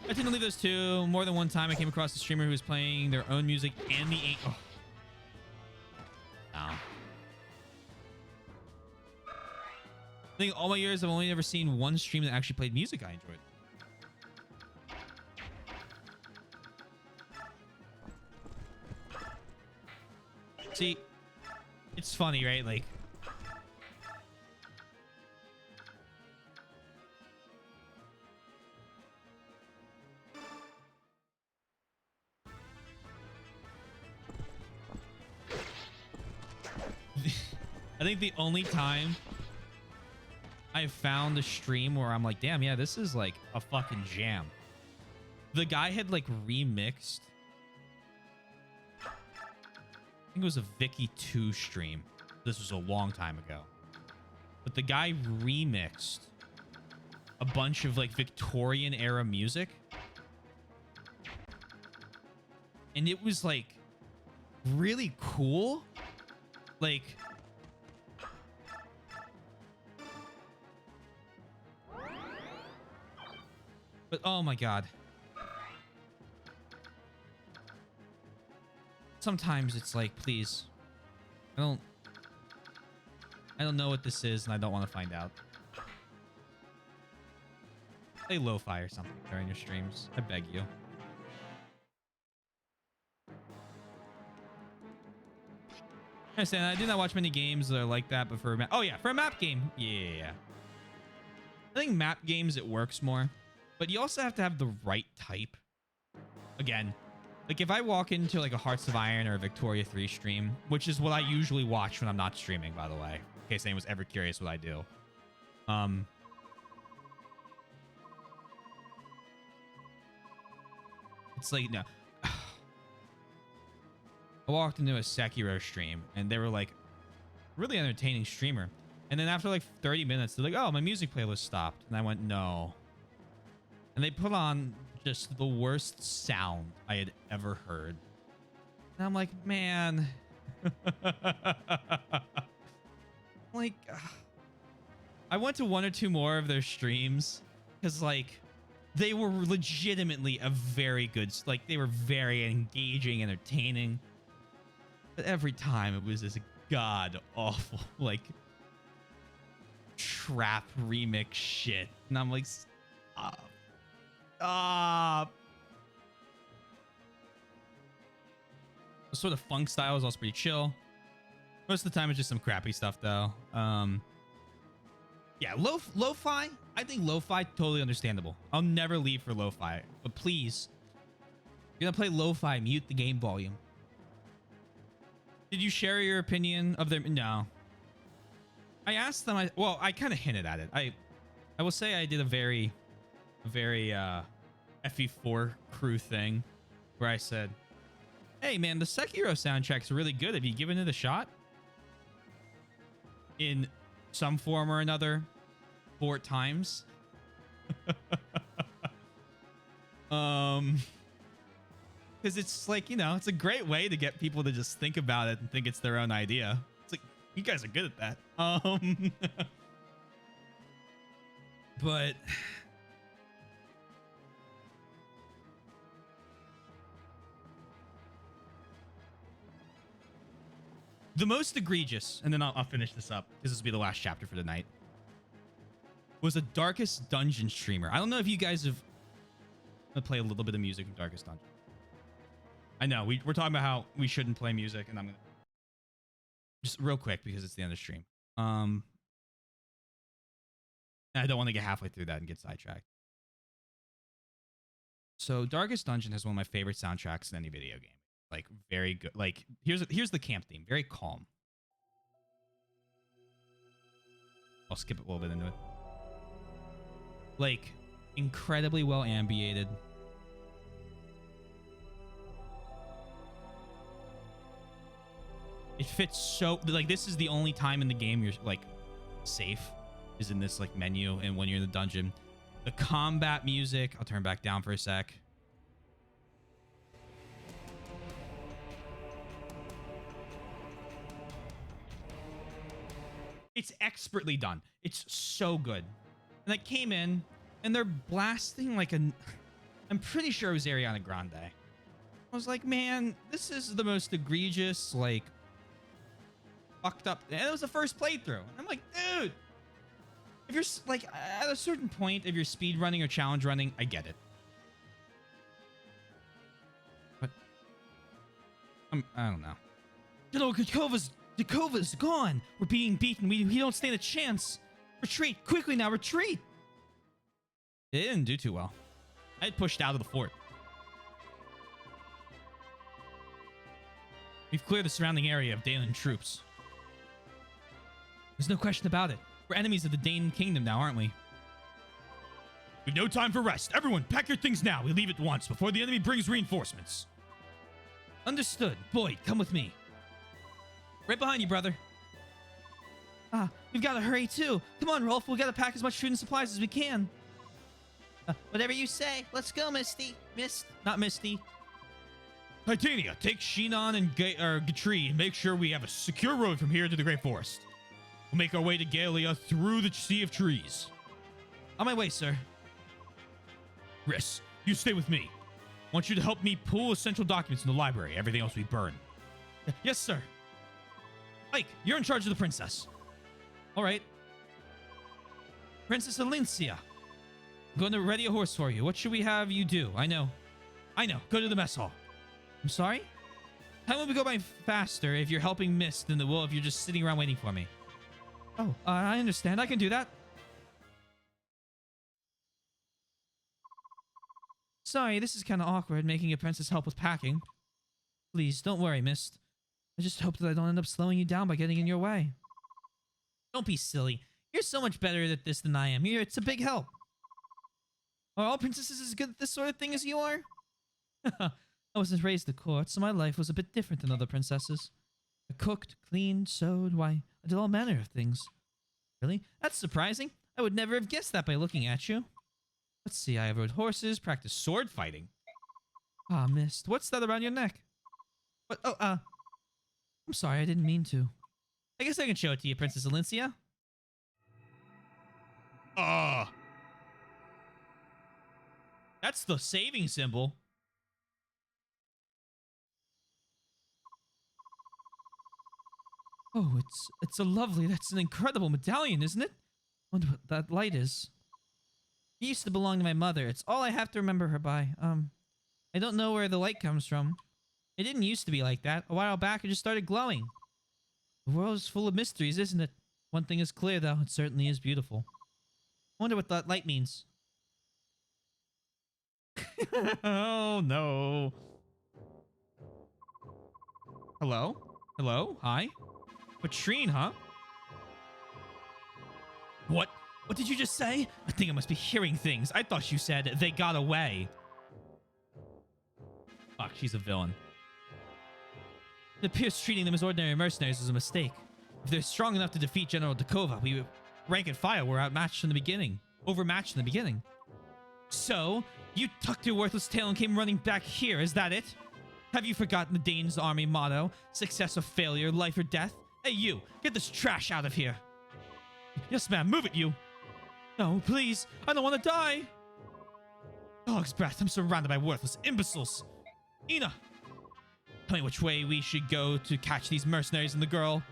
I tend to leave those two. More than one time I came across a streamer who was playing their own music and the oh. No. I think all my years I've only ever seen one stream that actually played music I enjoyed. See, it's funny, right? Like, I think the only time I've found a stream where I'm like, damn, yeah, this is like a fucking jam. The guy had like remixed, I think it was a Vicky 2 stream. This was a long time ago. But the guy remixed a bunch of like Victorian era music. And it was like really cool. Like, but oh my God. Sometimes it's like, please, I don't know what this is and I don't want to find out. Play lo-fi or something during your streams. I beg you. I understand. I do not watch many games that are like that, but for a map, oh yeah, for a map game, yeah. I think map games it works more, but you also have to have the right type. Again, like if I walk into like a Hearts of Iron or a Victoria 3 stream, which is what I usually watch when I'm not streaming, by the way, in case anyone was ever curious what I do. It's like, no. I walked into a Sekiro stream and they were like, really entertaining streamer. And then after like 30 minutes, they're like, oh, my music playlist stopped. And I went, no. And they put on just the worst sound I had ever heard. And I'm like, man. Like, I went to one or two more of their streams because, like, they were legitimately a very good, like, they were very engaging, entertaining. But every time it was this god awful, like, trap remix shit. And I'm like, stop. The sort of funk style is also pretty chill. Most of the time it's just some crappy stuff though. Yeah, lo-fi. I think lo-fi totally understandable. I'll never leave for lo-fi, but please, if you're gonna play lo-fi, mute the game volume. Did you share your opinion of their? No. I asked them. Well, I kind of hinted at it. I will say I did a very FE4 crew thing where I said, "Hey man, the Sekiro soundtrack's really good. Have you given it a shot?" In some form or another, 4 times. Because it's like, you know, it's a great way to get people to just think about it and think it's their own idea. It's like, you guys are good at that. But the most egregious, and then I'll finish this up because this will be the last chapter for tonight, was a Darkest Dungeon streamer. I don't know if you guys have... I'm gonna play a little bit of music from Darkest Dungeon. I know, we're talking about how we shouldn't play music, and I'm gonna... Just real quick, because it's the end of the stream. I don't want to get halfway through that and get sidetracked. So Darkest Dungeon has one of my favorite soundtracks in any video game. Like, very good. Like, here's the camp theme. Very calm. I'll skip a little bit into it. Like, incredibly well ambiented. It fits so... Like, this is the only time in the game you're, like, safe. Is in this, like, menu and when you're in the dungeon. The combat music... I'll turn back down for a sec. It's expertly done. It's so good. And I came in, and they're blasting like I'm pretty sure it was Ariana Grande. I was like, man, this is the most egregious, like, fucked up. And it was the first playthrough. And I'm like, dude, if you're, like, at a certain point, if you're speed running or challenge running, I get it. But, I don't know. You know, Dakova's gone. We're being beaten. We don't stand a chance. Retreat. Quickly now, retreat. It didn't do too well. I had pushed out of the fort. We've cleared the surrounding area of Dalen troops. There's no question about it. We're enemies of the Dane Kingdom now, aren't we? We've no time for rest. Everyone, pack your things now. We leave at once before the enemy brings reinforcements. Understood. Boyd, come with me. Right behind you, brother. We've got to hurry, too. Come on, Rolf. We've got to pack as much food and supplies as we can. Whatever you say. Let's go, Misty. Not Misty. Titania, take Shinon and Gatri and make sure we have a secure road from here to the Great Forest. We'll make our way to Galea through the Sea of Trees. On my way, sir. Riss, you stay with me. I want you to help me pull essential documents in the library. Everything else we burn. Yes, sir. Ike, you're in charge of the princess. All right. Princess Alincia. I'm going to ready a horse for you. What should we have you do? I know. Go to the mess hall. I'm sorry? Time will go by faster if you're helping Mist than it will if you're just sitting around waiting for me. Oh, I understand. I can do that. Sorry, this is kind of awkward, making a princess help with packing. Please, don't worry, Mist. I just hope that I don't end up slowing you down by getting in your way. Don't be silly. You're so much better at this than I am. It's a big help. Are all princesses as good at this sort of thing as you are? I wasn't raised at court, so my life was a bit different than other princesses. I cooked, cleaned, sewed, why, I did all manner of things. Really? That's surprising. I would never have guessed that by looking at you. Let's see, I rode horses, practiced sword fighting. Ah, Mist, what's that around your neck? What? Oh, I'm sorry, I didn't mean to. I guess I can show it to you, Princess Alencia. That's the saving symbol. Oh, it's a lovely, that's an incredible medallion, isn't it? Wonder what that light is. It used to belong to my mother. It's all I have to remember her by. I don't know where the light comes from. It didn't used to be like that. A while back, it just started glowing. The world is full of mysteries, isn't it? One thing is clear, though. It certainly is beautiful. I wonder what that light means. Oh, no. Hello? Hello? Hi? Patrine, huh? What? What did you just say? I think I must be hearing things. I thought you said they got away. Fuck, she's a villain. It appears treating them as ordinary mercenaries was a mistake. If they're strong enough to defeat General Dakova, we rank and file were outmatched from the beginning. Overmatched in the beginning. So, you tucked your worthless tail and came running back here, is that it? Have you forgotten the Dane's army motto? Success or failure, life or death? Hey you, get this trash out of here. Yes ma'am, move it you. No, please, I don't want to die. Dog's breath, I'm surrounded by worthless imbeciles. Ina, tell me which way we should go to catch these mercenaries and the girl.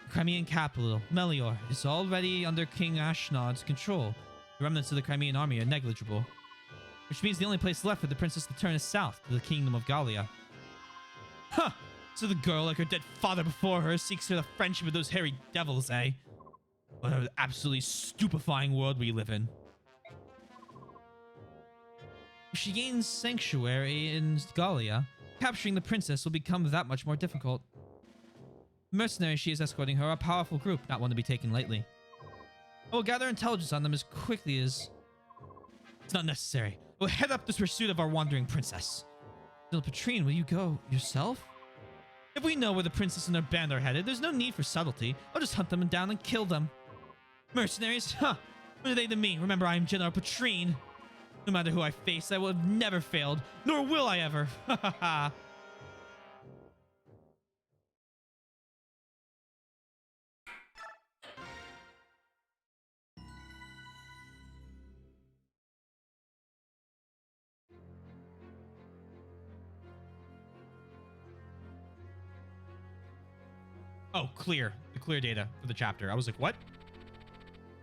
The Crimean capital, Melior, is already under King Ashnod's control. The remnants of the Crimean army are negligible. Which means the only place left for the princess to turn is south, to the kingdom of Gallia. Huh! So the girl, like her dead father before her, seeks for the friendship of those hairy devils, eh? What an absolutely stupefying world we live in. If she gains sanctuary in Gallia, capturing the princess will become that much more difficult. The mercenaries she is escorting her are a powerful group, not one to be taken lightly. I will gather intelligence on them as quickly as... It's not necessary. We'll head up this pursuit of our wandering princess. Little Patrine, will you go yourself? If we know where the princess and her band are headed, there's no need for subtlety. I'll just hunt them down and kill them. Mercenaries? Huh. What are they to me? Remember, I am General Patrine. No matter who I face, I will have never failed. Nor will I ever. Ha ha ha. Oh, clear. The clear data for the chapter. I was like, what?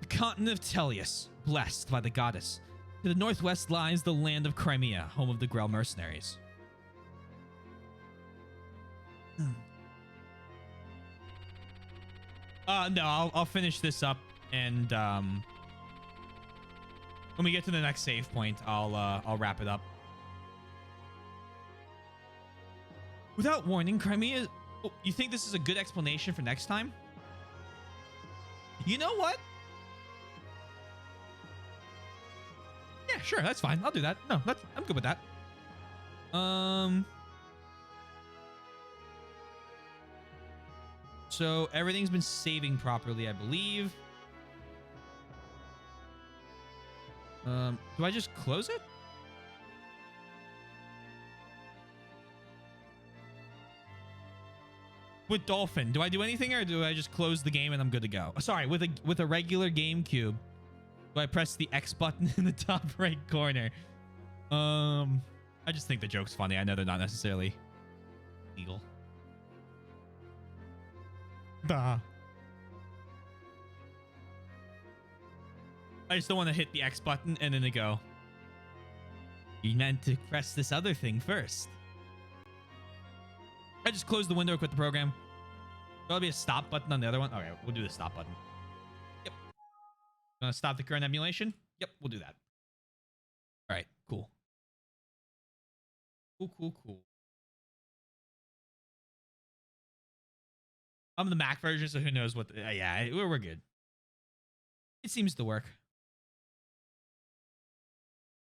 The continent of Tellius, blessed by the goddess. To the northwest lies the land of Crimea, home of the Grell mercenaries. No, I'll finish this up, and when we get to the next save point, I'll wrap it up. Without warning, Crimea... Oh, you think this is a good explanation for next time? You know what? Yeah, sure, that's fine. I'll do that. No, I'm good with that. So everything's been saving properly, I believe. Do I just close it? With Dolphin, do I do anything or do I just close the game and I'm good to go? Sorry, with a regular GameCube, do I press the X button in the top right corner? I just think the joke's funny. I know they're not necessarily legal. Bah. I just don't want to hit the X button and then they go, you meant to press this other thing first. I just closed the window or quit the program. There'll be a stop button on the other one. Okay, we'll do the stop button. Yep. Gonna stop the current emulation? Yep, we'll do that. All right, cool. Cool. I'm the Mac version, so who knows what... yeah, we're good. It seems to work.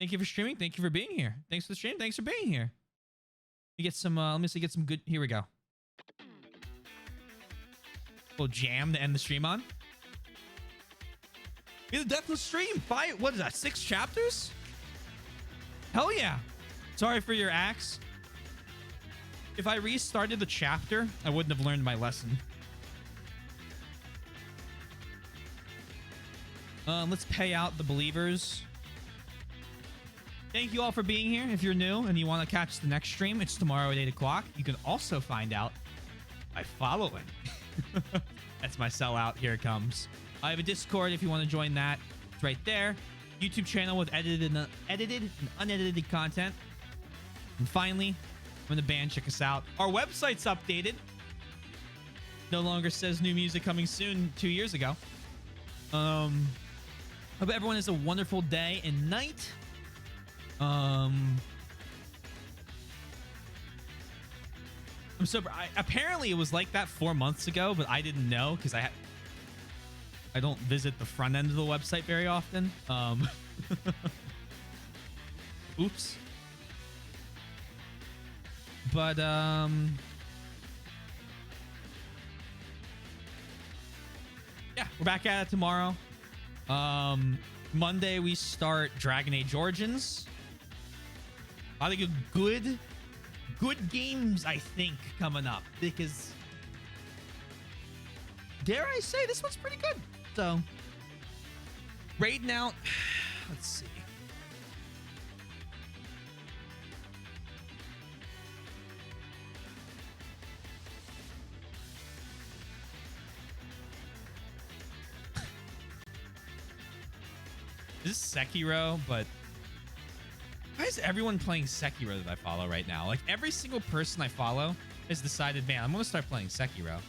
Thank you for streaming. Thank you for being here. Thanks for the stream. Thanks for being here. Let me get some, get some good... Here we go. Little jam to end the stream on. It's a deathless stream. What is that? 6 chapters? Hell yeah. Sorry for your axe. If I restarted the chapter, I wouldn't have learned my lesson. Let's pay out the believers. Thank you all for being here. If you're new and you want to catch the next stream, it's tomorrow at 8 o'clock. You can also find out by following. That's my sellout. Here it comes. I have a Discord if you want to join that. It's right there. YouTube channel with edited and unedited content. And finally, I'm in the band. Check us out. Our website's updated. No longer says new music coming soon 2 years ago. Hope everyone has a wonderful day and night. I'm so apparently it was like that 4 months ago, but I didn't know because I don't visit the front end of the website very often. Oops. But yeah, we're back at it tomorrow. Monday we start Dragon Age Origins. I think good games, I think, coming up because dare I say this one's pretty good. So raiding out. Let's see. This is Sekiro, but why is everyone playing Sekiro that I follow right now? Like every single person I follow has decided, man, I'm gonna start playing Sekiro.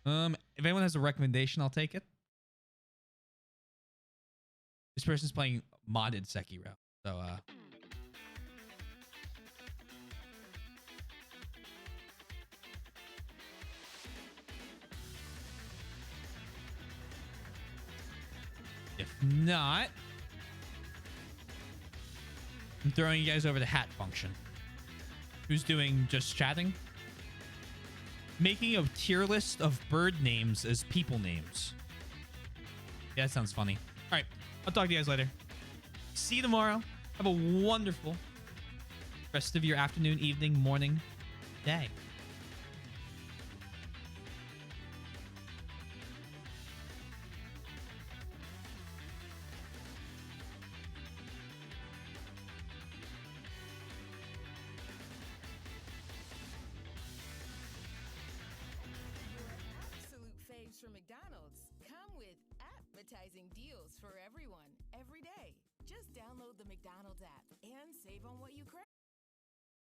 If anyone has a recommendation, I'll take it. This person's playing modded Sekiro, so if not, I'm throwing you guys over the hat function. Who's doing just chatting? Making a tier list of bird names as people names. Yeah, that sounds funny. All right, I'll talk to you guys later. See you tomorrow. Have a wonderful rest of your afternoon, evening, morning, day. From McDonald's come with appetizing deals for everyone every day. Just download the McDonald's app and save on what you crave.